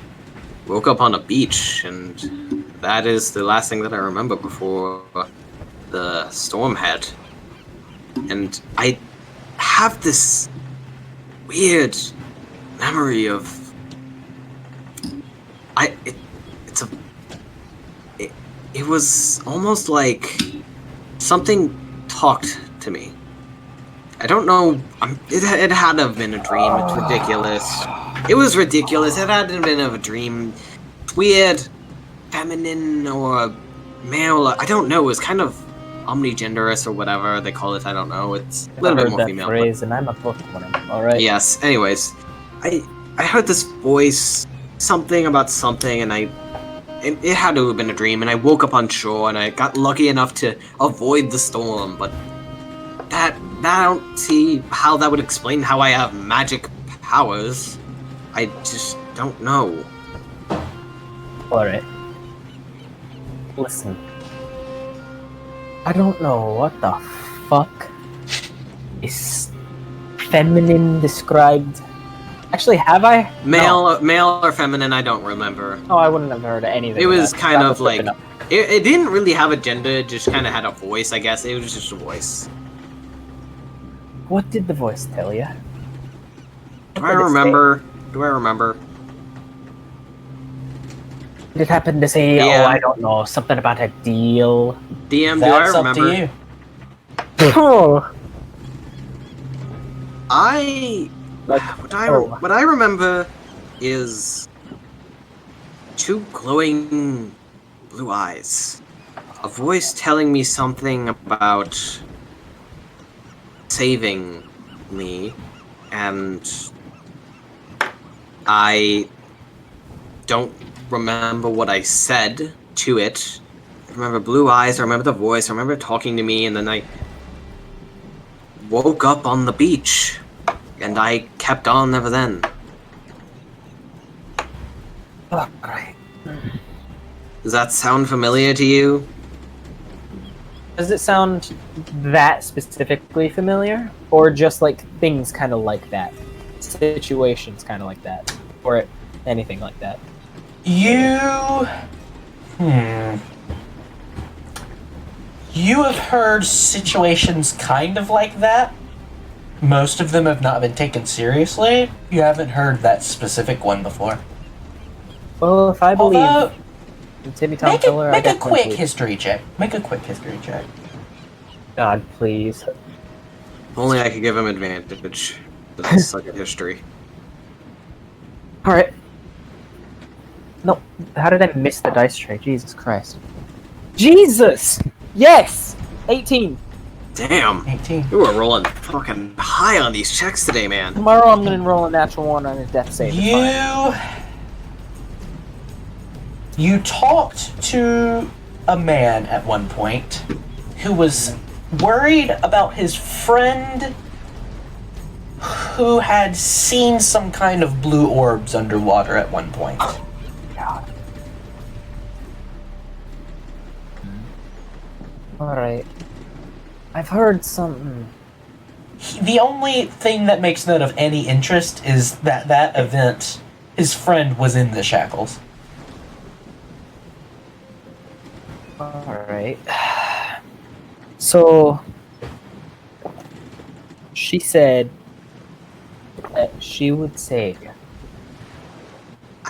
woke up on a beach, and that is the last thing that I remember before the storm hit. And I have this weird memory of it was almost like something talked to me. I don't know. It had to have been a dream. It's ridiculous. It was ridiculous. It had to have been a dream. Weird, feminine or male. I don't know. It was kind of omnigenderous or whatever they call it. I don't know. It's a little bit more female. Phrase, and I'm a bookworm. All right. Yes. Anyways, I heard this voice, something about something, and it had to have been a dream. And I woke up on shore, and I got lucky enough to avoid the storm. But I don't see how that would explain how I have magic powers. I just don't know. Alright. Listen. I don't know what the fuck is feminine described. Actually, have I? Male or feminine, I don't remember. Oh, I wouldn't have heard anything. It was kind of like... Up. It didn't really have a gender, it just kind of had a voice, I guess. It was just a voice. What did the voice tell you? Do I remember? Did it happen to say, Yeah. oh, I don't know, something about a deal? DM, That's do I up to remember? you. Oh. What I remember is two glowing blue eyes. A voice telling me something about saving me, and I don't remember what I said to it. I remember blue eyes, I remember the voice, I remember talking to me, and then woke up on the beach, and I kept on ever then. Alright. Does that sound familiar to you? Does it sound that specifically familiar? Or just like things kind of like that? Situations kind of like that? Or anything like that? You have heard situations kind of like that. Most of them have not been taken seriously. You haven't heard that specific one before. Well, if I believe Although, in Timmy Tom Filler, make I a definitely quick believe. history check. Make a quick history check. God, please. If only I could give him advantage. But I suck at history. Alright. No, how did I miss the dice tray? Jesus Christ. Jesus! Yes! 18. Damn, 18. you were rolling fucking high on these checks today, man. Tomorrow I'm gonna roll a natural 1 on a death save. It's fine. You talked to a man at one point who was worried about his friend who had seen some kind of blue orbs underwater at one point. God. Alright. I've heard something. The only thing that makes note of any interest is that that event, his friend was in the shackles. Alright. So, she said that she would save you.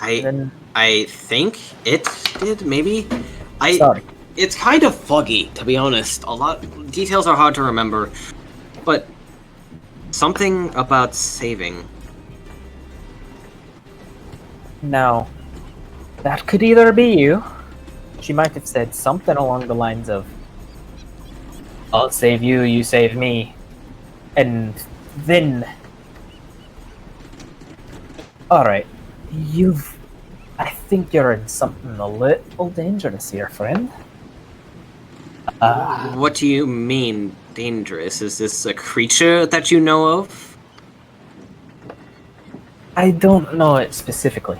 Then, I think it did, maybe? sorry. It's kind of foggy, to be honest. A lot details are hard to remember, but something about saving. Now, that could either be you. She might have said something along the lines of, I'll save you, you save me. And then... Alright, I think you're in something a little dangerous here, friend. What do you mean, dangerous? Is this a creature that you know of? I don't know it specifically.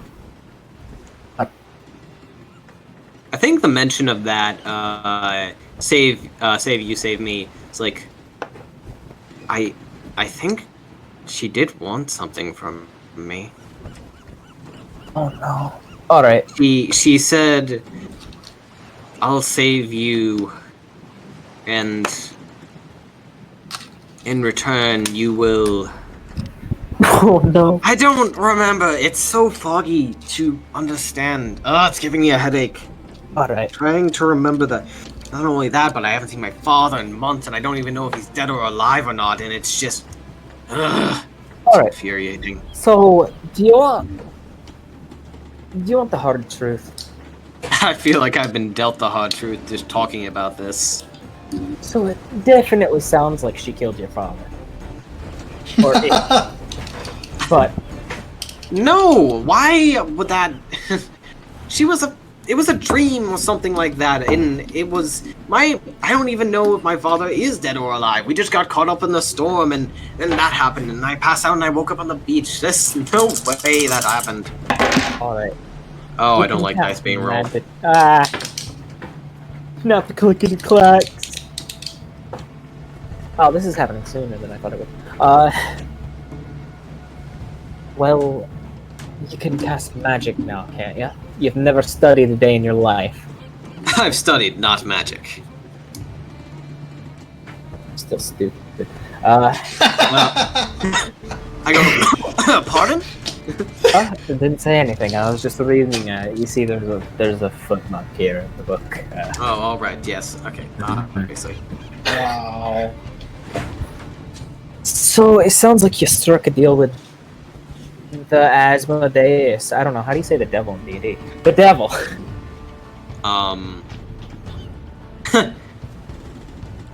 I think the mention of that, save you, save me, it's like, I think she did want something from me. Oh no. Alright. She said, I'll save you, and in return you will... Oh no. I don't remember, it's so foggy to understand. It's giving me a headache. Alright. Trying to remember that. Not only that, but I haven't seen my father in months, and I don't even know if he's dead or alive or not, and it's just... It's Alright. infuriating. So, do you want the hard truth? I feel like I've been dealt the hard truth just talking about this. So it definitely sounds like she killed your father. Or it. But No! Why would that... It was a dream or something like that, and it was... I don't even know if my father is dead or alive. We just got caught up in the storm, and that happened, and I passed out and I woke up on the beach. There's no way that happened. alright. Oh, I don't like dice being rolled. Not the clickety clacks. Oh, this is happening sooner than I thought it would. Well, you can cast magic now, can't you? You've never studied a day in your life. I've studied, not magic. Still stupid. Well, I go, pardon? I didn't say anything. I was just reading. You see, there's a footnote here in the book. Oh, all right. Yes. Okay. Obviously. Wow. So it sounds like you struck a deal with the Asmodeus. I don't know. How do you say the devil in D&D? The devil. I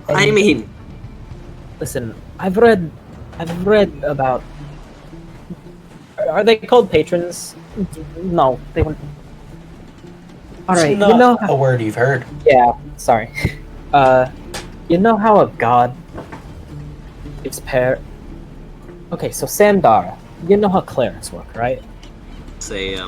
mean, Listen, I've read about. Are they called patrons? No, they wouldn't. All right, It's not you know. a word you've heard. Yeah, sorry. You know how a god It's pair. Okay, so Sandara, you know how clerics work, right? Say,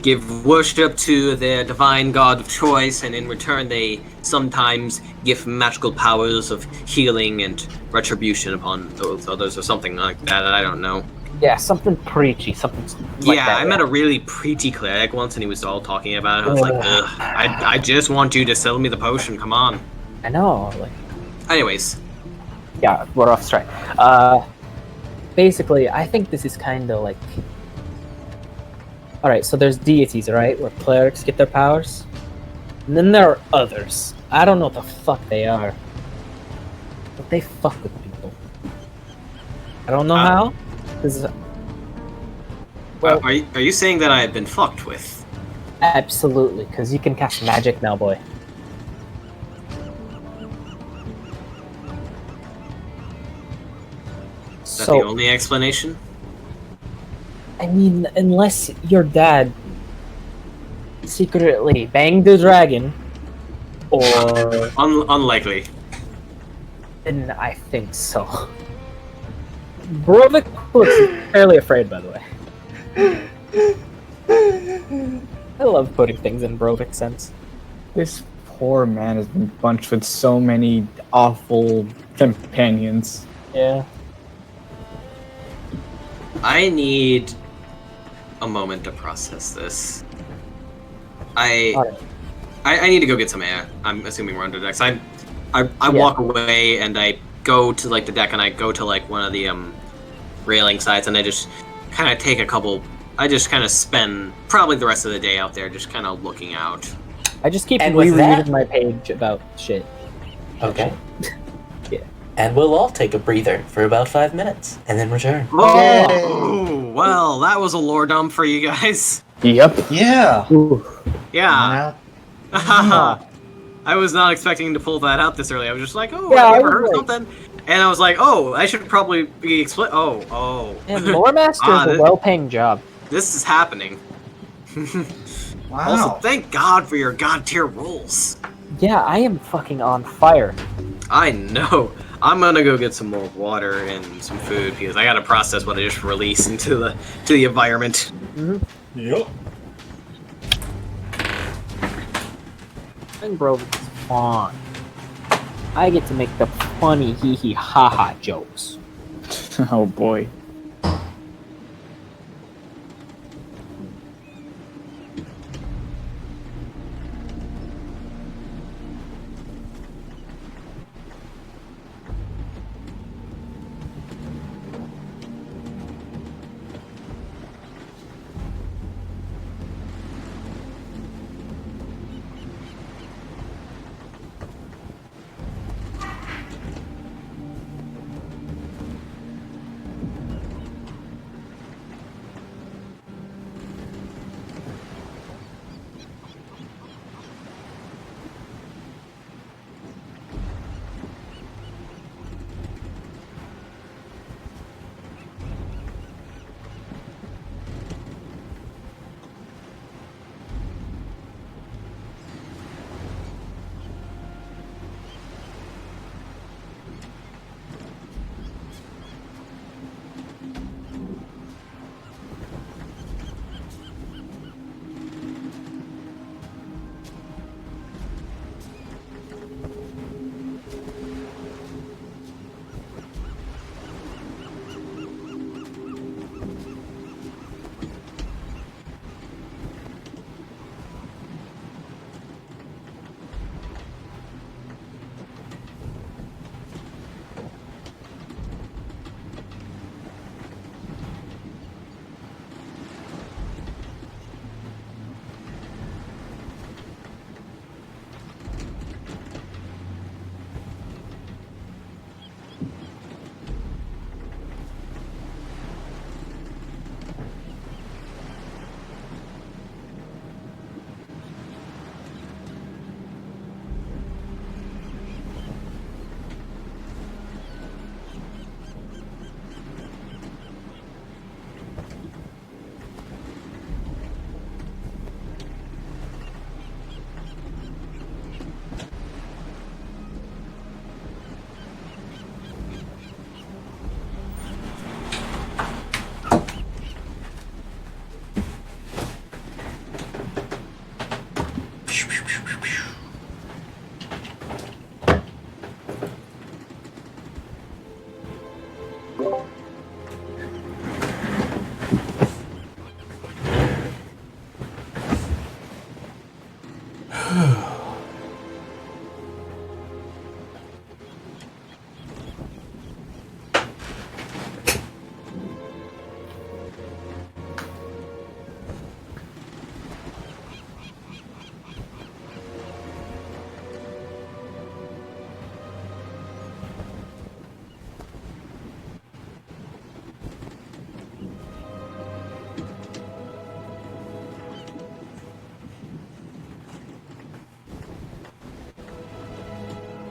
give worship to their divine god of choice, and in return they sometimes give magical powers of healing and retribution upon those others, or something like that. I don't know. Yeah, something preachy, something like Yeah, that. I met a really preachy cleric once, and he was all talking about it. I was like, Ugh. ugh, I just want you to sell me the potion. Come on. I know, like, Anyways, yeah, we're off strike. Basically, I think this is kind of like. Alright, so there's deities, right, where clerics get their powers. And then there are others. I don't know what the fuck they are. But they fuck with people. I don't know how. Well, are you saying that I have been fucked with? absolutely, because you can cast magic now, boy. Is that the only explanation? I mean, unless your dad secretly banged the dragon, or Unlikely. then I think so. Brovik looks fairly afraid, by the way. I love putting things in Brovik sense. This poor man has been bunched with so many awful companions. Yeah. I need a moment to process this. Alright. I need to go get some air. I'm assuming we're under decks. I Yeah. walk away and I go to like the deck and I go to like one of the railing sides and I just kind of take a couple. I just kind of spend probably the rest of the day out there just kind of looking out. I just keep And with rereading that- my page about shit. Okay. Yeah. And we'll all take a breather for about 5 minutes and then return. Oh, well, that was a lore dump for you guys. Yep. Yeah. Ooh. Yeah. Now, I was not expecting to pull that out this early. I was just like, oh, Yeah, I've I never was heard of like- something. And I was like, oh, I should probably be Oh. And Lore Master is a this- well-paying job. This is happening. wow. Also, thank God for your god tier rolls. Yeah, I am fucking on fire. I know. I'm gonna go get some more water and some food because I gotta process what I just released into the environment. Yep. And Brovik is fun. I get to make the funny hee hee ha ha jokes. Oh boy.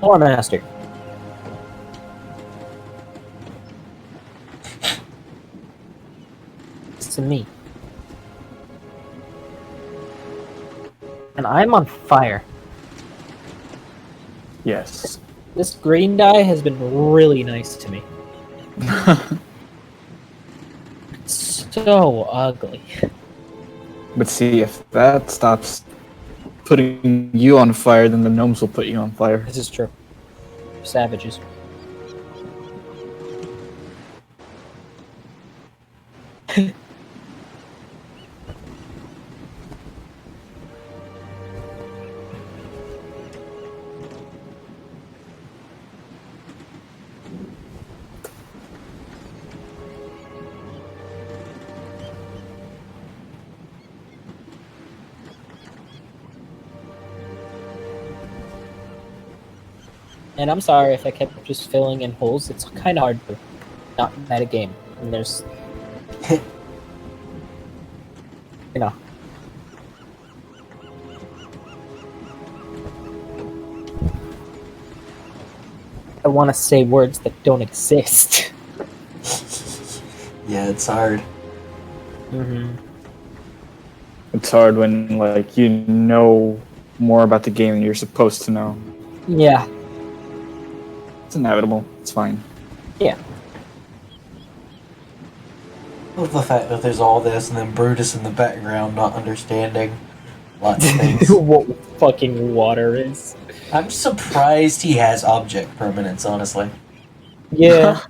Lore Master. It's to me. And I'm on fire. Yes. This green dye has been really nice to me. It's so ugly. But see, if that stops putting you on fire, then the gnomes will put you on fire. This is true. Savages. And I'm sorry if I kept just filling in holes. It's kind of hard to not meta game. And there's, you know. I want to say words that don't exist. Yeah, it's hard. Mm-hmm. It's hard when, like, you know more about the game than you're supposed to know. Yeah. It's inevitable. It's fine. Yeah. I love the fact that there's all this and then Brutus in the background not understanding lots of things. What fucking water is. I'm surprised he has object permanence, honestly. Yeah.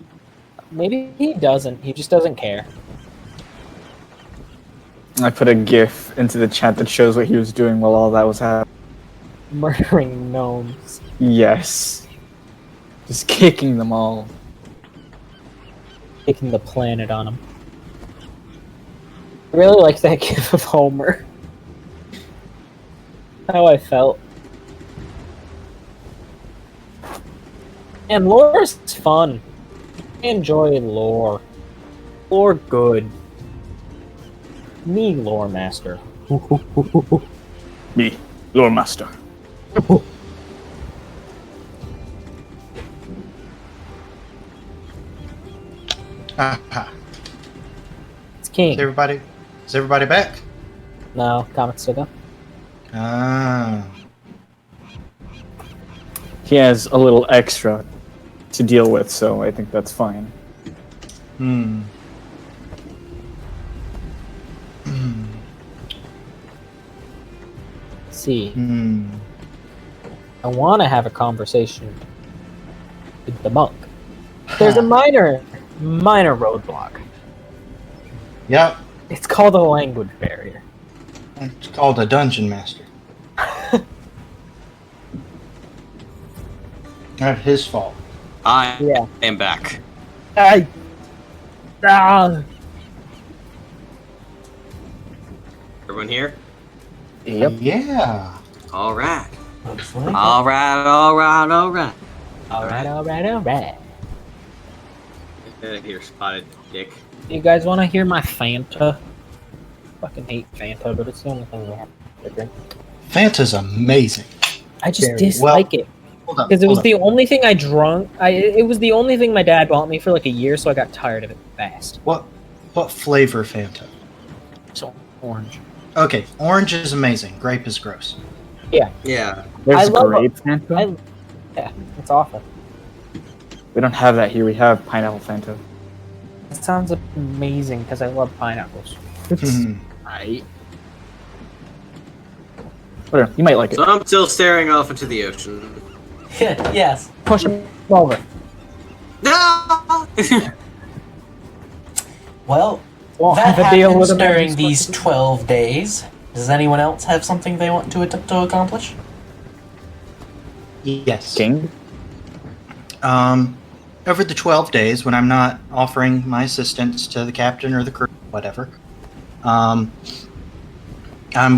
Maybe he doesn't. He just doesn't care. I put a GIF into the chat that shows what he was doing while all that was happening. Murdering gnomes. Yes. Just kicking them all. Taking the planet on him. I really like that gif of Homer. How I felt. And lore is fun. I enjoy lore. Lore good. Me, lore master. Me, Lore Master. Aha. It's king. Is everybody back? No, comics still go. Ah. He has a little extra to deal with, so I think that's fine. Hmm. Let's see. Hmm. I want to have a conversation with the monk. There's a minor roadblock. Yep. It's called a language barrier. It's called a dungeon master. Not his fault. I Yeah. am back. I. Ah. Everyone here? Yep. Yeah. All right. Looks like All right. All right. All right. Alright. Here, spotted dick. You guys want to hear my Fanta? Fucking hate Fanta, but it's the only thing we have to drink. Fanta's amazing. I just Very dislike it. Hold on. Because it was hold the only thing I drunk. It was the only thing my dad bought me for like a year, so I got tired of it fast. on. What flavor Fanta? So orange. Okay, orange is amazing. Grape is gross. Yeah. There's I love grape Fanta. Yeah, it's awful. We don't have that here. We have pineapple Fanta. It sounds amazing because I love pineapples. Hmm. Right. Whatever. You might like it. So I'm still staring off into the ocean. yes. Push him over. No! Well, Well, that have a deal happens with a during magic these sword. 12 days. Does anyone else have something they want to attempt to accomplish? Yes. King? Over the 12 days, when I'm not offering my assistance to the captain or the crew, whatever, I'm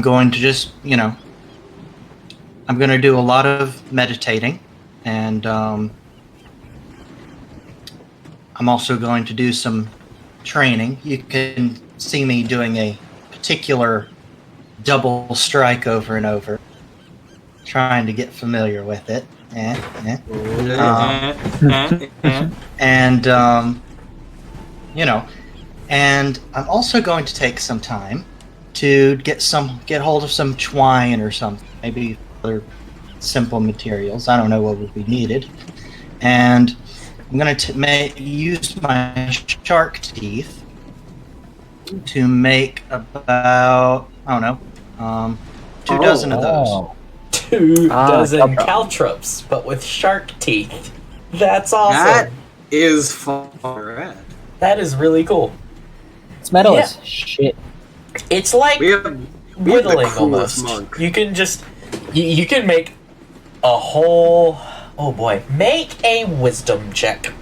going to just, I'm going to do a lot of meditating, and I'm also going to do some training. You can see me doing a particular double strike over and over, trying to get familiar with it. And and I'm also going to take some time to get hold of some twine or something, maybe other simple materials. I don't know what would be needed, and I'm going to use my shark teeth to make about 2 dozen of those. 2 dozen caltrops. caltrops, but with shark teeth. That's awesome. That is far. That is really cool. This metal is shit. It's like We have the whittling coolest almost. monk. You can just you can make a whole. Oh boy, make a wisdom check.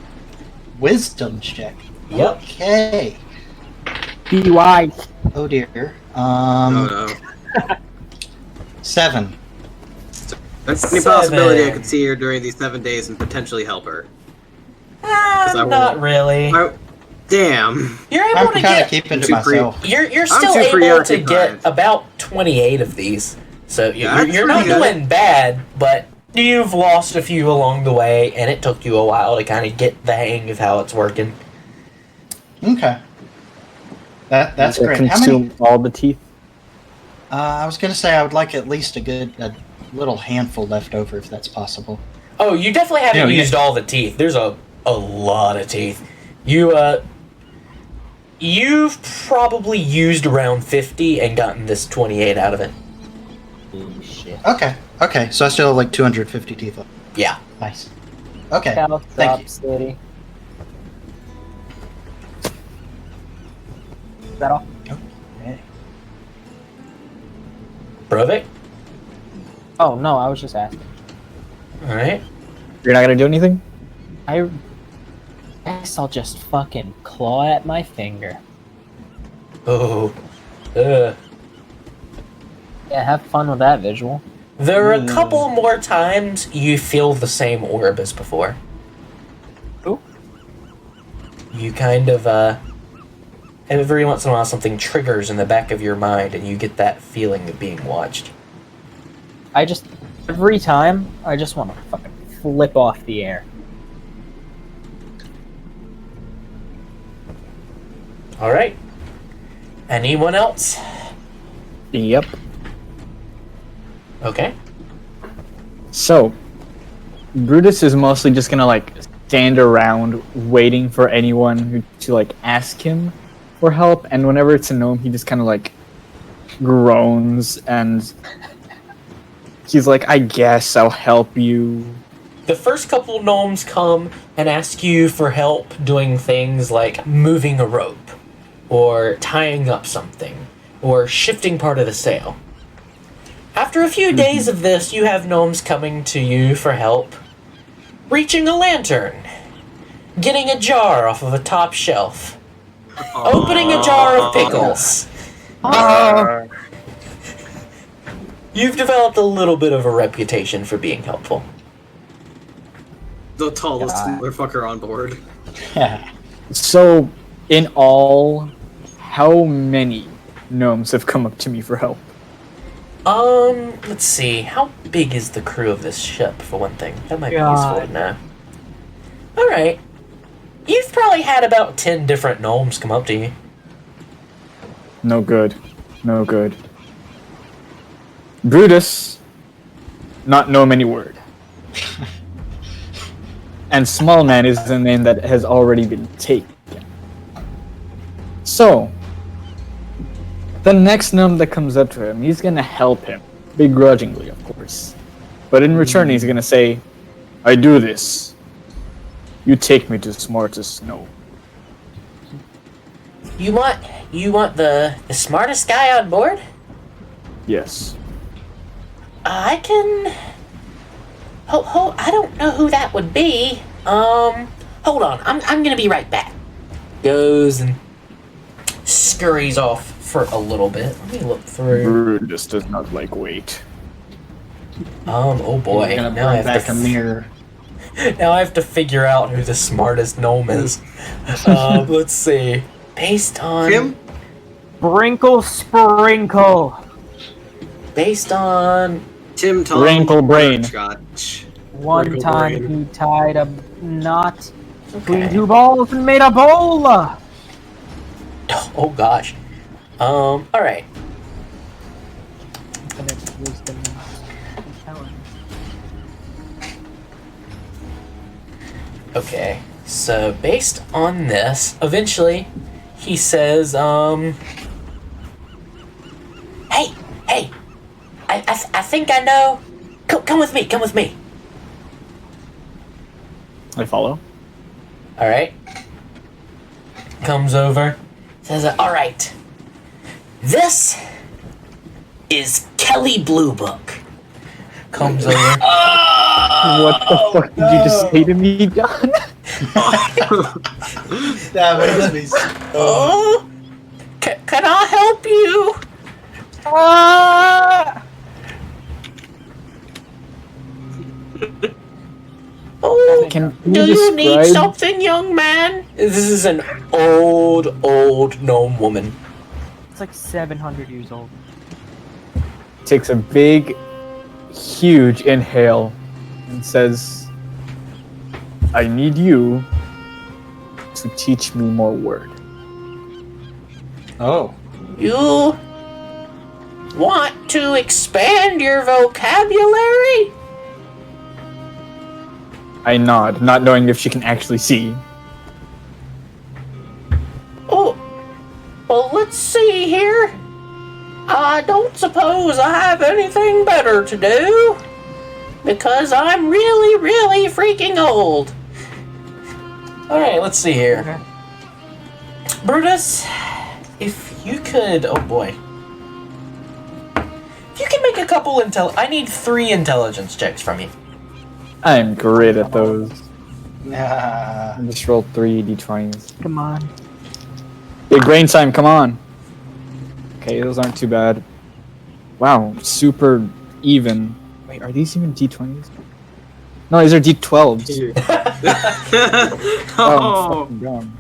Wisdom check. Yep. Okay. Be wise. Oh dear. Oh no. 7. There's any possibility I could see her during these 7 days and potentially help her. Not really. Damn. You're I'm able to kind of get. keeping to too free. myself. You're still too able to preoccupied. get about 28 of these. So That's you're not pretty good. doing bad, but you've lost a few along the way, and it took you a while to kind of get the hang of how it's working. Okay. That's To great. How consume many? all the teeth. I was going to say I would like at least a little handful left over, if that's possible. Oh, you definitely haven't Yeah, used all the teeth. There's a lot of teeth. You've probably used around 50 and gotten this 28 out of it. Holy shit. Okay. So I still have like 250 teeth left. Yeah. Nice. Okay. Caltrop Thank you. City. Is that all? Okay. Brovik? Oh no, I was just asking. Alright. You're not gonna do anything? I guess I'll just fucking claw at my finger. Oh. Yeah, have fun with that visual. There are a couple more times you feel the same orb as before. Ooh. You kind of, every once in a while something triggers in the back of your mind and you get that feeling of being watched. Every time, I just want to fucking flip off the air. Alright. Anyone else? Yep. Okay. So, Brutus is mostly just gonna stand around waiting for anyone to ask him for help, and whenever it's a gnome, he just kind of groans and he's like, "I guess I'll help you." The first couple gnomes come and ask you for help doing things like moving a rope, or tying up something, or shifting part of the sail. After a few days of this, you have gnomes coming to you for help, reaching a lantern, getting a jar off of a top shelf, opening a jar of pickles. You've developed a little bit of a reputation for being helpful. The tallest motherfucker on board. So, in all, how many gnomes have come up to me for help? Let's see. How big is the crew of this ship, for one thing? That might be useful to know. Alright. You've probably had about 10 different gnomes come up to you. No good. No good. Brutus, not know many word. And Small Man is the name that has already been taken. So, the next gnome that comes up to him, he's gonna help him. Begrudgingly, of course. But in return, he's gonna say, "I do this. You take me to the smartest gnome." You want the smartest guy on board? Yes. I can. I don't know who that would be. Hold on. I'm gonna be right back. Goes and scurries off for a little bit. Let me look through. Brudas does not like weight. Oh boy. You're gonna Now I bring have back a mirror. Now I have to figure out who the smartest gnome is. Let's see. Based on. Tim? Sprinkle, sprinkle. Based on. Tim Tom. Wrinkle brain. Scotch. One Sprinkle time brain. he tied a knot between Okay. two balls and made a bowl. Oh gosh. Alright. Okay. So based on this, eventually he says, Hey! I think I know. Come with me. I follow. Alright. Comes over. Says, alright. This is Kelly Blue Book. Comes over. What the fuck did you just say to me, John? That makes me so... Oh, can I help you? Oh, Can do you need describe- something, young man? This is an old gnome woman. It's like 700 years old. Takes a big, huge inhale and says, I need you to teach me more word. Oh. You want to expand your vocabulary? I nod, not knowing if she can actually see. Oh, well, let's see here. I don't suppose I have anything better to do, because I'm really freaking old. Alright, let's see here. Okay. Brutus, if you could... Oh boy. If you can make a couple I need 3 intelligence checks from you. I'm great at those. Nah. I just rolled 3 d20s. Come on. Big brain time, come on! Okay, those aren't too bad. Wow, super even. Wait, are these even d20s? No, these are d12s. Oh, I'm fucking dumb.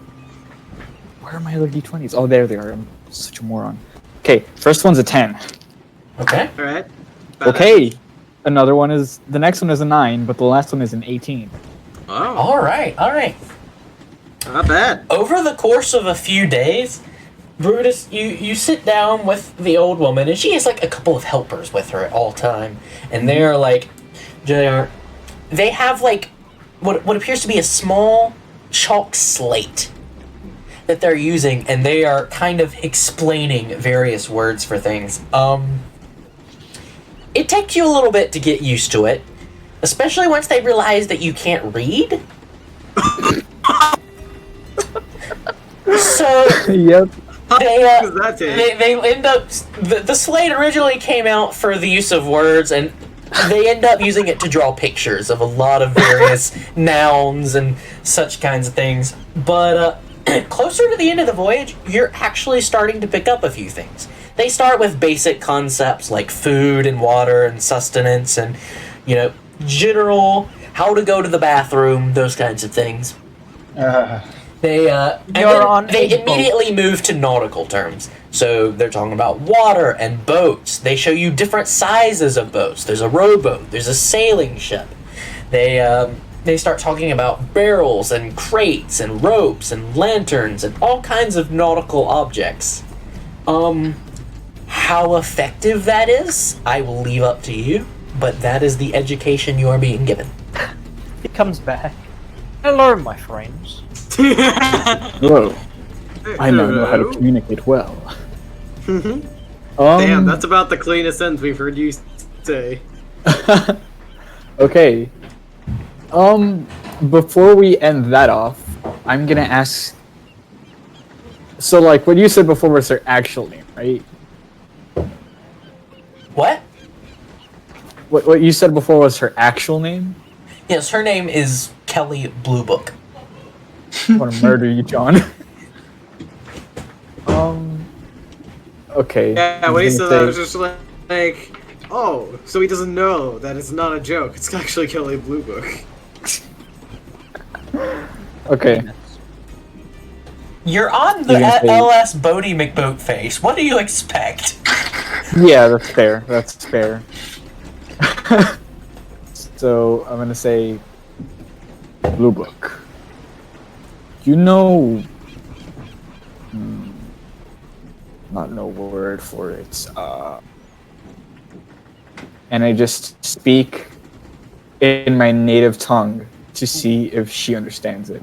Where are my other d20s? Oh, there they are. I'm such a moron. Okay, first one's a 10. Okay. Alright. Okay, another one is... The next one is a 9, but the last one is an 18. Oh, Alright. not bad. Over the course of a few days, Brutus, you sit down with the old woman, and she has like a couple of helpers with her at all time, and they are like, they have like what appears to be a small chalk slate that they're using, and they are kind of explaining various words for things. It takes you a little bit to get used to it, especially once they realize that you can't read. So Yep. they What does that take? they end up the slate originally came out for the use of words, and they end up using it to draw pictures of a lot of various nouns and such kinds of things. But closer to the end of the voyage, you're actually starting to pick up a few things. They start with basic concepts like food and water and sustenance and, general how to go to the bathroom, those kinds of things. They and You're then on they a boat. immediately move to nautical terms. So they're talking about water and boats. They show you different sizes of boats. There's a rowboat. There's a sailing ship. They start talking about barrels and crates and ropes and lanterns and all kinds of nautical objects. How effective that is, I will leave up to you. But that is the education you are being given. He comes back. Hello, my friends. Whoa. I now know how to communicate well. Damn, that's about the cleanest sentence we've heard you say. Okay. Before we end that off, I'm gonna ask... So, like, what you said before was her actual name, right? What you said before was her actual name? Yes, her name is Kelly Bluebook. I want to murder you, John. Okay. Yeah, I'm when he gonna said that, I was say- just like, oh, so he doesn't know that it's not a joke. It's actually Kelly Blue Book. Okay. You're on the You're gonna say- LS Bodie McBoat face. What do you expect? Yeah, that's fair. That's fair. So I'm gonna say Blue Book. You know, not no word for it. And I just speak in my native tongue to see if she understands it.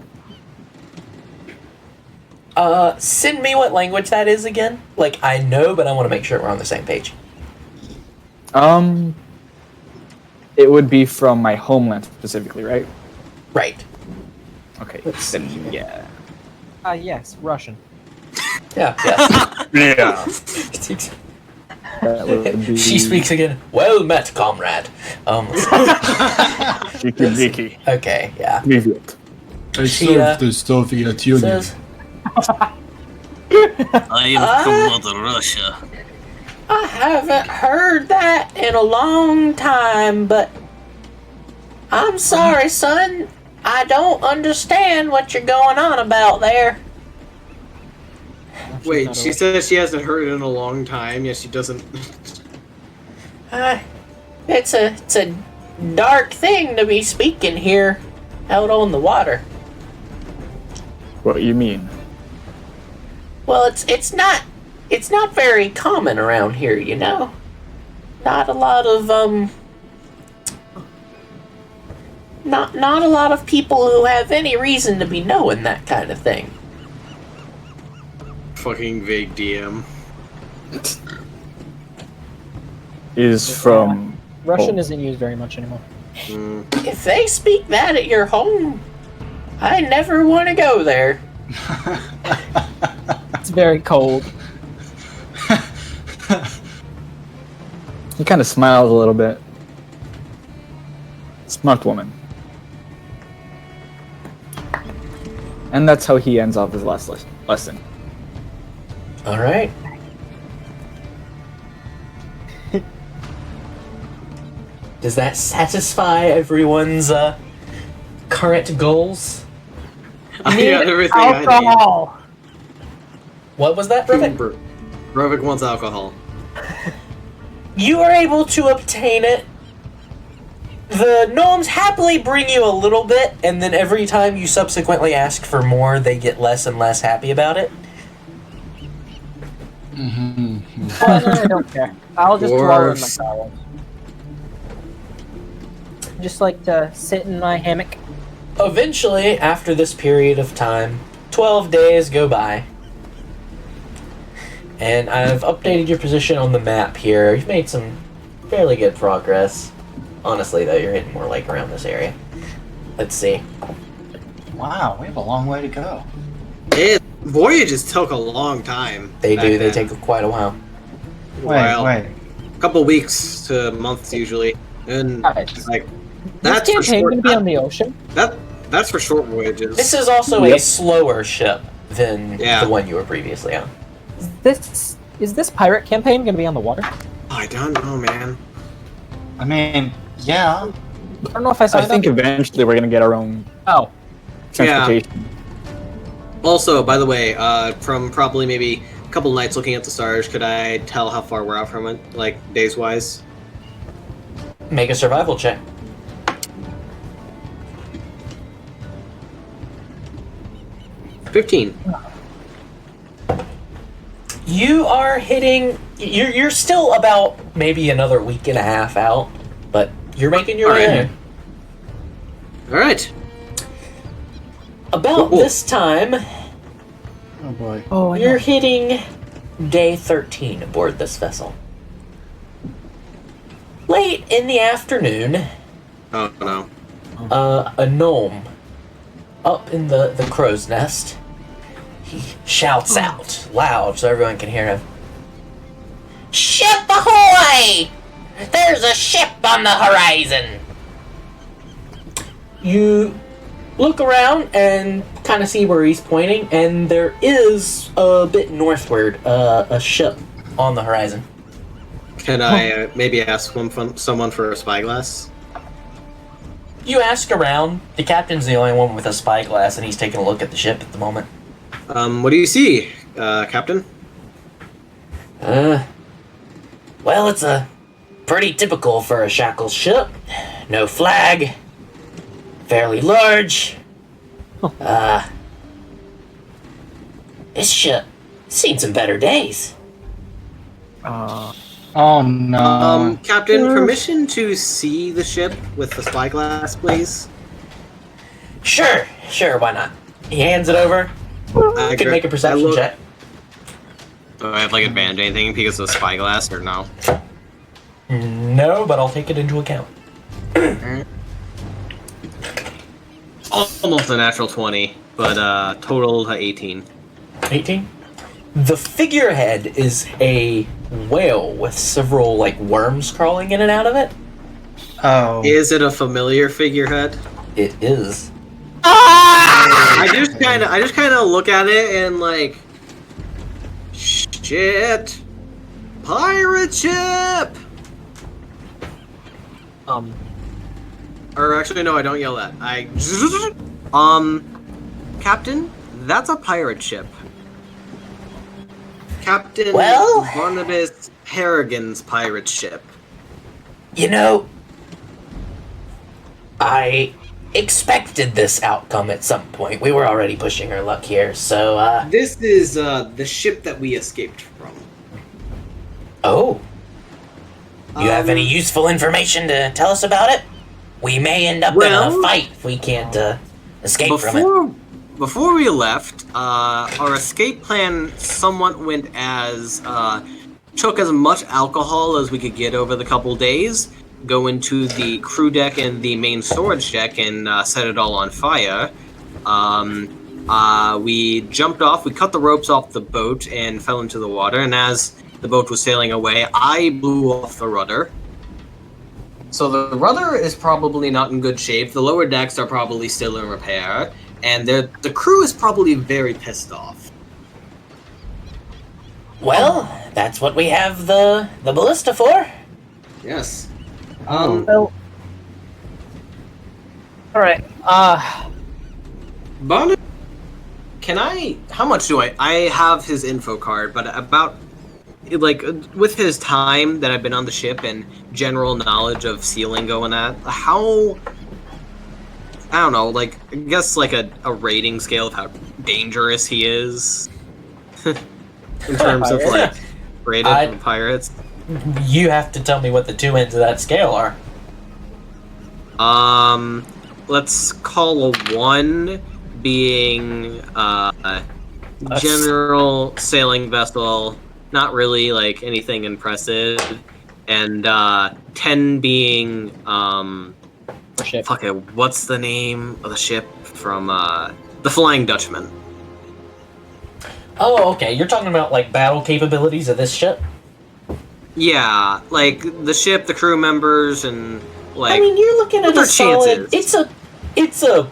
Send me what language that is again. Like, I know, but I want to make sure we're on the same page. It would be from my homeland specifically, right? Right. Okay. Let's then, see. yeah. Yes, Russian. Yeah, yes. Yeah. That would be... She speaks again. Well met, comrade. Vicky. Okay, yeah. Привет. I She, served the Soviet Union. Says, I am from Mother Russia. I haven't heard that in a long time, but I'm sorry, son. I don't understand what you're going on about there. Wait, she says she hasn't heard it in a long time. Yes, she doesn't. It's a dark thing to be speaking here out on the water. What you mean? Well, it's not very common around here, you know. Not a lot of not a lot of people who have any reason to be knowing that kind of thing. Fucking vague DM. Is from... Russian Oh. isn't used very much anymore. If they speak that at your home, I never want to go there. It's very cold. He kind of smiles a little bit. Smart woman. And that's how he ends off his last lesson. All right. Does that satisfy everyone's current goals? I got everything I need. Alcohol. What was that, Brovik? Brovik wants alcohol. You are able to obtain it. The gnomes happily bring you a little bit, and then every time you subsequently ask for more, they get less and less happy about it. But I don't care. I'll just dwell in my Dwarves. sorrows. Just like to sit in my hammock. Eventually, after this period of time, 12 days go by. And I've updated your position on the map here. You've made some fairly good progress. Honestly, though, you're hitting more like around this area. Let's see. Wow, we have a long way to go. Voyages took a long time. They back do. They then. take quite a while. Wait. A couple weeks to months usually, and Alright. like This that's for campaign short. gonna be on the ocean. That's for short voyages. This is also a Yep. slower ship than Yeah. the one you were previously on. Is this pirate campaign gonna be on the water? I don't know, man. I mean, yeah. I don't know if I I signed think up. eventually we're gonna get our own Oh, transportation. Also, by the way, from probably maybe a couple nights looking at the stars, could I tell how far we're out from it, like days wise? Make a survival check. $15. You are hitting. You're still about maybe another week and a half out, but you're making your way Alright. there. All right. About Cool. this time, Oh boy. oh, I you're know. hitting day 13 aboard this vessel. Late in the afternoon, Oh no. a gnome up in the crow's nest. He shouts out loud so everyone can hear him. Ship ahoy! There's a ship on the horizon! You look around and kind of see where he's pointing, and there is a bit northward a ship on the horizon. Can I maybe ask someone for a spyglass? You ask around. The captain's the only one with a spyglass, and he's taking a look at the ship at the moment. What do you see, Captain? Well, it's a pretty typical for a shackle ship. No flag. Fairly large. This ship seen some better days. Oh no. Captain, permission to see the ship with the spyglass, please? Sure, why not? He hands it over. You can make a perception check. Do I have like advantage or anything because of the spyglass or no? No, but I'll take it into account. Almost a natural 20, but total 18. 18? The figurehead is a whale with several like worms crawling in and out of it. Oh. Is it a familiar figurehead? It is. I just kind of look at it and like, shit, pirate ship. Or actually, no, I don't yell that. Captain, that's a pirate ship. Captain Barnabas Harrigan's pirate ship. You know, I expected this outcome at some point. We were already pushing our luck here, so, This is, the ship that we escaped from. Oh. You have any useful information to tell us about it? We may end up in a fight if we can't, escape from it. Before we left, our escape plan somewhat went as, took as much alcohol as we could get over the couple days, go into the crew deck and the main storage deck and set it all on fire. We jumped off, we cut the ropes off the boat and fell into the water, and as the boat was sailing away, I blew off the rudder. So the rudder is probably not in good shape, the lower decks are probably still in repair, and the crew is probably very pissed off. Well, that's what we have the ballista for. Yes. Well, all right. Bond, can I? How much do I have his info card, but about like with his time that I've been on the ship and general knowledge of sea lingo and that, how? I don't know. Like I guess like a rating scale of how dangerous he is in terms of like rated pirates. You have to tell me what the two ends of that scale are. Let's call a 1 being general sailing vessel, not really like anything impressive, and 10 being fuck it, what's the name of the ship from the Flying Dutchman? Oh, okay. You're talking about like battle capabilities of this ship? Yeah, like the ship, the crew members, and like. I mean, you're looking at a solid. Chances? It's a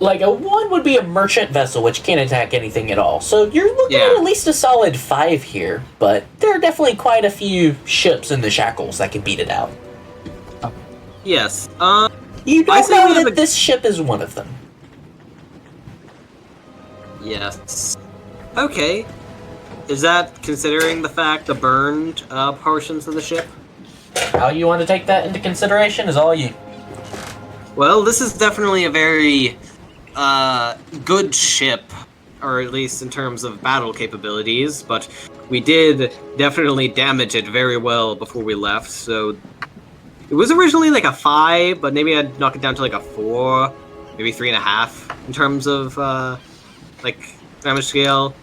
like a 1 would be a merchant vessel which can't attack anything at all. So you're looking at least a solid 5 here. But there are definitely quite a few ships in the shackles that can beat it out. Yes. You don't know that this ship is one of them. Yes. Okay. Is that considering the fact the burned portions of the ship? How you want to take that into consideration is all you. Well, this is definitely a very good ship, or at least in terms of battle capabilities, but we did definitely damage it very well before we left, so it was originally like a 5, but maybe I'd knock it down to like a 4, maybe 3.5 in terms of like damage scale.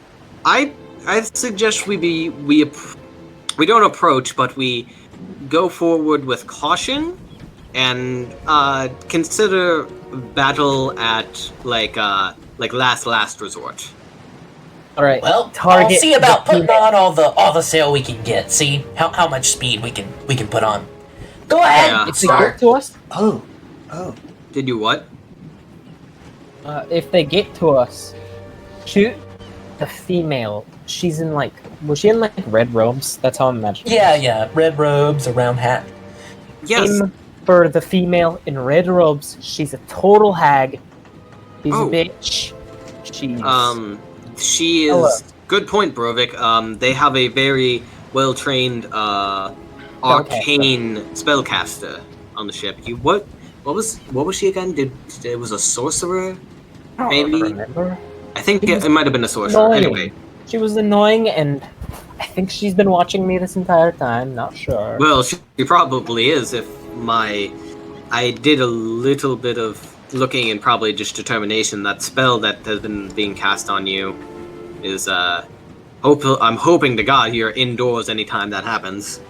I suggest we don't approach, but we go forward with caution and consider battle at like last resort. All right. Well, I'll target see about the putting on all the sail we can get. See how much speed we can put on. Go ahead. Yeah. If they get to us, Oh. Did you what? if they get to us, shoot the female. She's in like, was she in like red robes? That's how I'm imagining. Yeah. Red robes, a round hat. Yes. Aim for the female in red robes. She's a total hag. She's Oh. a bitch. She's She is. Hello. Good point, Brovik. They have a very well trained arcane spellcaster on the ship. What was she again? It was a sorcerer? I don't maybe? remember. I think it might have been a sorcerer. Annoying. Anyway, She was annoying, and I think she's been watching me this entire time. Not sure. well, she probably is. I did a little bit of looking and probably just determination. That spell that has been being cast on you is I'm hoping to God you're indoors anytime that happens.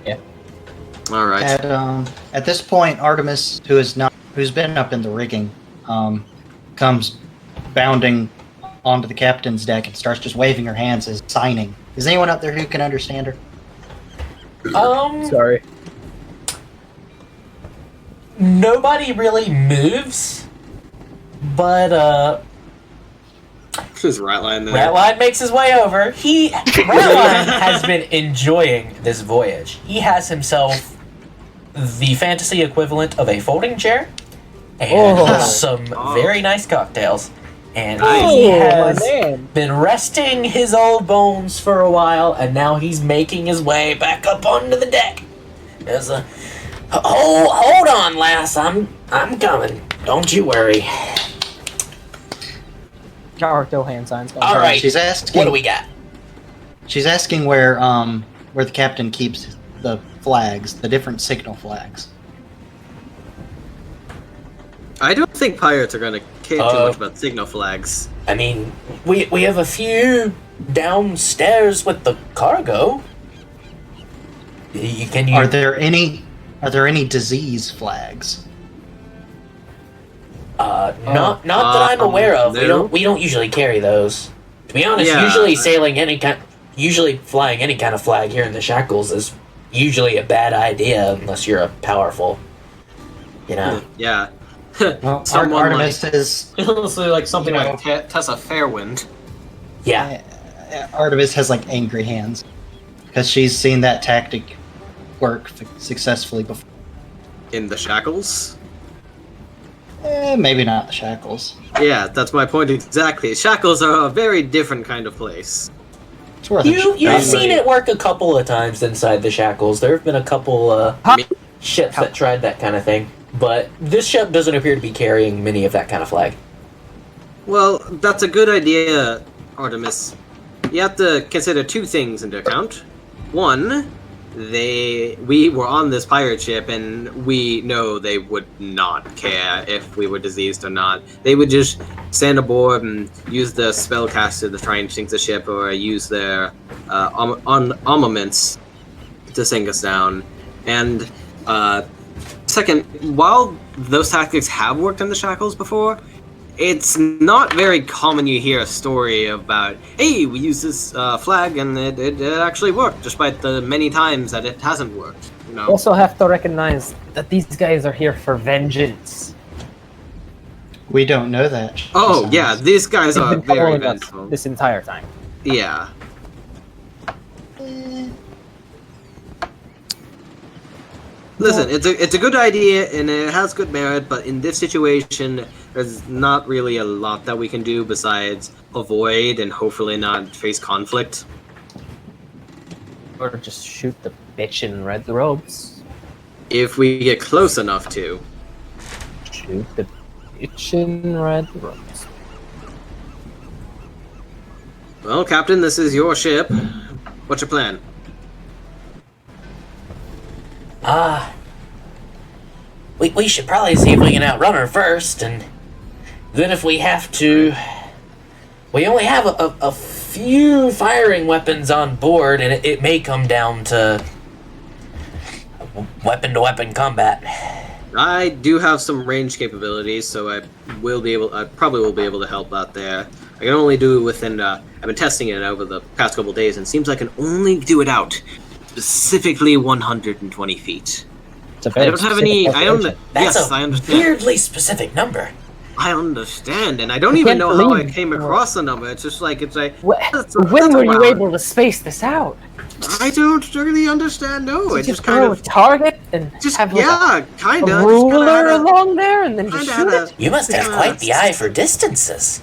Yeah. All right. At this point, Artemis, who's been up in the rigging, comes bounding onto the captain's deck and starts just waving her hands as signing. Is anyone up there who can understand her? Sorry. Nobody really moves, but Who's Ratline there? Ratline makes his way over. Ratline has been enjoying this voyage. He has himself the fantasy equivalent of a folding chair and some very nice cocktails. And he has been resting his old bones for a while, and now he's making his way back up onto the deck. There's a hold on, lass. I'm coming. Don't you worry. Naruto hand signs. All right. She's asking. What do we got? She's asking where the captain keeps the flags, the different signal flags. I don't think pirates are gonna care too much about signal flags. I mean, we have a few downstairs with the cargo. Can you? Are there any disease flags? Not that I'm aware of. No. We don't usually carry those. To be honest, Yeah. usually flying any kind of flag here in the shackles is usually a bad idea unless you're a powerful. You know. Yeah. Well, Someone Artemis is. Honestly, like something You know. like Tessa Fairwind. Yeah. Artemis has like angry hands because she's seen that tactic work successfully before. In the shackles? Maybe not the shackles. Yeah, that's my point exactly. Shackles are a very different kind of place. It's worth You've seen it work a couple of times inside the shackles. There have been a couple ships that tried that kind of thing, but this ship doesn't appear to be carrying many of that kind of flag. Well, that's a good idea, Artemis. You have to consider two things into account. One, we were on this pirate ship, and we know they would not care if we were diseased or not. They would just stand aboard and use the spellcaster to try and sink the ship, or use their armaments to sink us down. And second, while those tactics have worked in the shackles before, it's not very common you hear a story about, hey, we used this flag and it actually worked, despite the many times that it hasn't worked. You know? Also have to recognize that these guys are here for vengeance. We don't know that. Oh, Besides. yeah, these guys They've are been very following us vengeful. this entire time. Yeah. Listen, it's a good idea and it has good merit, but in this situation, there's not really a lot that we can do besides avoid and hopefully not face conflict. Or just shoot the bitch in red robes. If we get close enough to. Shoot the bitch in red robes. Well, Captain, this is your ship. What's your plan? We should probably see if we can outrun her first, and then if we have to... We only have a few firing weapons on board, and it may come down to weapon-to-weapon combat. I do have some range capabilities, so I probably will be able to help out there. I can only do it within. I've been testing it over the past couple days, and it seems I can only do it out specifically 120 feet. It's a I very don't have specific any. I don't. calculation. That's Yes, a I understand. weirdly specific number. I understand, and I don't I even can't know how I believe came you- across the number. It's just like When were you able to space this out? I don't really understand. No, I Did you just kind throw a of target and just have like yeah, a kind of ruler along there and then just shoot it? You must have quite the eye for distances.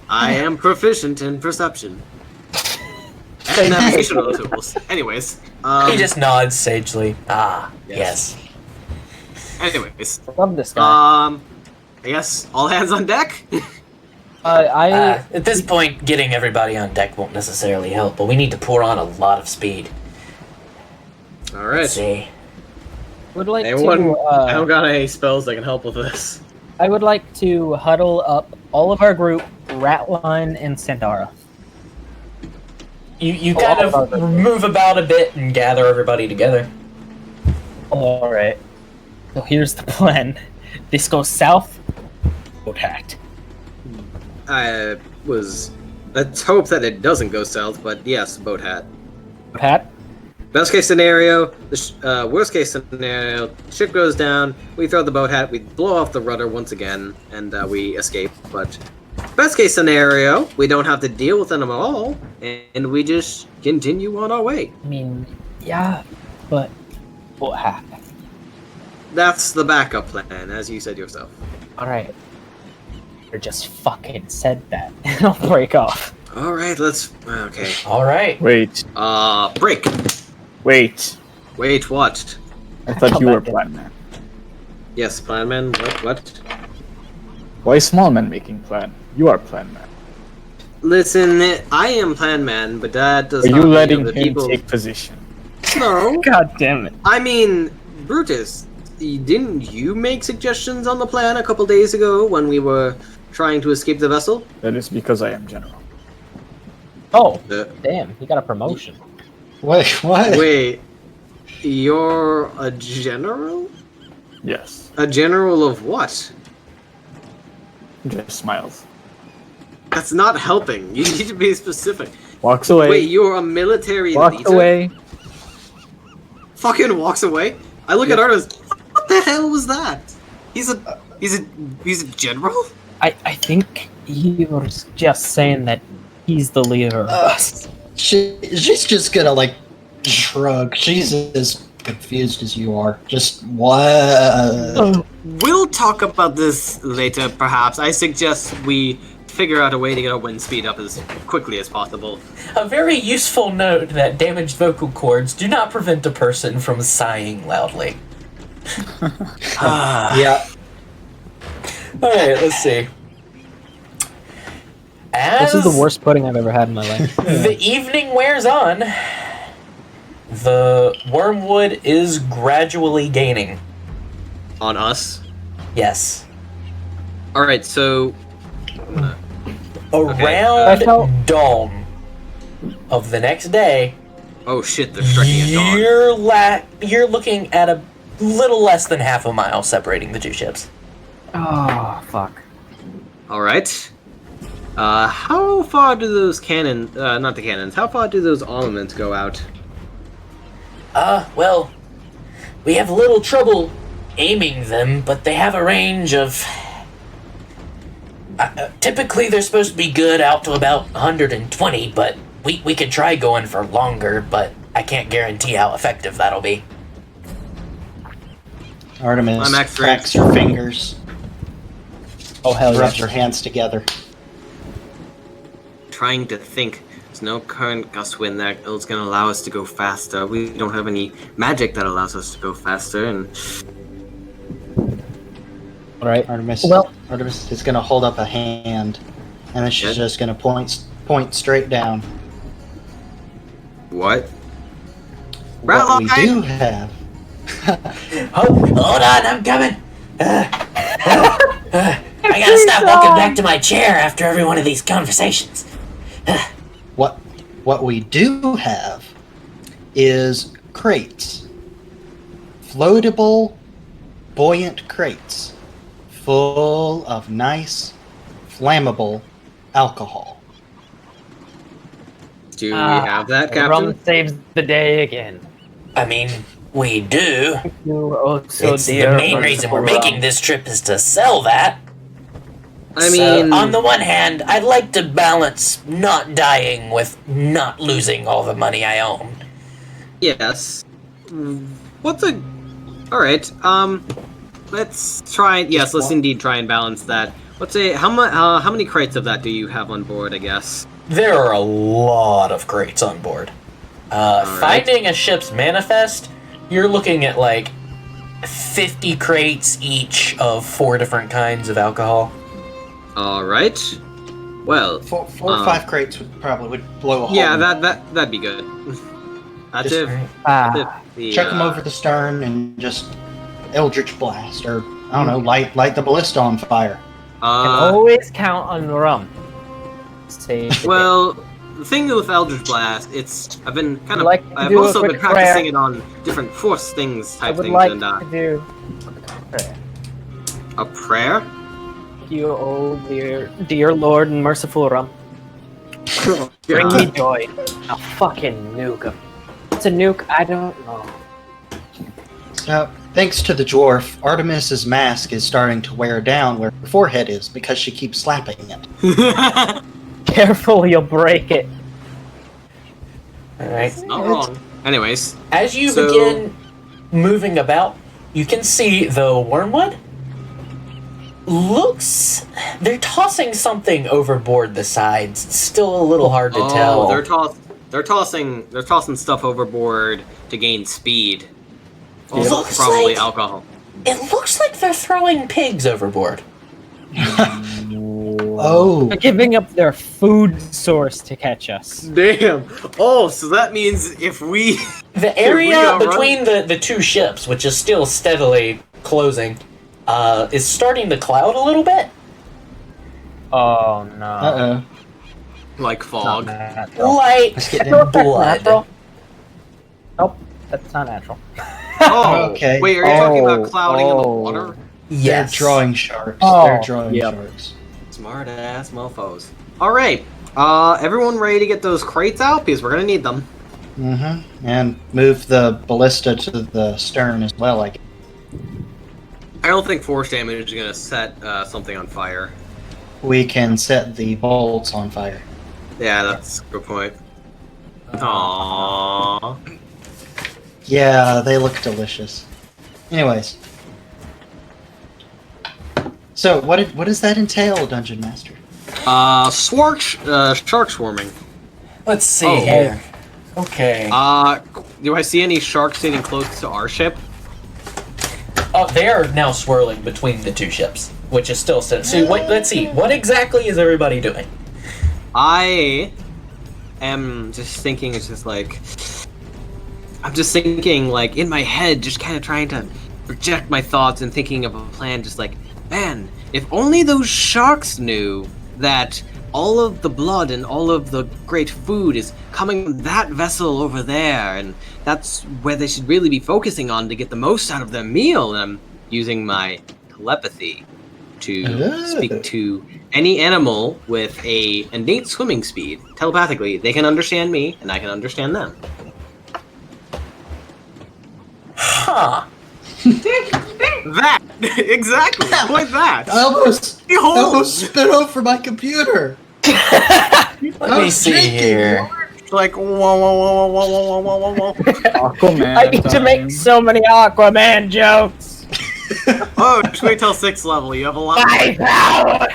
I am proficient in perception and navigational tools. Anyways, He just nods sagely. Ah, Yes. yes. anyways, Love this guy. I guess all hands on deck. At this point, getting everybody on deck won't necessarily help, but we need to pour on a lot of speed. All right. Let's see. would like Anyone? to. I don't got any spells that can help with this. I would like to huddle up all of our group, Ratline and Sandara. You kind of move about a bit and gather everybody together. All right. So here's the plan. This goes south. Boat hat. Let's hope that it doesn't go south, but yes, boat hat. Boat hat. Best case scenario, worst case scenario, ship goes down, we throw the boat hat, we blow off the rudder once again, and we escape. But best case scenario, we don't have to deal with them at all, and we just continue on our way. I mean, yeah, but boat hat. That's the backup plan, as you said yourself. All right. Or just fucking said that, and I'll break off. All right, let's. Okay. All right. Wait, Break. wait. Wait, what? I thought Come you were back in. plan man. Yes, plan man. What? Why is small man making plan? You are plan man. Listen, I am plan man, but that does Are not you mean letting other him people. take position? No. God damn it. I mean, Brutus, didn't you make suggestions on the plan a couple days ago when we were trying to escape the vessel? That is because I am general. Oh, Uh, damn, he got a promotion. Wait, what? Wait, you're a general? Yes. A general of what? Just smiles. That's not helping. You need to be specific. Walks away. Wait, you're a military walks leader? away. Fucking walks away. I look at Artemis. What the hell was that? He's a general? I think he was just saying that he's the leader of us. She's just gonna like shrug. She's as confused as you are. Just what? We'll talk about this later, perhaps. I suggest we figure out a way to get our wind speed up as quickly as possible. A very useful note that damaged vocal cords do not prevent a person from sighing loudly. Yeah. Alright, let's see. As This is the worst pudding I've ever had in my life. the evening wears on, the wormwood is gradually gaining. On us? Yes. Alright, so... Around I felt- dawn of the next day, Oh shit, they're striking at dawn. you're looking at a little less than half a mile separating the two ships. Oh, fuck. Alright. How far do those cannons... not the cannons. How far do those armaments go out? Well, we have little trouble aiming them, but they have a range of... typically they're supposed to be good out to about 120, but we could try going for longer, but I can't guarantee how effective that'll be. Artemis I'm actually- cracks her fingers, Oh, hell rubs yeah. her hands together. Trying to think. There's no current gust wind that is going to allow us to go faster. We don't have any magic that allows us to go faster, and... All right. Artemis, Well- Artemis is gonna hold up a hand, and then she's Yeah. just gonna point straight down. What? What we Ratline! do have. Hold on, I'm coming! I gotta stop walking back to my chair after every one of these conversations. What we do have is crates. Floatable, buoyant crates full of nice, flammable alcohol. Do we have that, Captain? Rum saves the day again. I mean, we do. You are so It's the dear. main reason we're merciful making rum. this trip is to sell that. I So, mean, on the one hand, I'd like to balance not dying with not losing all the money I own. yes. What's a... Alright, let's try... Yes, let's indeed try and balance that. Let's say, how many crates of that do you have on board, I guess? There are a lot of crates on board. Finding a ship's manifest, you're looking at like 50 crates each of 4 different kinds of alcohol. Alright. Well, Four or 5 crates would blow a hole. yeah, that'd be good. That's Just- if Chuck them over the stern and just Eldritch Blast, or I don't know, light the ballista on fire. Can always count on the rum. Save the day. Well, the thing with Eldritch Blast, I've been kind of, I'd like to I've do a also been quick practicing prayer. it on different force things I type would things, like and to do a prayer. Thank you, oh dear Lord and merciful rum. Bring me joy. A fucking nuke. It's a nuke. I don't know. Thanks to the dwarf, Artemis's mask is starting to wear down where her forehead is because she keeps slapping it. Careful, you'll break it. Alright. Not wrong. Anyways, As you So- begin moving about, you can see the wormwood looks... They're tossing something overboard the sides. It's still a little hard to tell. they're tossing stuff overboard to gain speed. It Also, looks probably like- alcohol. It looks like they're throwing pigs overboard. Oh, They're giving up their food source to catch us. Damn. Oh, so that means if we The area are between the 2 ships, which is still steadily closing, is starting to cloud a little bit. Oh no. uh-oh. like fog. Light Let's get Natural, them. blood. natural. Nope, that's not natural. Oh, Okay. wait, are you talking Oh, about clouding in the oh. water? Yes. They're drawing sharks. Oh, They're drawing yep. sharks. Smart ass mofos. Alright, everyone ready to get those crates out? Because we're gonna need them. Mm-hmm. And move the ballista to the stern as well, I guess. I don't think force damage is gonna set something on fire. We can set the bolts on fire. Yeah, that's a good point. Aww. Yeah, they look delicious. Anyways. So, what does that entail, Dungeon Master? Shark swarming. Let's see Oh. here. Okay. Do I see any sharks sitting close to our ship? Oh, they are now swirling between the 2 ships, which is still... So wait, let's see. What exactly is everybody doing? I am just thinking, it's just like... I'm just thinking, like, in my head, just kind of trying to project my thoughts and thinking of a plan, just like, man, if only those sharks knew that all of the blood and all of the great food is coming from that vessel over there, and that's where they should really be focusing on to get the most out of their meal. And I'm using my telepathy to speak to any animal with a innate swimming speed. Telepathically, they can understand me, and I can understand them. Huh. That! Exactly! Like that! I almost Behold! spit over my computer! Let me see drinking. here. Like, whoa, whoa, whoa, whoa, whoa, whoa, whoa, whoa, whoa. Aquaman. I need to make so many Aquaman jokes. Oh, just wait till 6th level, you have a lot. My power.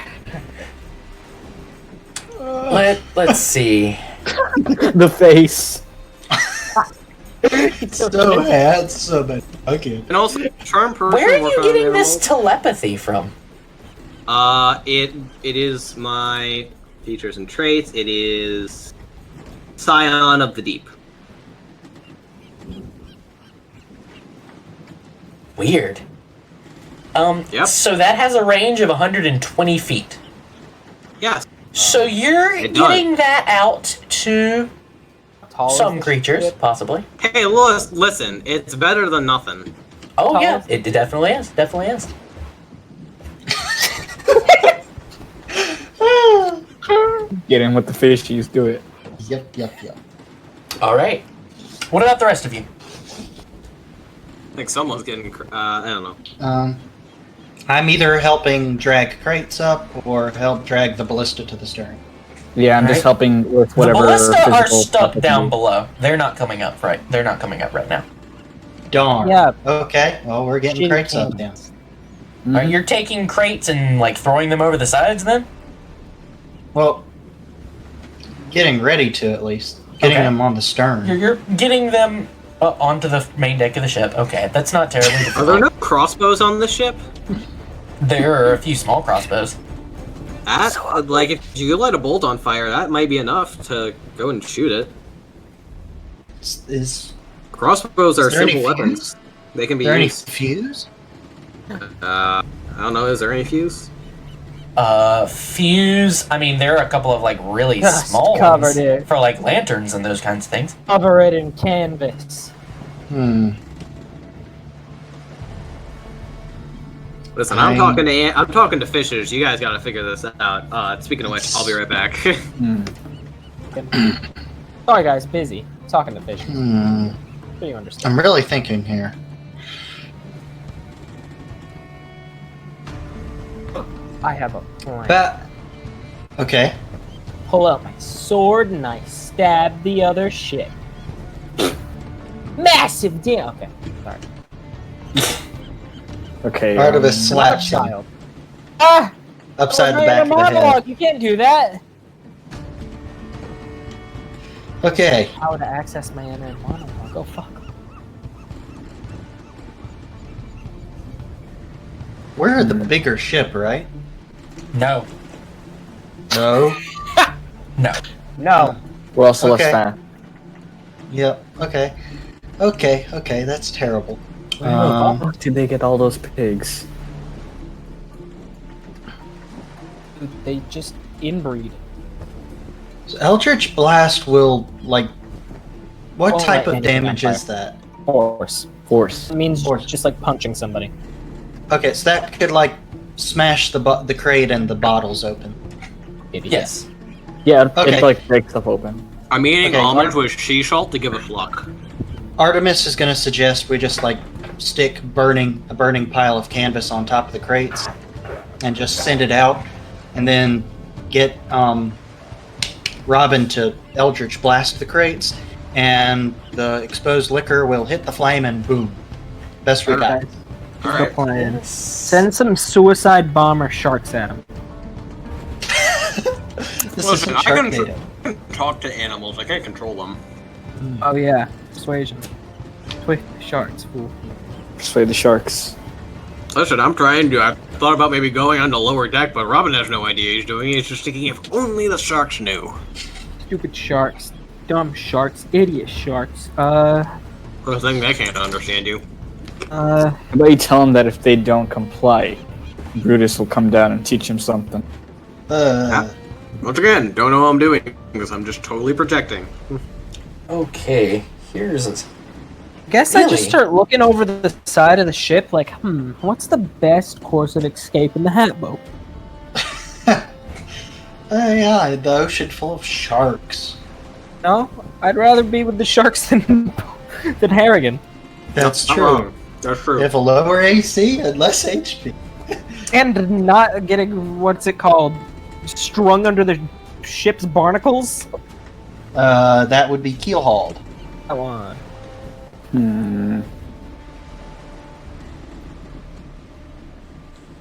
Let's see. The face. So handsome. Okay. And also, charm person. Where are work you on getting animals. this telepathy from? It is my features and traits. It is Scion of the Deep. Weird. Yep. So that has a range of 120 feet. Yes. So you're It does. getting that out to Tall some as creatures, shit. possibly. Hey, Lois, listen, it's better than nothing. Oh Tall yeah, as- it definitely is. Definitely is. Get in with the fishies. Do it. Yep. All right. What about the rest of you? I think someone's getting. I don't know. I'm either helping drag crates up or help drag the ballista to the stern. Yeah, I'm just Right. helping with whatever. The ballista are physical stuck stuff I can down do. below. They're not coming up right. They're not coming up right now. Darn. Yeah. Okay, well, we're getting Shitty crates up cannons. now. All right, you're taking crates and like throwing them over the sides, then? Well, getting ready to at least. Getting Okay. them on the stern. You're getting them onto the main deck of the ship. Okay, that's not terribly Are difficult. there no crossbows on the ship? There are a few small crossbows. That, like, if you light a bolt on fire, that might be enough to go and shoot it. Is Crossbows are Is there any simple fuse? weapons. They can be there any used. fuse? I don't know. Is there any fuse? Fuse. I mean, there are a couple of like really Just small covered ones it. for like lanterns and those kinds of things. Cover it in canvas. Listen, I'm talking to fishers. You guys got to figure this out. Speaking of which, I'll be right back. Sorry, guys, busy. Talking to fish. Hmm. Do you understand? I'm really thinking here. I have a plan. But okay. Pull out my sword and I stab the other ship. Massive damn. Okay, sorry. Okay. Artemis slaps him Child. Ah! upside the I'm back of writing a the head. monologue. You can't do that. Okay. How to access my inner monologue? Go fuck. We're the bigger ship, right? No, No. no. No. We're also Okay. less fast. Yep. Okay. Okay. That's terrible. How did they get all those pigs? They just inbreed. So Eldritch Blast will like. What Oh, type right, of hand damage fire. is that? Force. Force. It means Force. just like punching somebody. Okay, so that could like smash the crate and the bottles open. Idiot. Yes. Yeah, Okay. it like breaks stuff open. I'm eating Okay, almonds with sea salt to give it luck. Artemis is going to suggest we just like stick a burning pile of canvas on top of the crates and just send it out, and then get Robin to Eldritch Blast the crates, and the exposed liquor will hit the flame and boom. Best we got. All right. Plan. Send some suicide bomber sharks at him. This Listen, isn't I can Sharknado. talk to animals. I can't control them. Oh yeah, persuasion. Persuade the sharks, fool. Persuade the sharks. Listen, I'm trying to. I thought about maybe going on the lower deck, but Robin has no idea he's doing it. He's just thinking if only the sharks knew. Stupid sharks. Dumb sharks. Idiot sharks. First thing, they can't understand you. How about you tell them that if they don't comply, Brudas will come down and teach him something. Once again, don't know what I'm doing because I'm just totally protecting. Okay. Here's a. Guess I just Really? start looking over the side of the ship like, what's the best course of escape in the hat boat? Yeah, the ocean full of sharks. No, I'd rather be with the sharks than Harrigan. That's Not true. wrong. That's true. They have a lower AC and less HP. And not getting, what's it called, strung under the ship's barnacles? That would be keel hauled. Come on.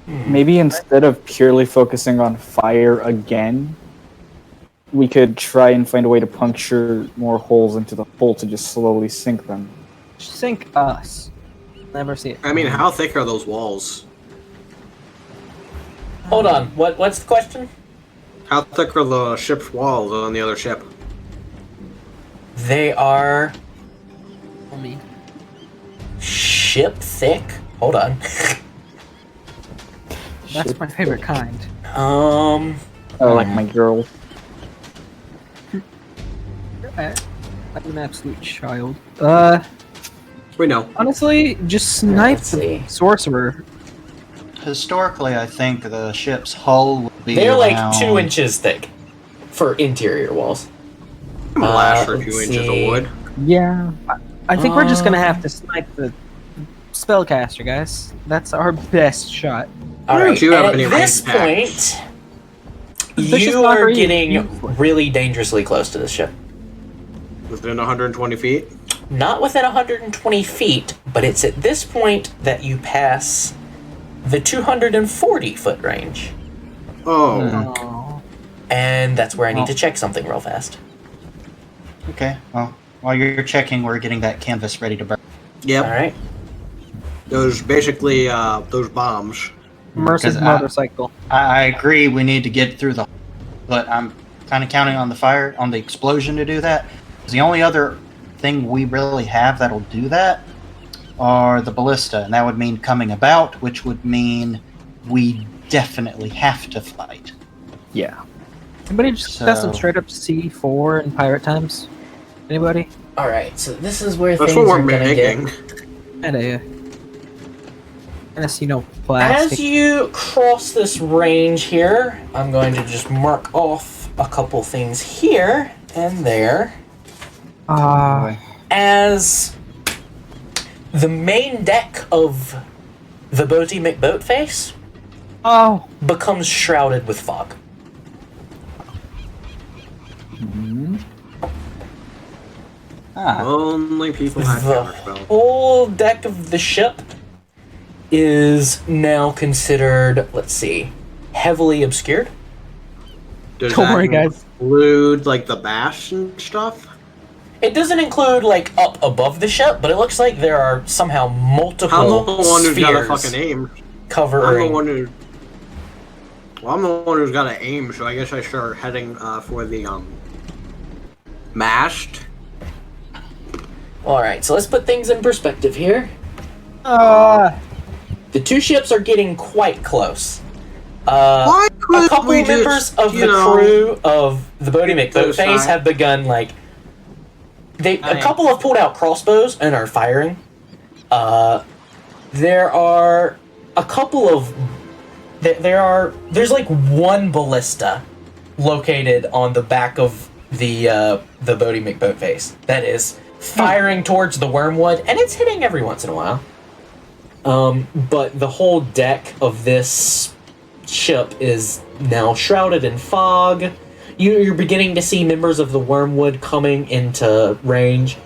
Maybe instead of purely focusing on fire again, we could try and find a way to puncture more holes into the hull to just slowly sink them. Sink us. Never see it. I mean, how thick are those walls? Hold on. What's the question? How thick are the ship's walls on the other ship? They are ship thick. Hold on. That's my favorite kind. Oh, like my girl. I'm an absolute child. We know. Honestly, just snipe Let's the see. sorcerer. Historically, I think the ship's hull would be They're like around... 2 inches thick for interior walls. Blast for 2 let's inches of see. wood. Yeah. I think we're just gonna have to snipe the spellcaster, guys. That's our best shot. All Why don't right. you have And any at this range attacks? point, Vicious you are Mockery is getting useless. really dangerously close to this ship. Within 120 feet? Not within 120 feet, but it's at this point that you pass the 240-foot range. Oh. Oh. And that's where I need to check something real fast. Okay. Well, while you're checking, we're getting that canvas ready to burn. Yep. All right. Those basically those bombs. Immersive Because motorcycle. I agree we need to get through the, but I'm kind of counting on the explosion to do that. 'Cause the only other thing we really have that'll do that are the ballista, and that would mean coming about, which would mean we definitely have to fight. Yeah. Anybody just So- got some straight up C4 in pirate times? Anybody? All right. So this is where That's things what are we're gonna get. making. And I see no plastic. As you cross this range here, I'm going to just mark off a couple things here and there as the main deck of the Boaty McBoatface Oh, becomes shrouded with fog. Only people have The counterspell. whole deck of the ship is now considered, let's see, heavily obscured. Does don't that worry, guys. include like the bash and stuff? It doesn't include like up above the ship, but it looks like there are somehow multiple I'm the one who's got a spheres fucking aim. covering. I'm the one who. Well, I'm the one who's got to aim, so I guess I start heading for the mashed. All right, so let's put things in perspective here. Uh, The two ships are getting quite close. Why A could couple we members just, of you the know, crew of the Boaty get those McBoatface sides? have begun like a couple have pulled out crossbows and are firing. There are a couple of there's like one ballista located on the back of the Boaty McBoatface that is firing towards the wormwood, and it's hitting every once in a while. But the whole deck of this ship is now shrouded in fog. You're beginning to see members of the wormwood coming into range,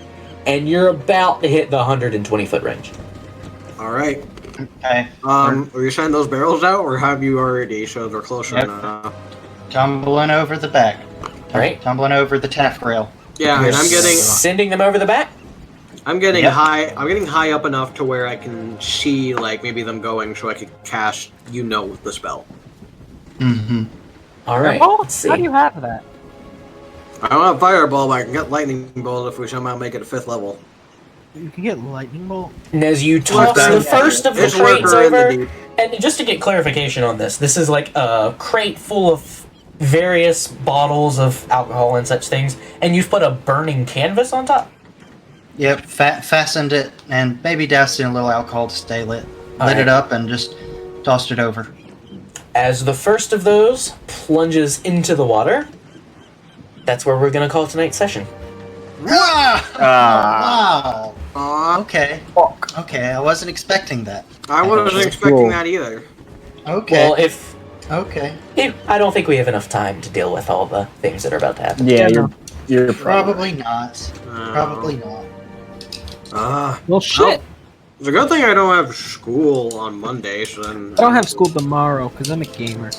and you're about to hit the 120-foot range. All right. Okay. Are you sending those barrels out, or have you already? So they're closer Yep. enough. Tumbling over the back. All right. Tumbling over the taffrail. Yeah, You're and I'm getting sending them over the back. Yep. high. I'm getting high up enough to where I can see like maybe them going, so I could cast the spell. Mm-hmm. All right. oh, Let's see. how do you have that? I don't have fireball, but I can get lightning bolt if we somehow make it a 5th level. You can get lightning bolt. And as you toss Okay. the first of the It's crates worker in the over, deep. and just to get clarification on this is like a crate full of various bottles of alcohol and such things, and you've put a burning canvas on top? Yep, fastened it and maybe doused it in a little alcohol to stay lit. Lit Alright. it up and just tossed it over. As the first of those plunges into the water, that's where we're going to call tonight's session. Wow! Aw, Okay. Okay, I wasn't expecting that. I wasn't That's expecting cool. that either. Okay. Well, if okay. I don't think we have enough time to deal with all the things that are about to happen. Yeah, Yeah, you're Probably not. Uh, Probably not. Well, shit. It's a good thing I don't have school on Monday, so then. I don't have school tomorrow because I'm a gamer.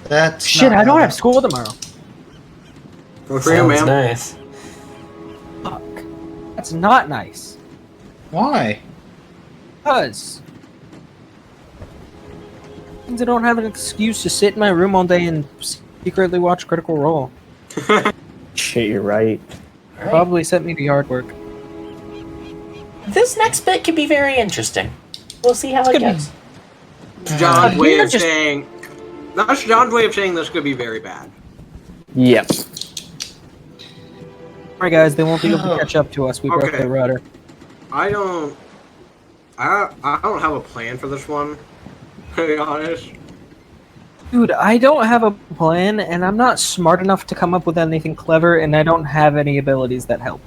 That's Shit, not I don't how have that- school tomorrow. Good for you, Sounds ma'am. nice. Fuck. That's not nice. Why? Because means I don't have an excuse to sit in my room all day and secretly watch Critical Role. Shit, you're right. All right. Probably sent me to yard work. This next bit could be very interesting. We'll see how it gonna be- goes. John's way You're of just- saying. That's John's way of saying this could be very bad. Yep. Alright, guys, they won't be able to catch up to us. We broke Okay. the rudder. I don't have a plan for this one. To be honest, Dude, I don't have a plan, and I'm not smart enough to come up with anything clever, and I don't have any abilities that help.